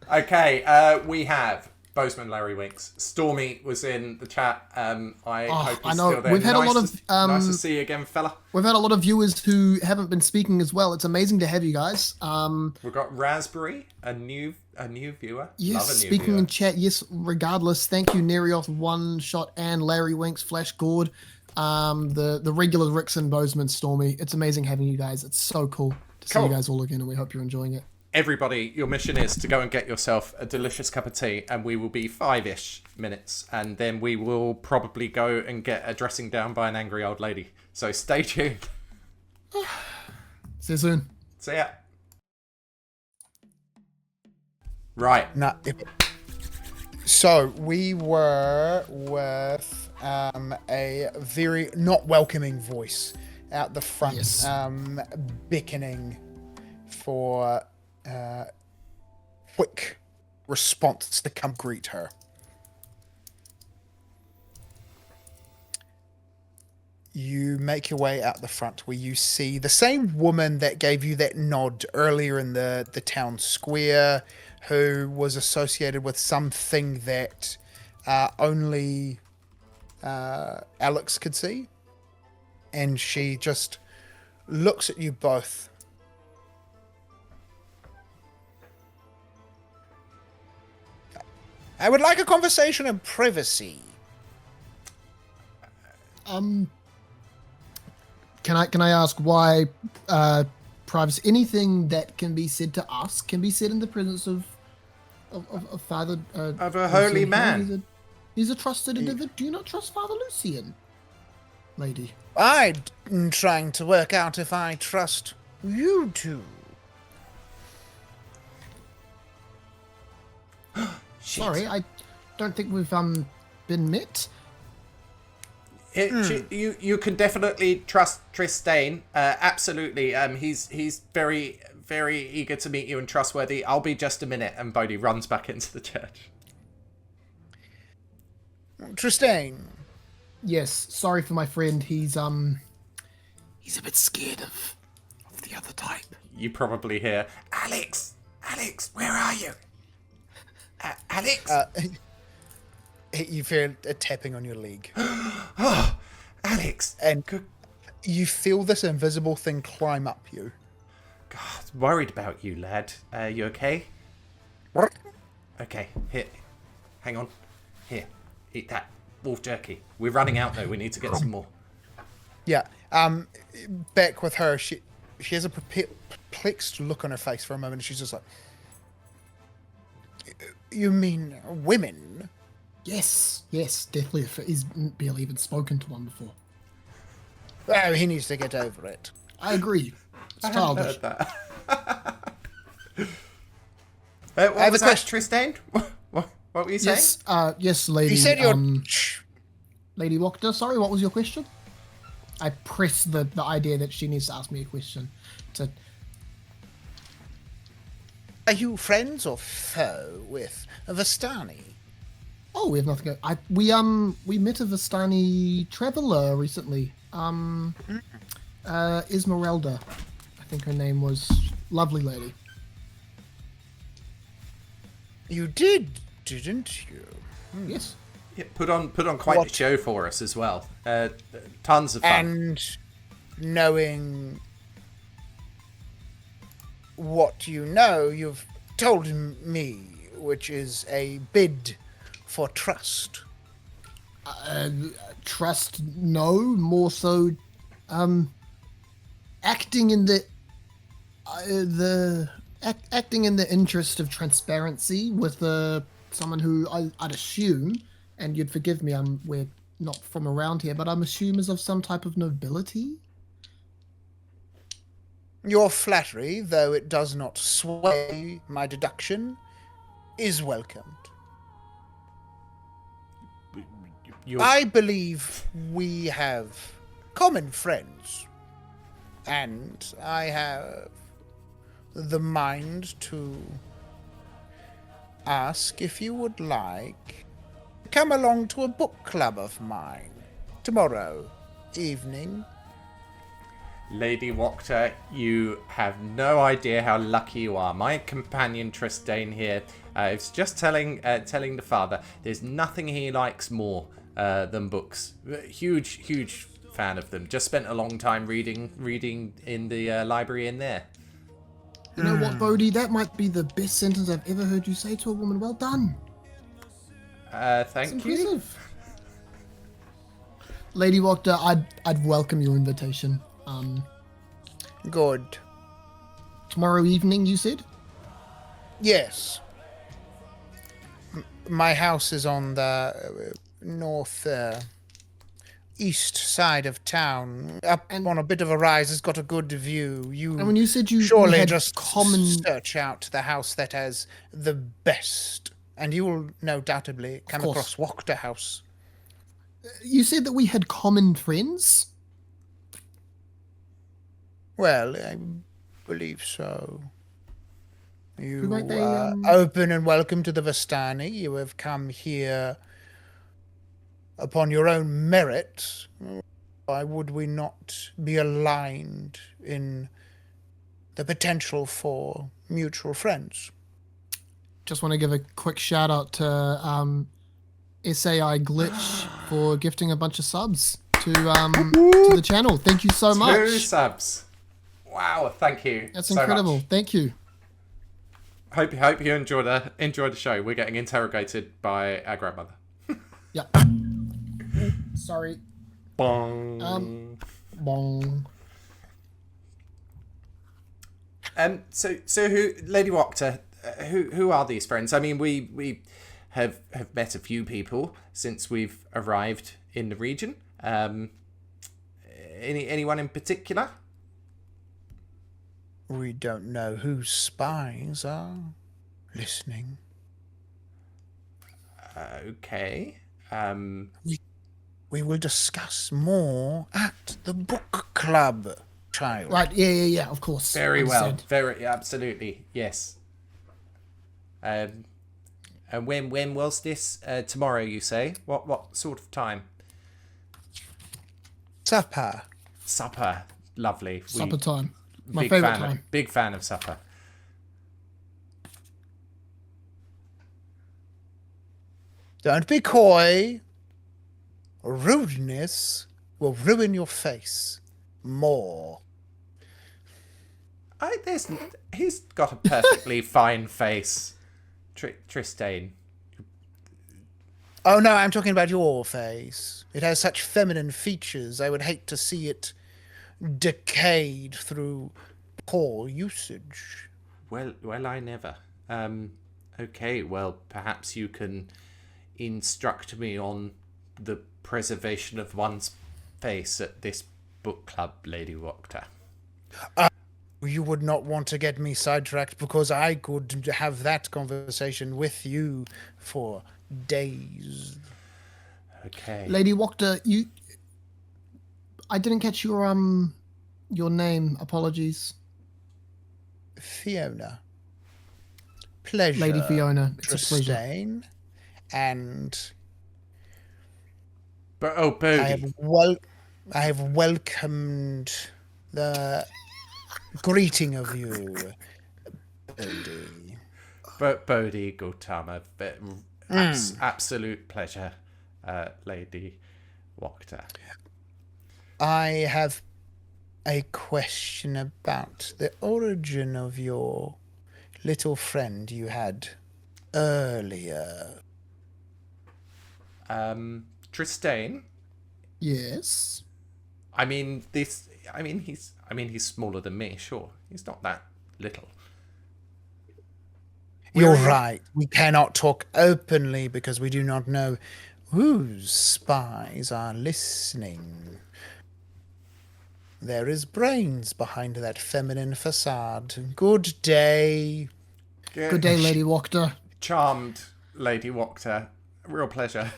Okay, we have Bozeman Larry Winks. Stormy was in the chat. I hope he's still there. We've had nice a lot of nice to see you again, fella. We've had a lot of viewers who haven't been speaking as well. It's amazing to have you guys. We've got Raspberry, a new viewer. Yes, Love a new speaking viewer. in chat. Yes, regardless. Thank you, Nerioth, One Shot, and Larry Winks, Flash Gord. The regular Ricks and Bozeman, Stormy. It's amazing having you guys. It's so cool to see you guys all again, and we hope you're enjoying it. everybody, your mission is to go and get yourself a delicious cup of tea, and we will be 5-ish minutes, and then we will probably go and get a dressing down by an angry old lady. So stay tuned. See you soon. See ya. Right. So we were with a very not welcoming voice out the front, Yes. beckoning for quick response to come greet her. You make your way out the front where you see the same woman that gave you that nod earlier in the town square, who was associated with something that only Alex could see. And she just looks at you both. I would like a conversation in privacy. Can I ask why privacy? Anything that can be said to us can be said in the presence of Father Of a holy Lucian. man. He's a trusted individual. Do you not trust Father Lucian, lady? I'm trying to work out if I trust you two. Sorry, I don't think we've been met. You can definitely trust Tristayne. Absolutely. He's very, very eager to meet you and trustworthy. I'll be just a minute. And Bohdi runs back into the church. Tristayne. Yes, sorry for my friend. He's a bit scared of the other type. You probably hear, Alex, where are you? Alex? You feel a tapping on your leg. Oh, Alex. And you feel this invisible thing climb up you. God, worried about you, lad. You okay? What? Okay, here. Hang on. Here, eat that. Wolf jerky. We're running out, though. We need to get some more. Yeah. Back with her, she has a perplexed look on her face for a moment. And she's just like, you mean women? Yes, definitely. He's barely even spoken to one before. Oh, he needs to get over it. I agree. It's I childish. hadn't heard that. What was that, Tristayne? What were you saying? Yes, lady. He said you're... Lady Wachter, sorry, what was your question? I press the idea that she needs to ask me a question. Are you friends or foe with Vistani? Oh, we have nothing. We met a Vistani traveler recently. Esmeralda, I think her name was. Lovely lady. You did, didn't you? Yes. Yeah, put on quite a show for us as well. Tons of fun. And knowing what you know, you've told me, which is a bid for trust. Trust, no. More so, acting in the acting in the interest of transparency with someone who I'd assume, and you'd forgive me, we're not from around here, but I'm assuming is of some type of nobility. Your flattery, though it does not sway my deduction, is welcomed. I believe we have common friends, and I have the mind to ask if you would like to come along to a book club of mine tomorrow evening. Lady Wachter, you have no idea how lucky you are. My companion Tristayne here is just telling the father there's nothing he likes more than books. Huge fan of them. Just spent a long time reading in the library in there. You know what, Bohdi? That might be the best sentence I've ever heard you say to a woman. Well done. Thank you. Impressive. Lady Wachter, I'd welcome your invitation. Good. Tomorrow evening, you said? Yes. My house is on the north east side of town, up on a bit of a rise. It's got a good view. You And when you said you surely had just common... search out the house that has the best, and you will no doubtably come course. across Wachter House. You said that we had common friends? Well, I believe so. You might they, are open and welcome to the Vistani. You have come here upon your own merit. Why would we not be aligned in the potential for mutual friends? Just want to give a quick shout out to SAI Glitch for gifting a bunch of subs to the channel. Thank you so much. 2 subs. Wow, thank you. That's so incredible. much. Thank you. Hope you enjoy the show. We're getting interrogated by our grandmother. Yeah. Sorry. Bong. Bong. So who, Lady Wachter, who are these friends? I mean, we have met a few people since we've arrived in the region. Anyone in particular? We don't know whose spies are listening. Okay. We will discuss more at the book club, child. Right, yeah, of course. Very well. Understood. Very, absolutely, yes. And when was this? Tomorrow, you say? What sort of time? Supper. Supper. Lovely. Supper time. My Big favorite fan, time. Big fan of supper. Don't be coy. Rudeness will ruin your face more. He's got a perfectly fine face, Tristayne. Oh no, I'm talking about your face. It has such feminine features. I would hate to see it decayed through poor usage. Well, I never. Okay, well, perhaps you can instruct me on the preservation of one's face at this book club, Lady Wachter. You would not want to get me sidetracked because I could have that conversation with you for days. Okay. Lady Wachter, I didn't catch your name. Apologies. Fiona. Pleasure. Lady Fiona. It's a pleasure. Tristayne. And Bohdi. I have welcomed the greeting of you, Bohdi. Bohdi Gautama. Absolute pleasure, Lady Wachter. I have a question about the origin of your little friend you had earlier. Tristayne. Yes. He's smaller than me, sure. He's not that little. You're right. We cannot talk openly because we do not know whose spies are listening. There is brains behind that feminine facade. Good day. Good day, Lady Wachter. Charmed, Lady Wachter. Real pleasure.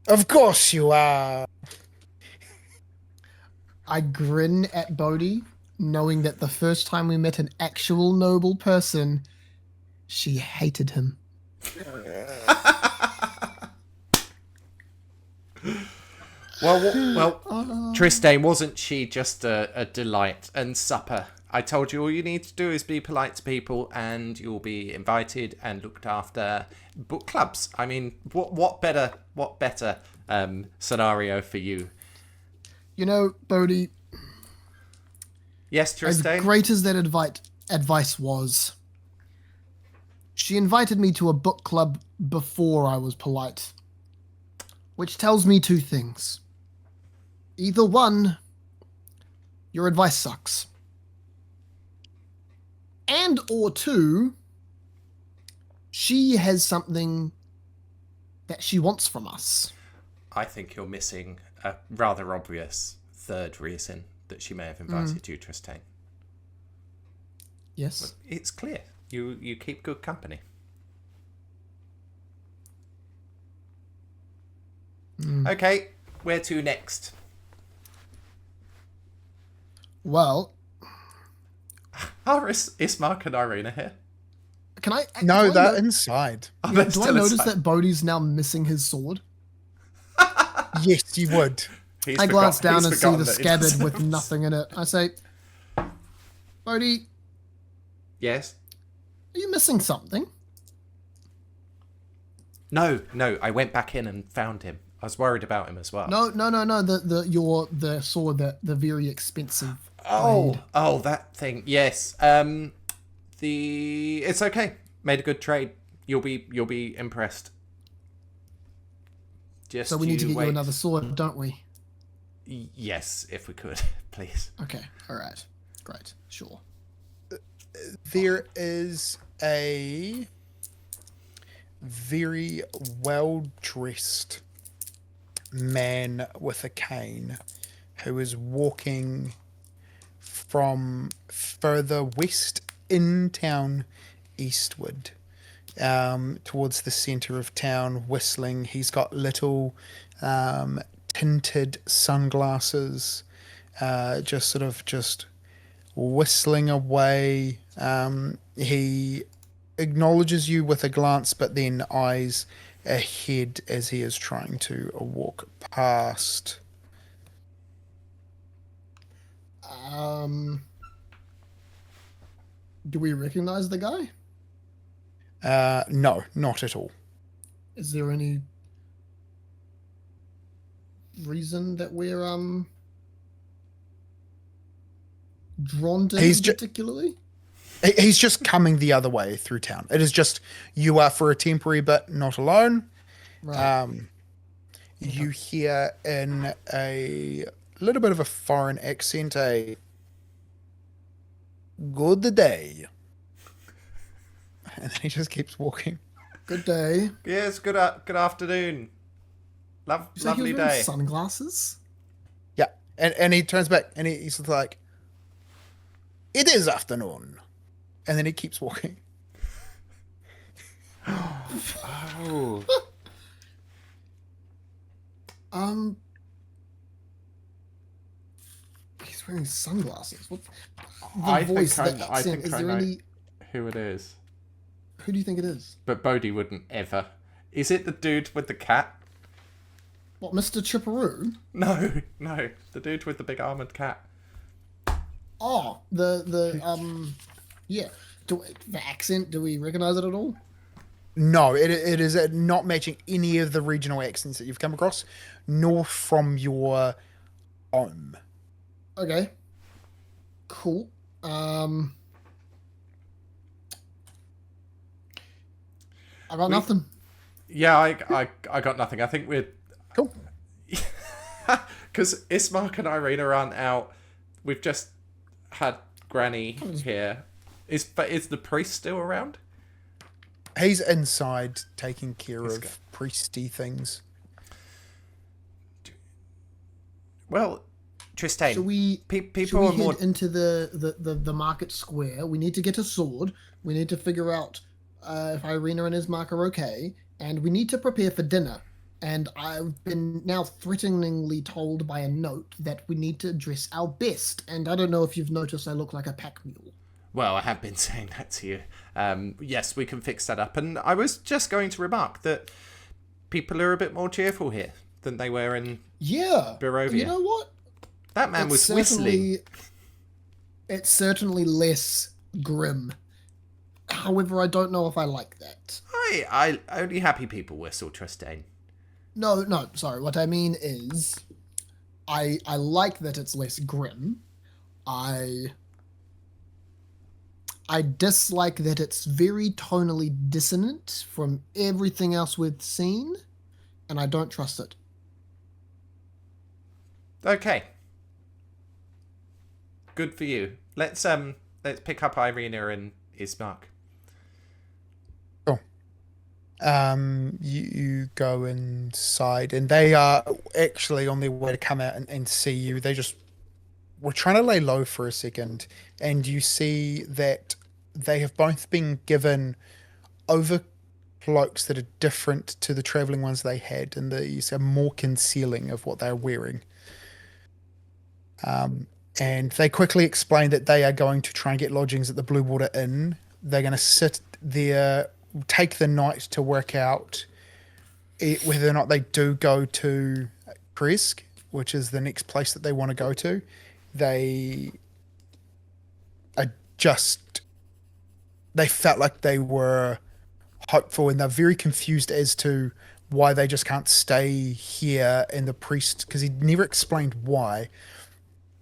Of course you are. I grin at Bohdi, knowing that the first time we met an actual noble person, she hated him. Well, Tristayne, wasn't she just a delight? And supper. I told you all you need to do is be polite to people and you'll be invited and looked after. Book clubs. I mean, what better scenario for you? You know, Bohdi, Yes, as Tristayne? great as that advice was, she invited me to a book club before I was polite. Which tells me two things. Either one, your advice sucks. And or two, She has something that she wants from us. I think you're missing a rather obvious third reason that she may have invited you, Tristayne. Yes. It's clear. You keep good company. Okay, where to next? Well, Are Ismark and Irina here? can I? No, do I they're no- inside. Oh, yeah, they're do I still notice inside. that Bohdi's now missing his sword? Yes, you would. He's I glance down he's and see forgotten the that he scabbard doesn't with have- nothing in it. I say, Bohdi, Yes? are you missing something? No, I went back in and found him. I was worried about him as well. No. The sword, the very expensive. Oh, that thing. Yes. It's okay. Made a good trade. You'll be impressed. Just So we need to get wait. you another sword, don't we? Yes, if we could, please. Okay. All right. Great. Sure. There is a very well-dressed man with a cane who is walking from further west in town eastward towards the center of town, whistling. He's got little tinted sunglasses, just whistling away. He acknowledges you with a glance, but then eyes ahead as he is trying to walk past. Do we recognize the guy? No, not at all. Is there any reason that we're drawn to He's him ju- particularly? He's just coming the other way through town. It is just you are for a temporary, but not alone. Right. You hear in a little bit of a foreign accent a good day. And then he just keeps walking. Good day. Yes, good afternoon. You say he Lovely was wearing day. sunglasses? Yeah. And he turns back and he's like, it is afternoon. And then he keeps walking. Oh. He's wearing sunglasses. What? The I voice, think the I accent. think Is I there know any? who it is. Who do you think it is? But Bohdi wouldn't ever. Is it the dude with the cat? What, Mr. Chipperoo? No, the dude with the big armored cat. Oh, yeah. The accent. Do we recognize it at all? No, it is not matching any of the regional accents that you've come across, nor from your home. Okay. Cool. I got nothing. Yeah, I got nothing. I think we're Cool. because Ismark and Irina aren't out. We've just had Granny here. Is the priest still around? He's inside taking care He's of good. priesty things. Well, Tristayne, Should we people are head more. into the market square? We need to get a sword. We need to figure out if Irina and Ismark are okay, and we need to prepare for dinner. And I've been now threateningly told by a note that we need to dress our best. And I don't know if you've noticed I look like a pack mule. Well, I have been saying that to you. Yes, we can fix that up. And I was just going to remark that people are a bit more cheerful here than they were in Yeah. Barovia. You know what? That man was It's certainly- whistling. It's certainly less grim. However, I don't know if I like that. I only happy people whistle, Tristayne. No, sorry. What I mean is, I like that it's less grim. I dislike that it's very tonally dissonant from everything else we've seen, and I don't trust it. Okay. Good for you. Let's pick up Irina and Ismark. Cool. You go inside, and they are actually on their way to come out and see you. They just were trying to lay low for a second, and you see that they have both been given overcloaks that are different to the traveling ones they had, and these are more concealing of what they're wearing. And they quickly explain that they are going to try and get lodgings at the Blue Water Inn. They're going to sit there, take the night to work out whether or not they do go to Kresk, which is the next place that they want to go to. They felt like they were hopeful, and they're very confused as to why they just can't stay here. And the priest, because he never explained why,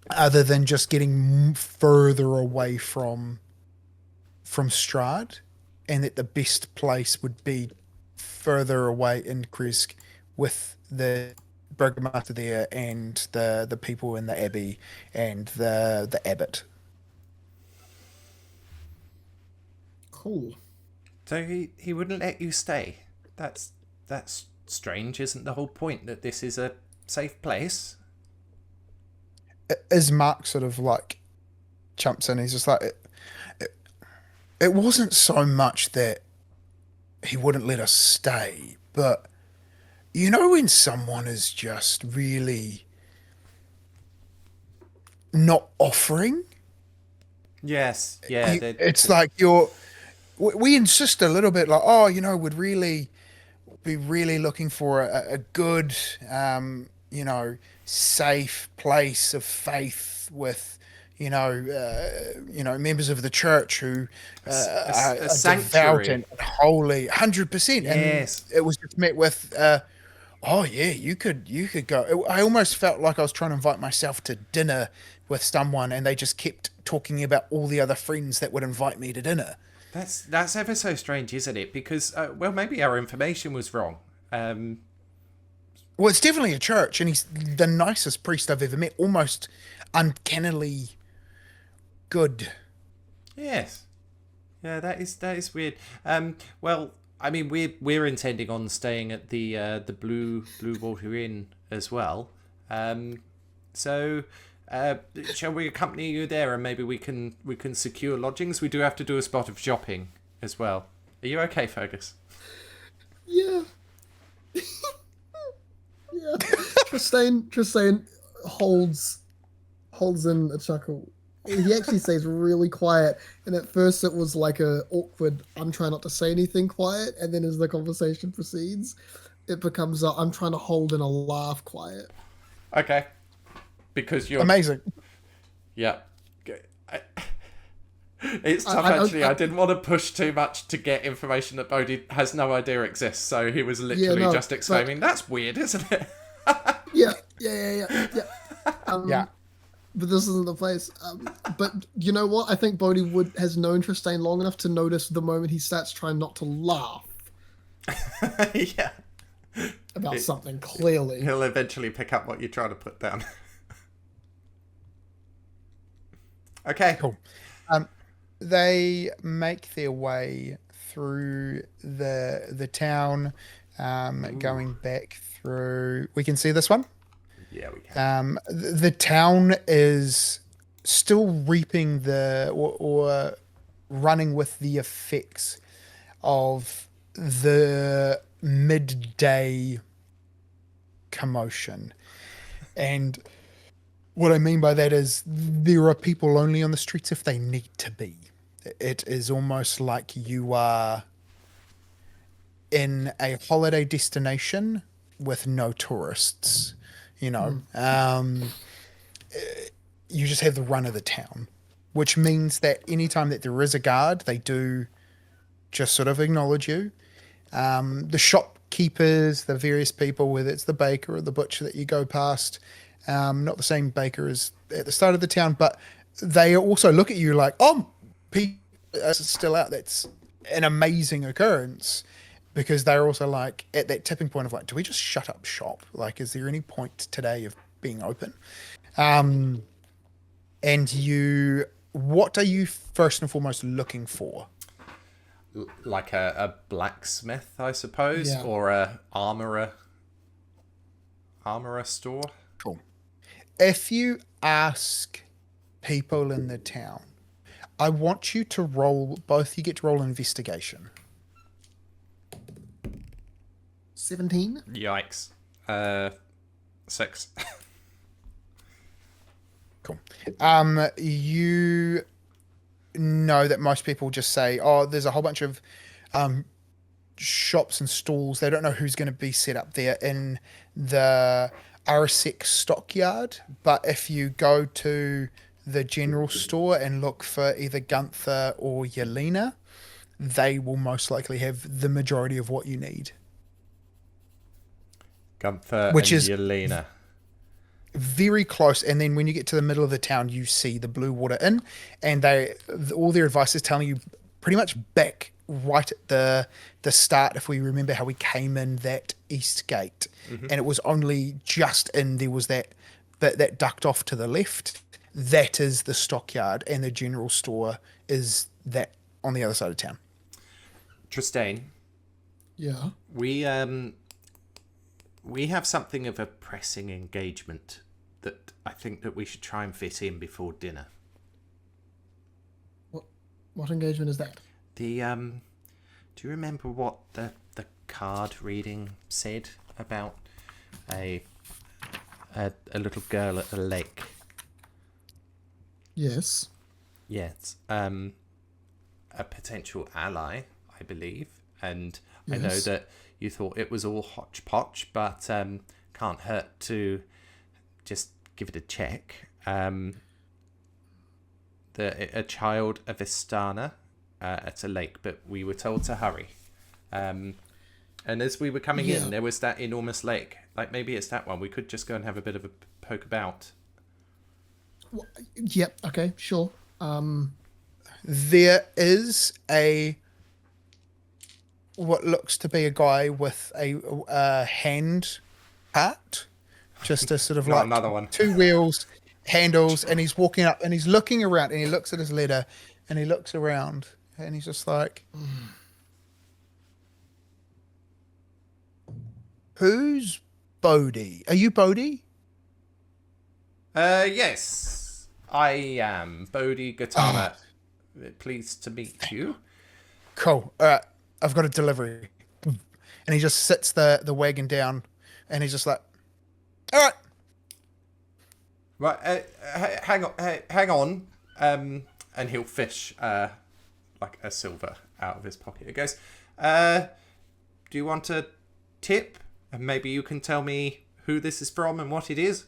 other than just getting further away from Strahd, and that the best place would be further away in Kresk with the Burgomaster there and the people in the abbey and the abbot. Cool. So he wouldn't let you stay. That's strange. Isn't the whole point that this is a safe place? As Mark sort of like jumps in, he's just like, it wasn't so much that he wouldn't let us stay, but you know when someone is just really not offering? Yes, yeah. It's like we insist a little bit like, oh, would really be really looking for a good, safe place of faith with, members of the church who are devout and holy, 100%. Yes. And it was just met with, oh yeah, you could go. I almost felt like I was trying to invite myself to dinner with someone, and they just kept talking about all the other friends that would invite me to dinner. That's ever so strange, isn't it? Because maybe our information was wrong. Well, it's definitely a church, and he's the nicest priest I've ever met. Almost uncannily good. Yes. Yeah, that is weird. Well, I mean, we're intending on staying at the Blue Water Inn as well. So shall we accompany you there, and maybe we can secure lodgings? We do have to do a spot of shopping as well. Are you okay, Fergus? Yeah. Yeah. Tristayne holds in a chuckle. He actually stays really quiet, and at first it was like a awkward, I'm trying not to say anything quiet, and then as the conversation proceeds, it becomes I'm trying to hold in a laugh quiet. Okay. Because you're... Amazing. Yeah. It's tough, actually. I didn't want to push too much to get information that Bohdi has no idea exists, so he was literally just exclaiming, that's weird, isn't it? Yeah. Yeah. But this isn't the place. But you know what? I think Bohdi has known Tristayne long enough to notice the moment he starts trying not to laugh. Yeah. About something, clearly. He'll eventually pick up what you're trying to put down. Okay. Cool. They make their way through the town, going back through... We can see this one? Yeah, we can. The town is still reaping or running with the effects of the midday commotion. And what I mean by that is there are people only on the streets if they need to be. It is almost like you are in a holiday destination with no tourists. You just have the run of the town, which means that anytime that there is a guard, they do just sort of acknowledge you. The shopkeepers, the various people, whether it's the baker or the butcher that you go past, not the same baker as at the start of the town, but they also look at you like, oh, people are still out. That's an amazing occurrence. Because they're also like at that tipping point of like, do we just shut up shop? Like, is there any point today of being open? And what are you first and foremost looking for? like a blacksmith, I suppose, Yeah. or a armorer store. Cool. If you ask people in the town, I want you to roll, both you get to roll investigation. 17. Yikes. 6. Cool. You know that most people just say, oh, there's a whole bunch of shops and stalls. They don't know who's going to be set up there in the Arasek stockyard. But if you go to the general store and look for either Gunther or Yelena, they will most likely have the majority of what you need. Gunther Which and is Yelena. Very close, and then when you get to the middle of the town, you see the Blue Water Inn, and all their advice is telling you pretty much back right at the start. If we remember how we came in that east gate, and it was only just in there was that ducked off to the left. That is the stockyard, and the general store is that on the other side of town. Tristayne, Yeah. we have something of a pressing engagement that I think that we should try and fit in before dinner. What engagement is that? The do you remember what the card reading said about a little girl at the lake? Yes. Yes. A potential ally, I believe. And I know Yes. that you thought it was all hodgepodge, but can't hurt to just give it a check. A child of Istana at a lake, but we were told to hurry. And as we were coming in, there was that enormous lake. Like, maybe it's that one. We could just go and have a bit of a poke about. Yep. Okay. Sure. There is what looks to be a guy with a hand cart, just a sort of Not like another one. 2 wheels, handles, and he's walking up and he's looking around and he looks at his letter and he looks around and he's just like, who's Bohdi? Are you Bohdi? Yes, I am Bohdi Gatana. Pleased to meet you. Cool. All right, I've got a delivery. And he just sits the wagon down and he's just like, all right. Right, hang on. And he'll fish like a silver out of his pocket. It goes, do you want a tip? And maybe you can tell me who this is from and what it is.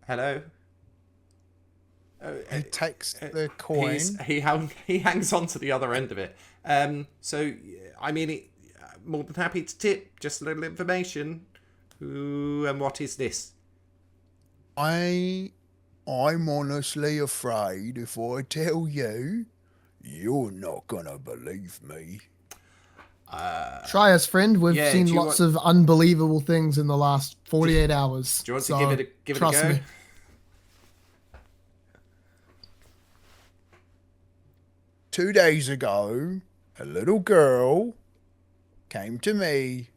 Hello? He takes the coin. He hangs on to the other end of it. So, I mean, more than happy to tip. Just a little information. Who and what is this? I'm honestly afraid if I tell you, you're not gonna believe me. Try us, friend. We've Yeah, seen do you lots of unbelievable things in the last 48 hours. Do you want so to give it a trust go? me. Two days ago, a little girl came to me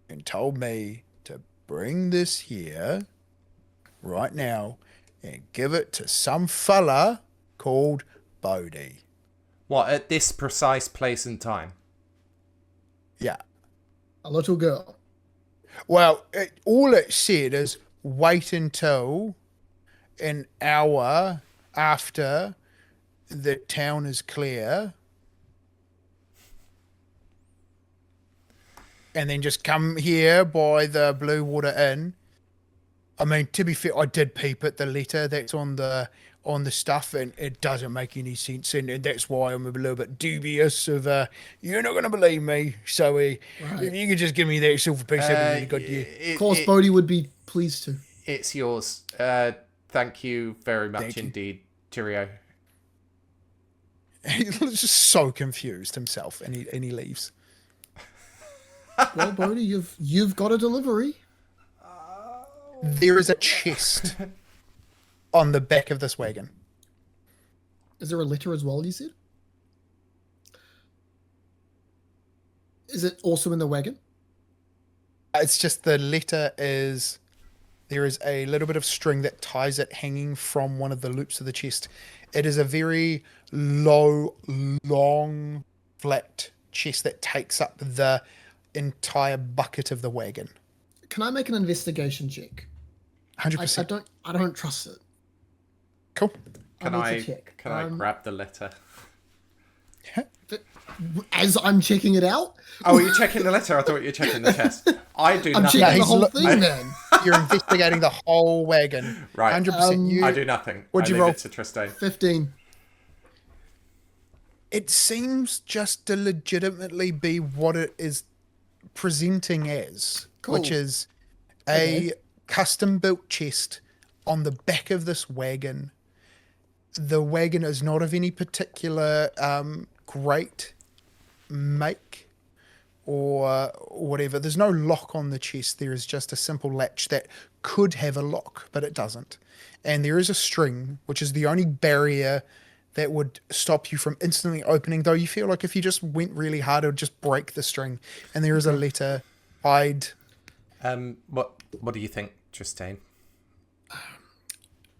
and told me to bring this here right now and give it to some fella called Bohdi. What, at this precise place and time? Yeah. A little girl. Well, all it said is wait until an hour after the town is clear and then just come here by the Blue Water Inn. I mean, to be fair, I did peep at the letter that's on the stuff and it doesn't make any sense, and that's why I'm a little bit dubious of you're not going to believe me, so if you could just give me that silver piece, that'd be really good. Of course, Bohdi would be pleased to. It's yours. Thank you very much indeed, Cheerio. He's just so confused himself, and he leaves. Well, Bohdi, you've got a delivery. There is a chest on the back of this wagon. Is there a letter as well, you said? Is it also in the wagon? It's just the letter is... There is a little bit of string that ties it hanging from one of the loops of the chest. It is a very low, long, flat chest that takes up the entire bucket of the wagon. Can I make an investigation check? 100%. I don't trust it. Cool. Can need I to check. can I grab the letter? As I'm checking it out? Oh, are you checking the letter? I thought you were checking the chest. I do I'm nothing. checking the he's whole look- thing, man. You're investigating the whole wagon. Right. 100%. I do nothing. What'd I you leave roll? it to Tristayne. 15. It seems just to legitimately be what it is presenting as, Cool. which is a custom-built chest on the back of this wagon. The wagon is not of any particular great make or whatever. There's no lock on the chest. There is just a simple latch that could have a lock, but it doesn't. And there is a string, which is the only barrier that would stop you from instantly opening, though you feel like if you just went really hard, it would just break the string. And there is a letter tied. What do you think, Tristayne?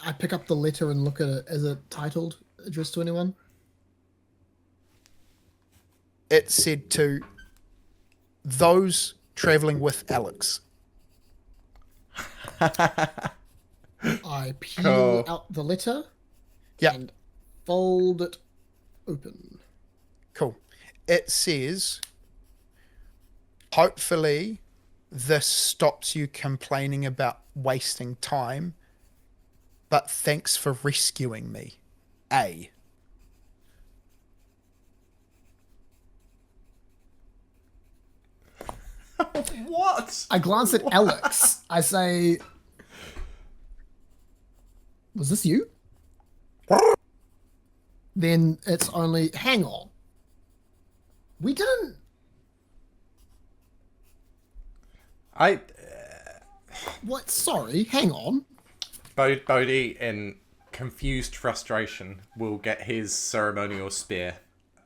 I pick up the letter and look at it. Is it titled, addressed to anyone? It said to those traveling with Alex. I peel Cool. out the letter Yeah, and fold it open. cool. It says, hopefully this stops you complaining about wasting time, but thanks for rescuing me. A. What? I glance at Alex. I say, was this you? Then it's only, hang on. We didn't. What? Sorry, hang on. Bohdi, in confused frustration, will get his ceremonial spear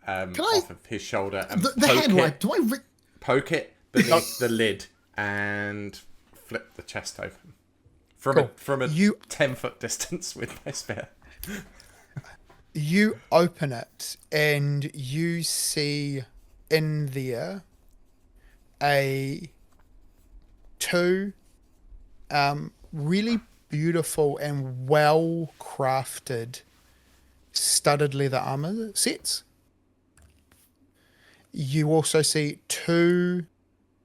off of his shoulder and The handwipe. Do I? poke it beneath the lid and flip the chest open from a You- 10-foot distance with my spear. You open it and you see in there two really beautiful and well crafted studded leather armor sets. You also see two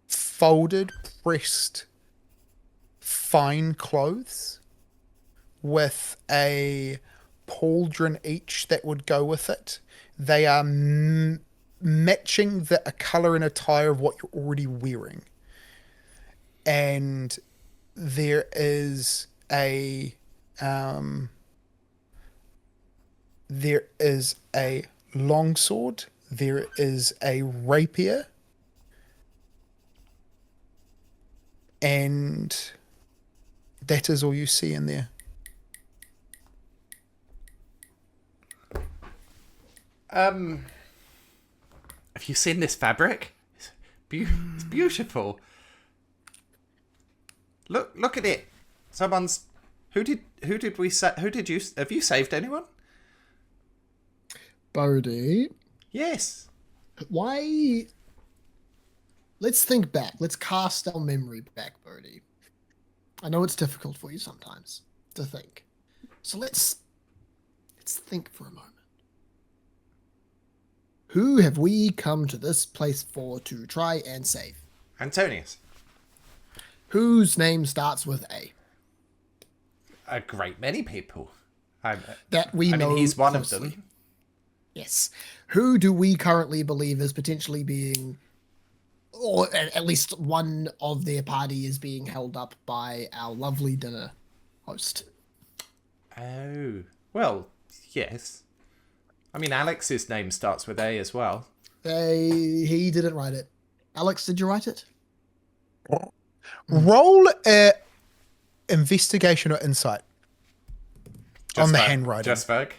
folded, pressed, fine clothes with a pauldron each that would go with it. They are matching the colour and attire of what you're already wearing. And there is a longsword, there is a rapier, and that is all you see in there. Have you seen this fabric? It's beautiful. Look at it. Someone's. Who did we say? Have you saved anyone? Bohdi, Yes. why? Let's think back. Let's cast our memory back, Bohdi. I know it's difficult for you sometimes to think. So let's think for a moment. Who have we come to this place for to try and save? Antonius. Whose name starts with A? A great many people. That we know. He's one of closely. them. Yes. Who do we currently believe is potentially being, or at least one of their party is being held up by our lovely dinner host? Oh. Well, yes. I mean, Alex's name starts with A as well. He didn't write it. Alex, did you write it? Roll a investigation or insight on the Just handwriting. Just Berg.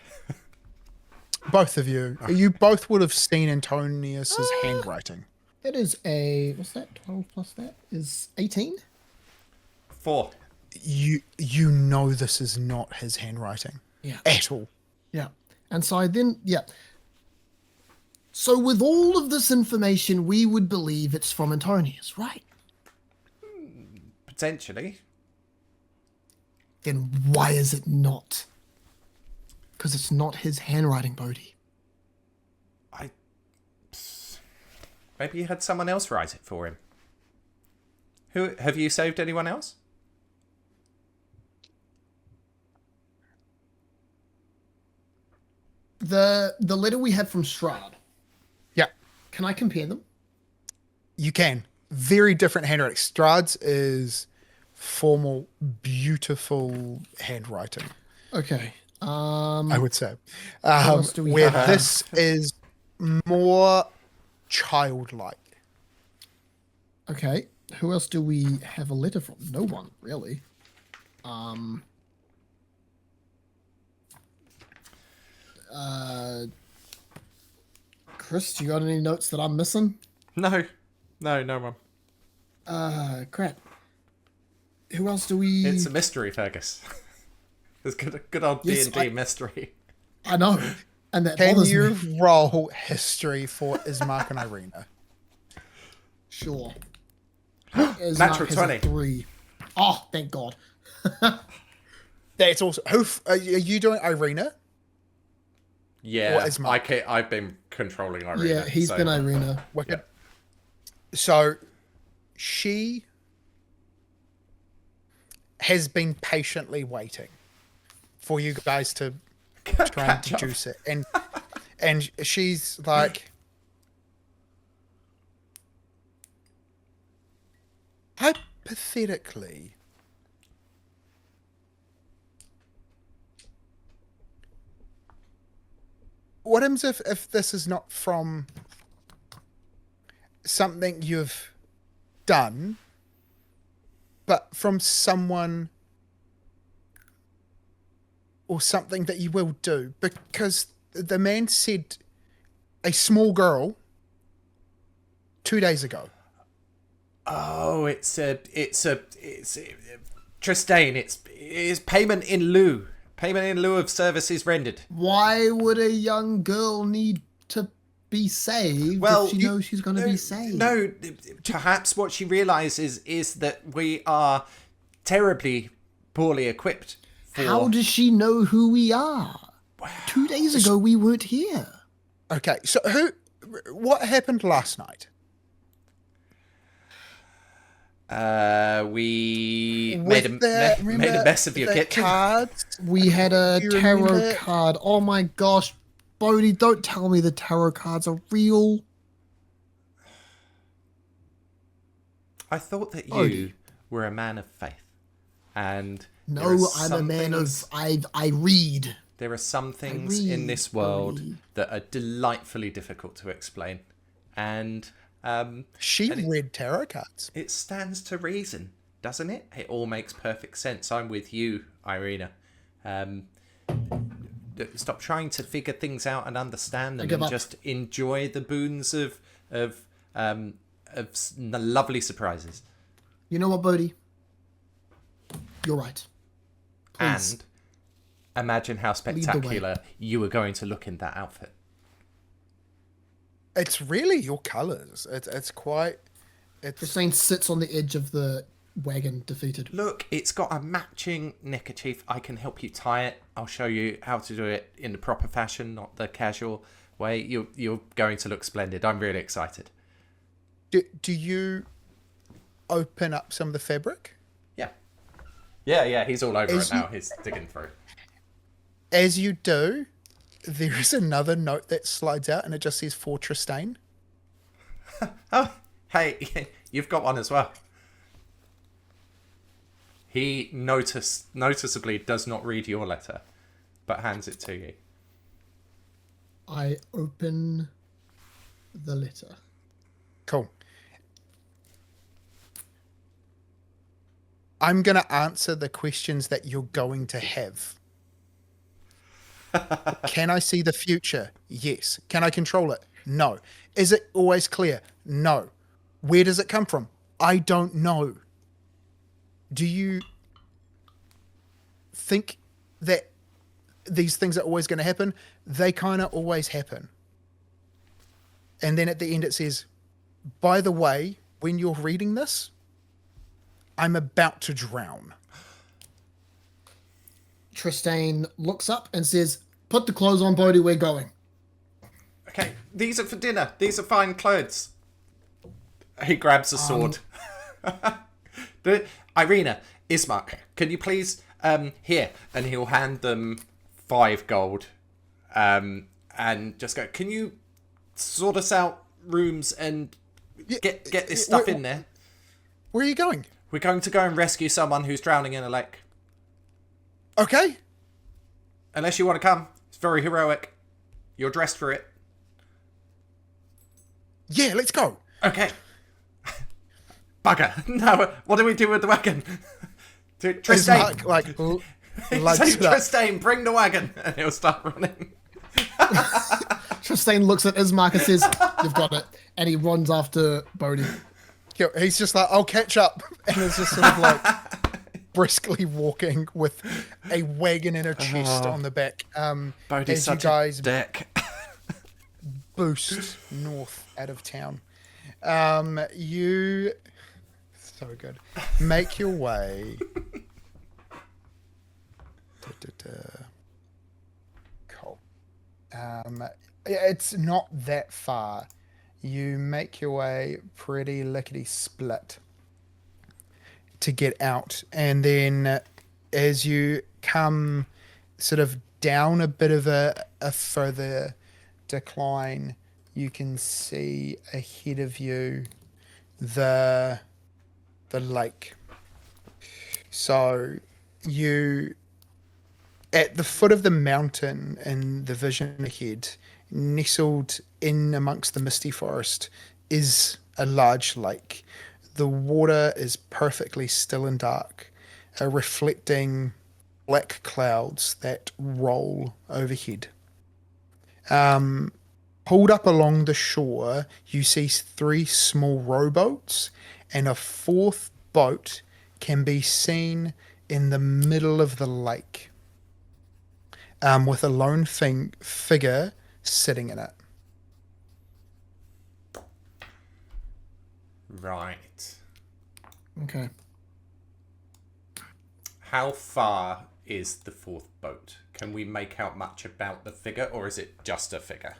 Both of you. You both would have seen Antonius's handwriting. It is a, what's that? 12 plus that is 18? 4. You know this is not his handwriting. Yeah. At all. Yeah. And so So with all of this information, we would believe it's from Antonius, right? Potentially. Then why is it not? Because it's not his handwriting, Bohdi. Maybe you had someone else write it for him. Who have you saved anyone else? The letter we had from Strahd. Yeah. Can I compare them? You can. Very different handwriting. Strahd's is formal, beautiful handwriting. Okay. I would say. else do we Where have? this is more childlike. Okay. Who else do we have a letter from? No one, really. Chris, you got any notes that I'm missing? No one. Crap. Who else do we... It's a mystery, Fergus. It's good old Yes, D&D mystery. I know. And that Can bothers you me. roll history for Ismark and Irina? Sure. Natural 20. 3. Oh, thank God. That's also... are you doing Irina? Yeah, What is Mark? I've been controlling Irina. Yeah, he's been Irina. Wicked. Yeah. So, she has been patiently waiting for you guys to try and deduce it. And she's like... Hypothetically... What happens if this is not from something you've done, but from someone or something that you will do? Because the man said a small girl 2 days ago. Oh, it's Tristayne. It's payment in lieu. Payment in lieu of services rendered. Why would a young girl need to be saved if she knows she's going to be saved? No, perhaps what she realizes is that we are terribly poorly equipped. How does she know who we are? 2 days ago, we weren't here. Okay, so what happened last night? We made a mess of your kitchen. Cards? We had a You tarot remember? card. Oh my gosh, Bohdi, don't tell me the tarot cards are real. I thought that you Bohdi. were a man of faith, and No, I'm a man of... I read. There are some things in this world that are delightfully difficult to explain, and She read tarot cards. it stands to reason, doesn't it? It all makes perfect sense. I'm with you, Irina. Stop trying to figure things out and understand them, and just enjoy the boons of lovely surprises. You know what, Bohdi? You're right. Please. And imagine how spectacular you were going to look in that outfit. It's really your colours. It's quite... Tristayne sits on the edge of the wagon, defeated. Look, it's got a matching neckerchief. I can help you tie it. I'll show you how to do it in the proper fashion, not the casual way. You're going to look splendid. I'm really excited. Do you open up some of the fabric? Yeah, he's all over it now. He's digging through. As you do, there is another note that slides out and it just says for Tristayne. Oh, hey, you've got one as well. He noticeably does not read your letter, but hands it to you. I open the letter. Cool. I'm going to answer the questions that you're going to have. Can I see the future? Yes. Can I control it? No. Is it always clear? No. Where does it come from? I don't know. Do you think that these things are always going to happen? They kind of always happen. And then at the end it says, by the way, when you're reading this, I'm about to drown. Tristayne looks up and says, "Put the clothes on, Bohdi, we're going." Okay, these are for dinner. These are fine clothes. He grabs a sword. Irina, Ismark, can you please, here, and he'll hand them 5 gold, and just go, can you sort us out rooms and get this stuff in there? Where are you going? We're going to go and rescue someone who's drowning in a lake. Okay. Unless you want to come. It's very heroic. You're dressed for it. Yeah, let's go. Okay. Bugger. No, what do we do with the wagon? Tristayne. Say Tristayne, bring the wagon. And he'll start running. Tristayne looks at Ismark and says, "You've got it." And he runs after Bohdi. He's just like, I'll catch up. And it's just sort of like briskly walking with a wagon and a chest on the back. Bohdi's as you such guys a dick. boost north out of town. You... So good. Make your way... Cool. It's not that far. You make your way pretty lickety-split to get out. And then as you come sort of down a bit of a further decline, you can see ahead of you the lake. So you... At the foot of the mountain in the vision ahead, nestled in amongst the misty forest, is a large lake. The water is perfectly still and dark, reflecting black clouds that roll overhead. Pulled up along the shore, you see 3 small rowboats, and a 4th boat can be seen in the middle of the lake. With a lone figure sitting in it. Right. Okay. How far is the 4th boat? Can we make out much about the figure, or is it just a figure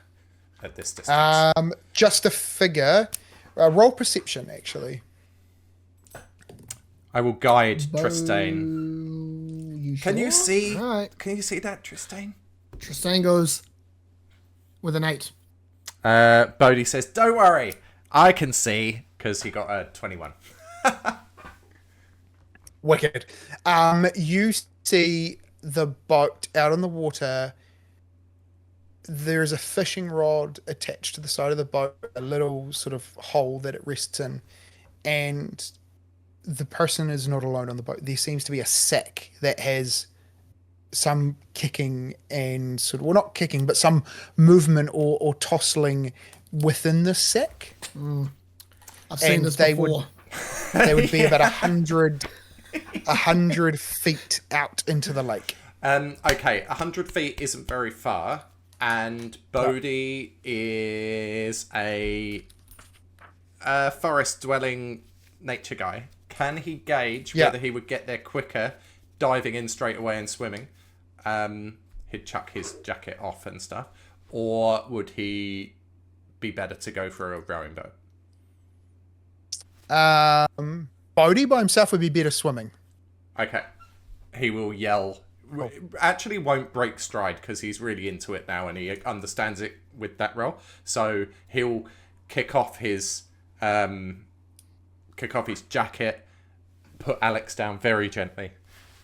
at this distance? Just a figure. Roll perception, actually. I will guide Tristayne. Can you see? Right. Can you see that, Tristayne? Tristayne goes with an 8. Bohdi says, "Don't worry, I can see," because he got a 21. Wicked. You see the boat out on the water. There's a fishing rod attached to the side of the boat, a little sort of hole that it rests in, and the person is not alone on the boat. There seems to be a sack that has some kicking and sort of, well, not kicking, but some movement or tossling within the sack. I've seen this before. They would be about 100 feet out into the lake. Okay, 100 feet isn't very far, and Bohdi is a forest-dwelling nature guy. Can he gauge whether he would get there quicker diving in straight away and swimming? He'd chuck his jacket off and stuff. Or would he be better to go for a rowing boat? Bohdi by himself would be better swimming. Okay. He will yell. Actually won't break stride because he's really into it now and he understands it with that role. So he'll kick off his jacket, put Alex down very gently,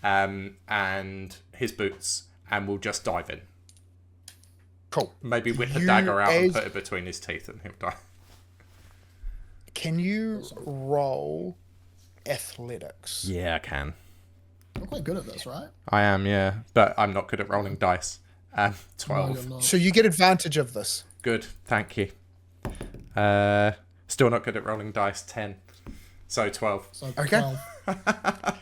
and his boots, and we'll just dive in. Cool. Maybe whip a dagger out and put it between his teeth and he'll die. Can you roll athletics? Yeah, I can. You're quite good at this, right? I am, yeah. But I'm not good at rolling dice. No, 12. you're not. So you get advantage of this. Good, thank you. Still not good at rolling dice. 10. So 12. So Okay. 12.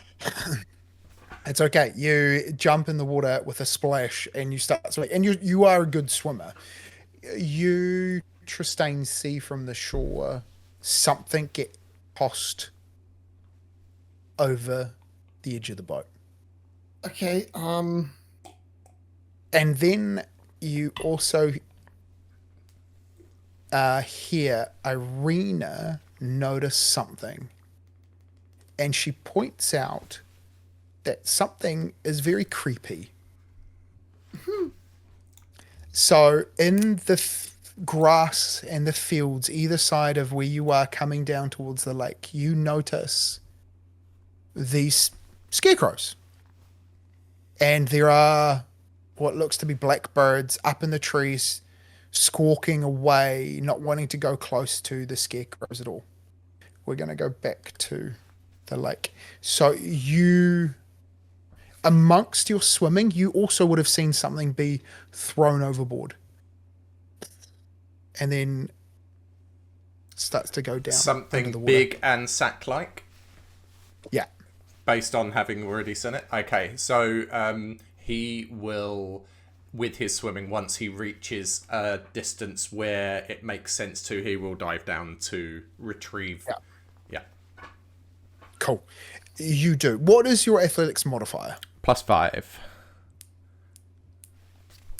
It's okay. You jump in the water with a splash and you start swimming. And you are a good swimmer. You, Tristayne, see from the shore something get tossed over the edge of the boat. Okay. And then you also hear Irina notice something. And she points out that something is very creepy. So in the grass and the fields either side of where you are coming down towards the lake, you notice these scarecrows. And there are what looks to be blackbirds up in the trees, squawking away, not wanting to go close to the scarecrows at all. We're going to go back to the lake. So you, amongst your swimming, you also would have seen something be thrown overboard. And then starts to go down. Something under the water. big and sack-like, Yeah. based on having already seen it. Okay, so he will, with his swimming, once he reaches a distance where it makes sense to, he will dive down to retrieve. Yeah. Yeah. Cool. You do. What is your athletics modifier? +5.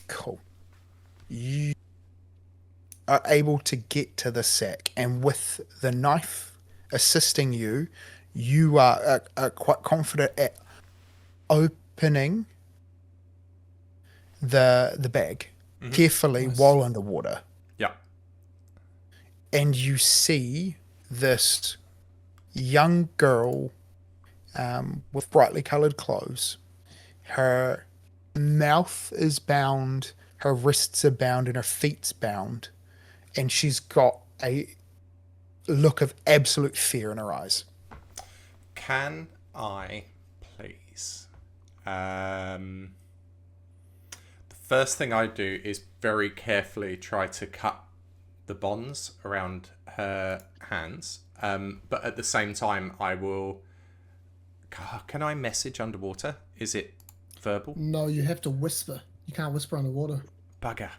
Cool. You are able to get to the sack, and with the knife assisting you, you are quite confident at opening the bag carefully while underwater. Yeah. And you see this young girl with brightly coloured clothes. Her mouth is bound, her wrists are bound, and her feet's bound. And she's got a look of absolute fear in her eyes. Can I, please? The first thing I do is very carefully try to cut the bonds around her hands. But at the same time, I will... Can I message underwater? Is it verbal? No, you have to whisper. You can't whisper underwater. Bugger.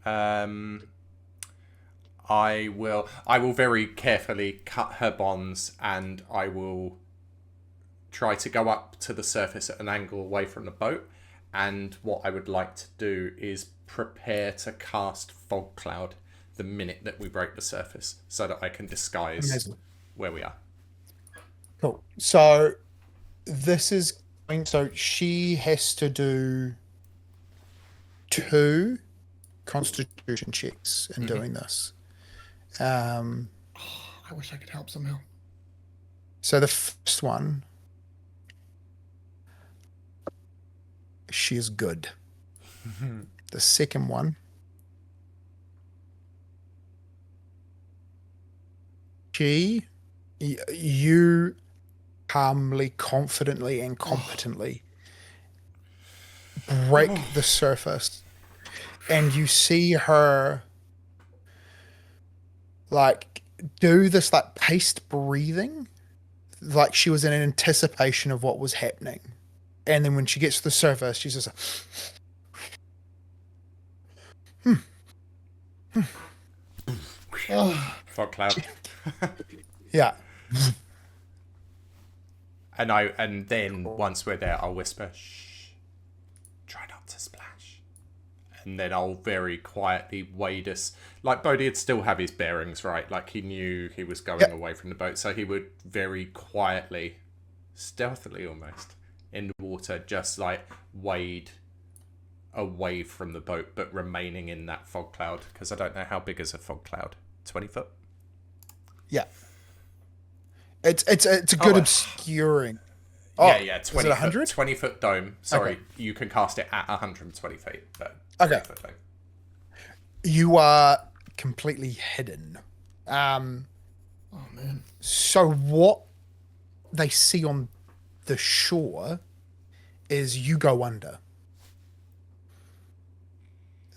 I will very carefully cut her bonds, and I will try to go up to the surface at an angle away from the boat. And what I would like to do is prepare to cast fog cloud the minute that we break the surface, so that I can disguise Amazing. where we are. Cool. So this is going, so she has to do 2 constitution checks in doing this. I wish I could help somehow. So the first one, she is good. The second one, you calmly, confidently, and competently break the surface, and you see her like do this like paced breathing, like she was in anticipation of what was happening. And then when she gets to the surface, she's just Fog cloud. yeah. And then once we're there, I'll whisper, "Shh, try not to splash." And then I'll very quietly wade us. Like Bohdi would still have his bearings right, like he knew he was going away from the boat, so he would very quietly, stealthily almost, in the water, just like wade away from the boat, but remaining in that fog cloud. Because I don't know how big is a fog cloud. 20 foot. Yeah. It's a good obscuring. Oh, yeah. 20 is it 100? 20 foot dome. Sorry, Okay. you can cast it at 120 feet. But Okay. 20 foot dome. You are completely hidden. Oh man. So what they see on the shore is you go under.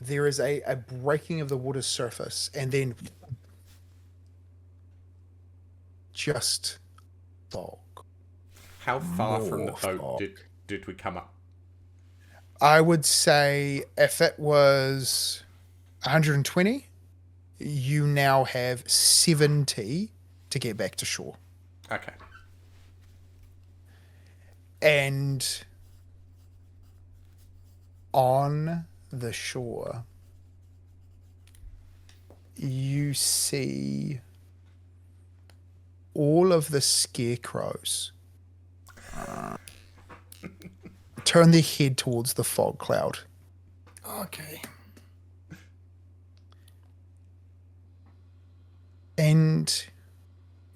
there is a breaking of the water's surface, and then just fog. How far from the More boat fog. did we come up? I would say if it was 120, you now have 70 to get back to shore. Okay. And on the shore, you see all of the scarecrows turn their head towards the fog cloud. Okay. And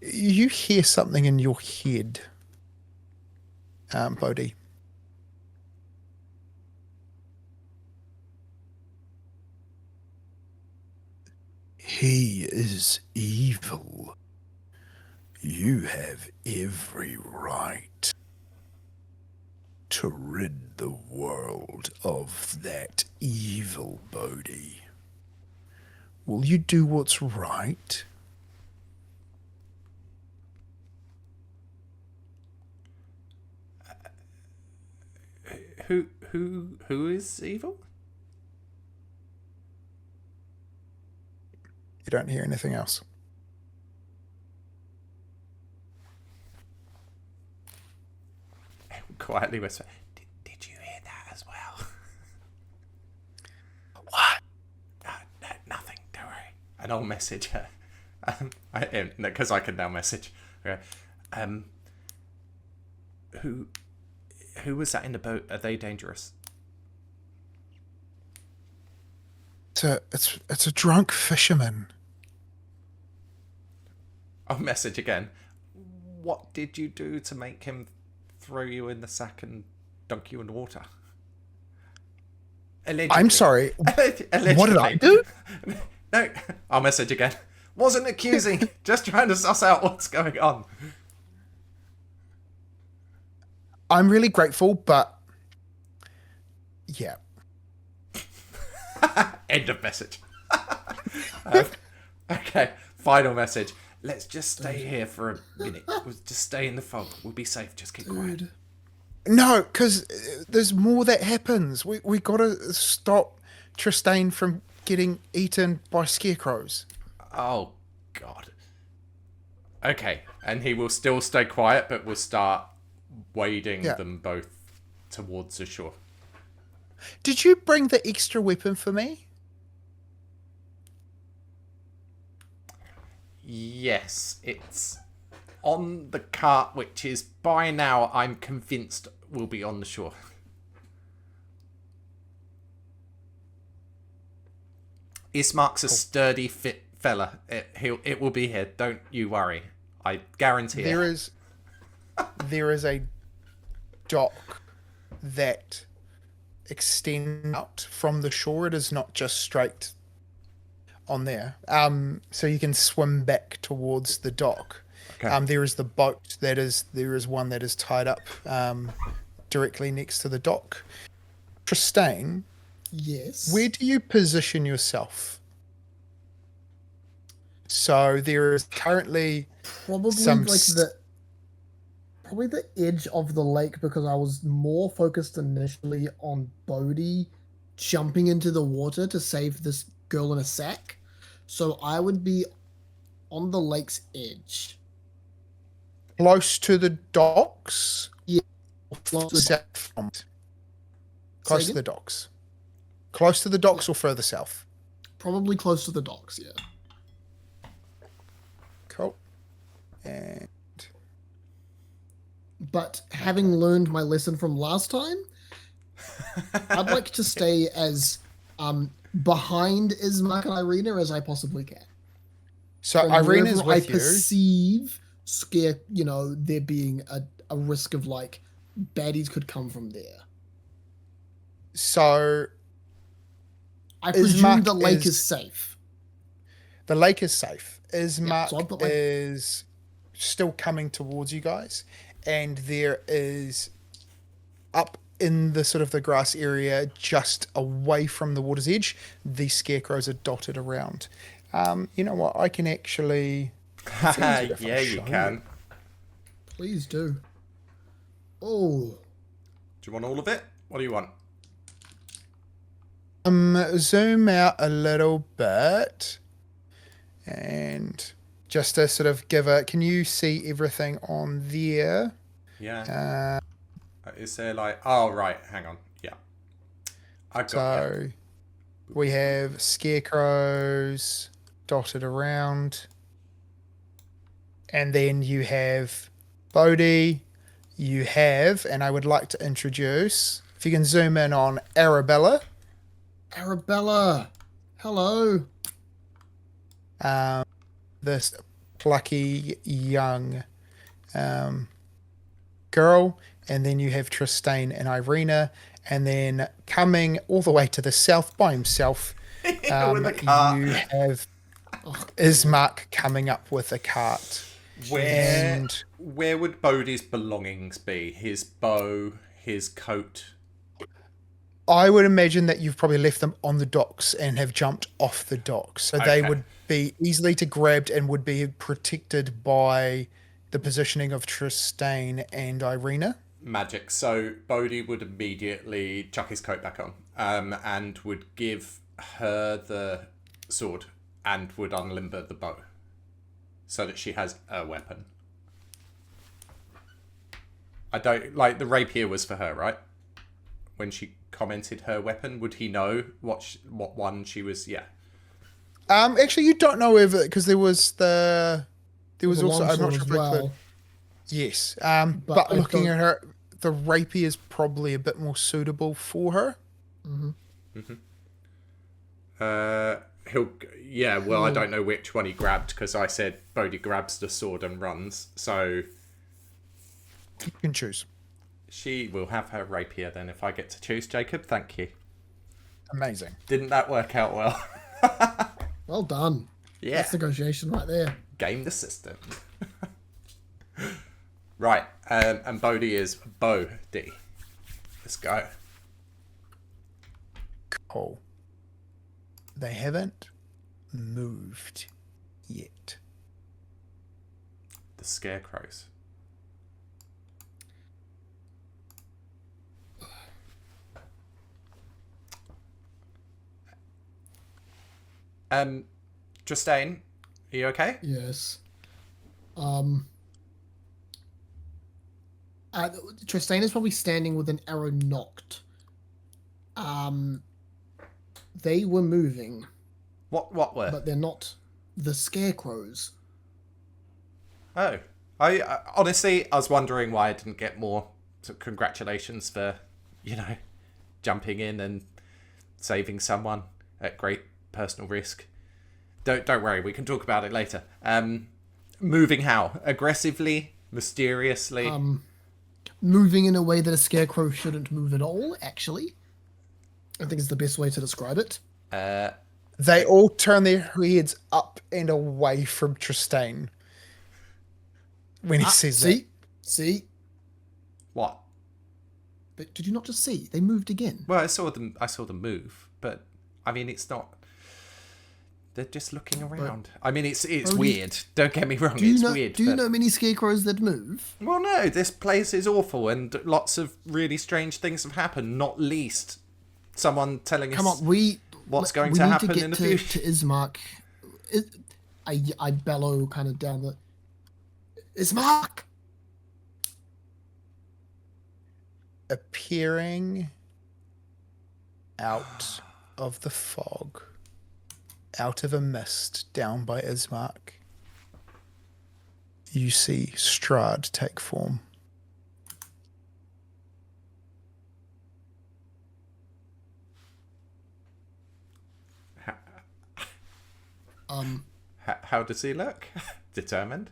you hear something in your head, Bohdi. He is evil. You have every right to rid the world of that evil, Bohdi. Will you do what's right? Who is evil? You don't hear anything else. Quietly whisper. Did you hear that as well? What? No, nothing. Don't worry. And I'll message her. Because I can now message. Okay. Who was that in the boat? Are they dangerous? It's a drunk fisherman. I'll message again. What did you do to make him throw you in the sack and dunk you in the water? Allegedly. I'm sorry. Allegedly. What did I do? No, I'll message again. Wasn't accusing, just trying to suss out what's going on. I'm really grateful, but yeah. End of message. Okay, final message. Let's just stay here for a minute. We'll just stay in the fog. We'll be safe. Just keep quiet. No, because there's more that happens. We gotta stop Tristayne from getting eaten by scarecrows. Oh, God. Okay, and he will still stay quiet, but will start wading them both towards the shore. Did you bring the extra weapon for me? Yes, it's on the cart, which is by now, I'm convinced, will be on the shore. Ismark's a sturdy, fit fella. It will be here. Don't you worry. I guarantee it. There is a dock that extends out from the shore. It is not just straight on there. So you can swim back towards the dock. Okay. There is the boat there is one that is tied up directly next to the dock. Tristayne, Yes. where do you position yourself? So there is currently Probably some probably the edge of the lake, because I was more focused initially on Bohdi jumping into the water to save this girl in a sack. So I would be on the lake's edge. close to the docks. Yeah. Close to the South from it? Close to again? the docks. Close to the docks or further south? Probably close to the docks, yeah. Cool. And But having learned my lesson from last time, I'd like to stay as behind Ismark and Irina as I possibly can. so From Irina's wherever with I you. perceive there being a risk of like baddies could come from there. So I presume Ismark the lake is safe. the lake is safe. Ismark so I've got, like- is still coming towards you guys, and there is up in the sort of the grass area just away from the water's edge, these scarecrows are dotted around. You know what? I can actually. Yeah, you can. Please do. Oh. Do you want all of it? What do you want? Zoom out a little bit, and just to sort of give a. Can you see everything on there? Yeah. Is there like? Oh right, hang on. Yeah. I got you. We have scarecrows dotted around, and then you have Bohdi. You have, and I would like to introduce. If you can zoom in on Arabella. Arabella, hello. This plucky young girl, and then you have Tristayne and Irina, and then coming all the way to the south by himself, With a cart. you have Ismark coming up with a cart. Where would Bohdi's belongings be? His bow, his coat. I would imagine that you've probably left them on the docks and have jumped off the docks. So they would be easily to grabbed and would be protected by the positioning of Tristayne and Irina. Magic. So Bohdi would immediately chuck his coat back on, and would give her the sword and would unlimber the bow so that she has a weapon. I don't like the rapier was for her, right? When she commented her weapon, would he know what one she was? Yeah. Actually, you don't know if because there was also I'm not sure if well. Yes. But looking at her, the rapier is probably a bit more suitable for her. I don't know which one he grabbed because I said Bohdi grabs the sword and runs. So you can choose. She will have her rapier then if I get to choose, Jacob. Thank you. Amazing. Didn't that work out well? Well done. Yeah. That's negotiation right there. Game the system. Right. And Bohdi is Bohdi. Let's go. Cool. They haven't moved yet. The scarecrows. Tristayne, are you okay? Yes. Tristayne is probably standing with an arrow knocked. They were moving. What were? But they're not the scarecrows. Oh. I honestly, I was wondering why I didn't get more congratulations for, jumping in and saving someone at great personal risk. Don't worry, we can talk about it later. Moving how? Aggressively? Mysteriously? Moving in a way that a scarecrow shouldn't move at all, actually. I think it's the best way to describe it. They all turn their heads up and away from Tristayne when he says that. See? What? But did you not just see? They moved again. Well, I saw them move, but I mean, it's not. They're just looking around. I mean, it's weird. Don't get me wrong. It's weird. Do you know many scarecrows that move? Well, no. This place is awful, and lots of really strange things have happened. Not least, someone telling us what's going to happen in the future. To Ismark. I bellow kind of down the. Ismark. Appearing out of the fog. Out of a mist down by Ismark, you see Strahd take form. How does he look? Determined?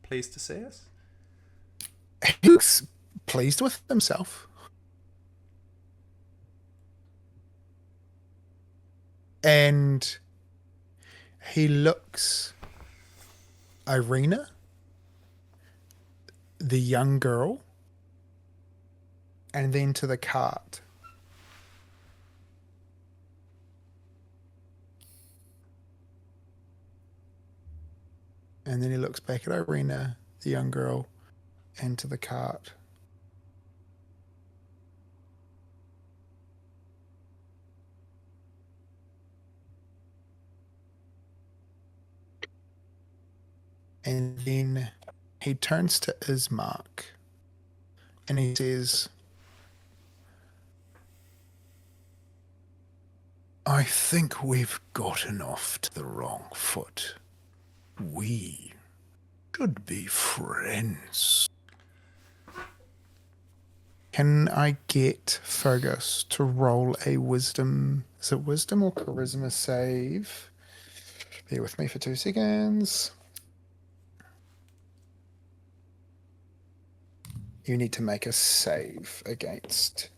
Pleased to see us? He looks pleased with himself. And he looks Irina, the young girl, and then to the cart. And then he looks back at Irina, the young girl, and to the cart. And then he turns to Ismark and he says, I think we've gotten off to the wrong foot. We should be friends. Can I get Fergus to roll a wisdom? Is it wisdom or charisma save? Bear with me for 2 seconds. You need to make a save against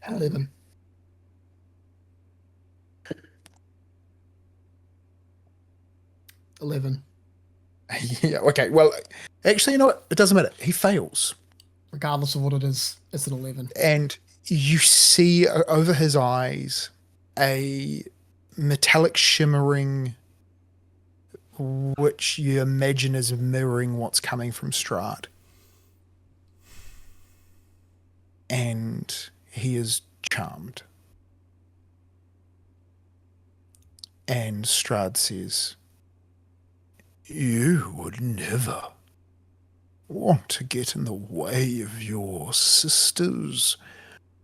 11. Yeah, okay. Well, actually, you know what? It doesn't matter. He fails. Regardless of what it is, it's an 11. And you see over his eyes a metallic shimmering, which you imagine is mirroring what's coming from Strahd. And he is charmed. And Strahd says, you would never want to get in the way of your sister's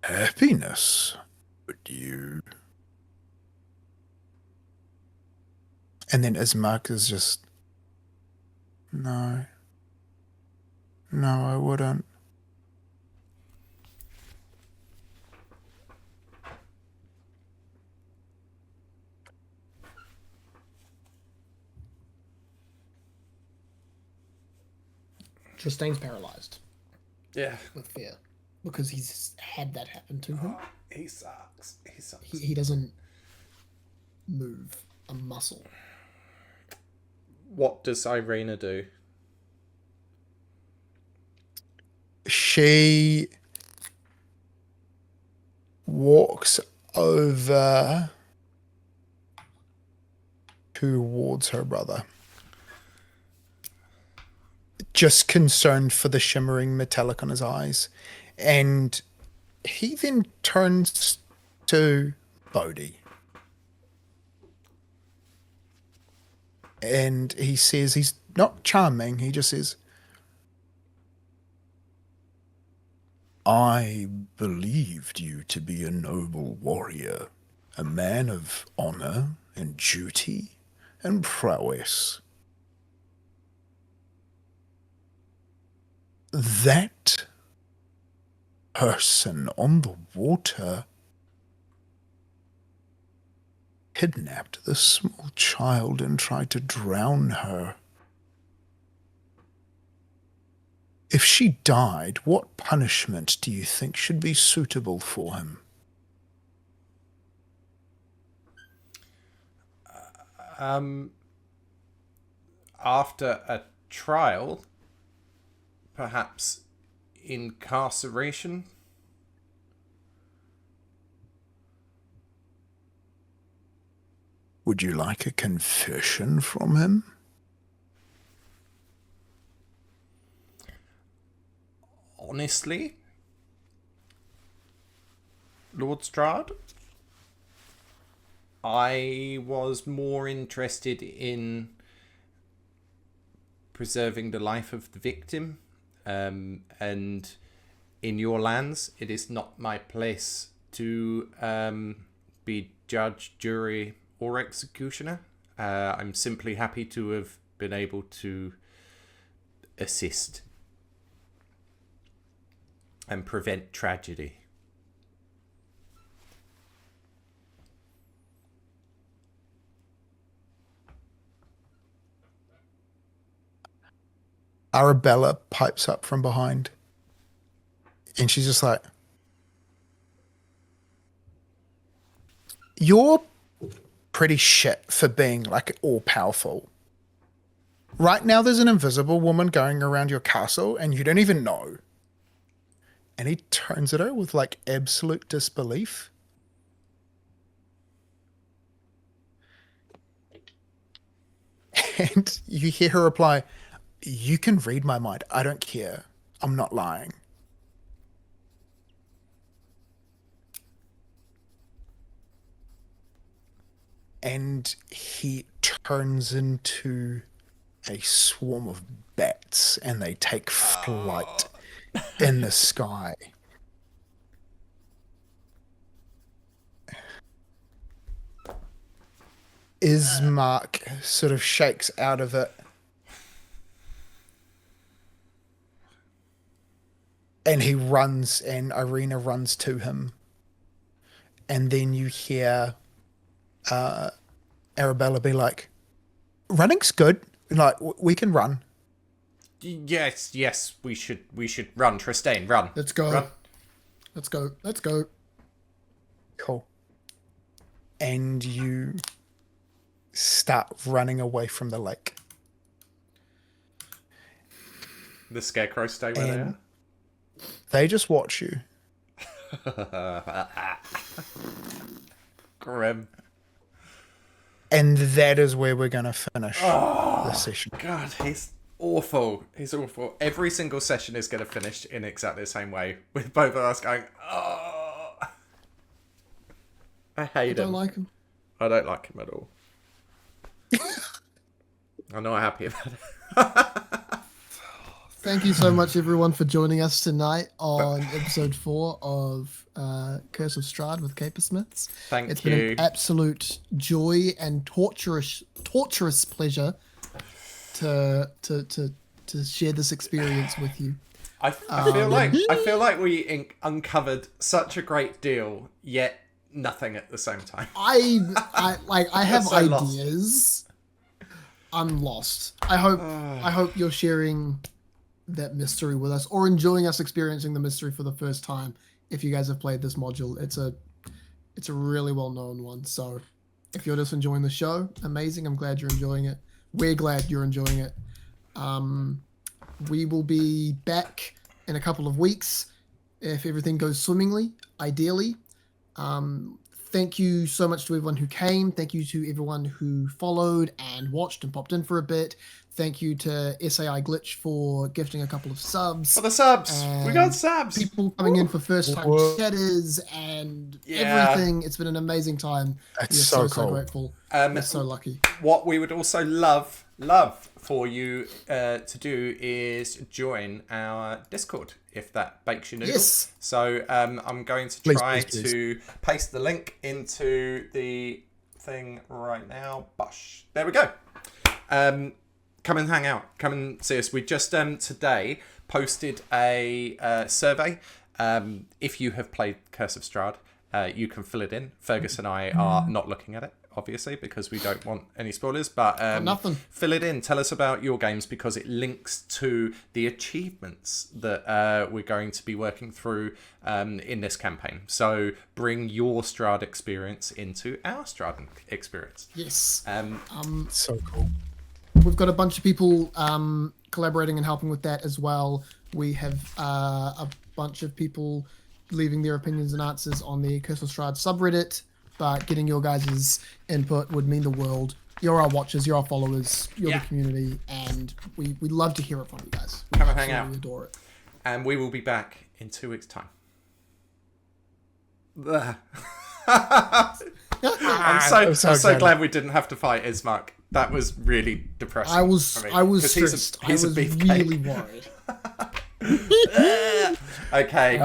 happiness, would you? And then Ismark is just, no, I wouldn't. Tristayne's paralyzed Yeah. with fear because he's had that happen to him. He sucks. He sucks. He doesn't move a muscle. What does Irina do? She walks over towards her brother, just concerned for the shimmering metallic on his eyes. And he then turns to Bohdi. And he says, he's not charming, he just says, I believed you to be a noble warrior, a man of honor and duty and prowess. That person on the water kidnapped the small child and tried to drown her. If she died, what punishment do you think should be suitable for him? After a trial, perhaps incarceration? Would you like a confession from him? Honestly, Lord Strahd, I was more interested in preserving the life of the victim, and in your lands, it is not my place to be judge, jury, or executioner. I'm simply happy to have been able to assist and prevent tragedy. Arabella pipes up from behind. And she's just like, you're pretty shit for being like all powerful. Right now there's an invisible woman going around your castle and you don't even know. And he turns at her with like absolute disbelief. And you hear her reply, "You can read my mind. I don't care. I'm not lying." And he turns into a swarm of bats, and they take flight in the sky. Ismark sort of shakes out of it. And he runs, and Irina runs to him. And then you hear Arabella be like, "Running's good. Like, we can run." Yes, we should run, Tristayne, run. Let's go. Run. Let's go. Cool. And you start running away from the lake. The scarecrows stay where they are. They just watch you. Grim. And that is where we're going to finish this session. God, he's awful. He's awful. Every single session is going to finish in exactly the same way, with both of us going, "Oh, I hate him. Don't like him. I don't like him at all." I'm not happy about it. Thank you so much, everyone, for joining us tonight on episode 4 of Curse of Strahd with Capersmiths. It's been an absolute joy and torturous pleasure to share this experience with you. I feel like we uncovered such a great deal, yet nothing at the same time. I have So ideas. I'm lost. I hope you're sharing that mystery with us, or enjoying us experiencing the mystery for the first time. If you guys have played this module, it's a really well-known one. So if you're just enjoying the show, amazing. I'm glad you're enjoying it. We're glad you're enjoying it. We will be back in a couple of weeks if everything goes swimmingly, ideally. Thank you so much to everyone who came. Thank you to everyone who followed and watched and popped in for a bit. Thank you to SAI Glitch for gifting a couple of subs. For the subs! We got subs! People coming in for first-time chatters and everything. It's been an amazing time. That's We're so so cool. grateful. We're so lucky. What we would also love for you to do is join our Discord, if that bakes your noodles. Yes. So I'm going to try to paste the link into the thing right now. Bosh. There we go. Come and hang out. Come and see us. We just today posted a survey. If you have played Curse of Strahd, you can fill it in. Fergus and I are not looking at it, obviously, because we don't want any spoilers. But nothing. Fill it in. Tell us about your games, because it links to the achievements that we're going to be working through in this campaign. So bring your Strahd experience into our Strahd experience. Yes. So cool. We've got a bunch of people collaborating and helping with that as well. We have a bunch of people leaving their opinions and answers on the Curse of Strahd subreddit, but getting your guys' input would mean the world. You're our watchers, you're our followers, you're the community, and we love to hear it from you guys. Come and hang out. We adore it. And we will be back in 2 weeks' time. I'm so glad we didn't have to fight Ismark. That was really depressing. I was He's stressed. I was really worried. Okay.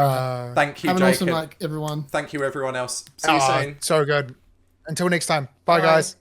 Thank you, have Jacob. an awesome night, everyone. Thank you, everyone else. See you soon. So good. Until next time. Bye, guys.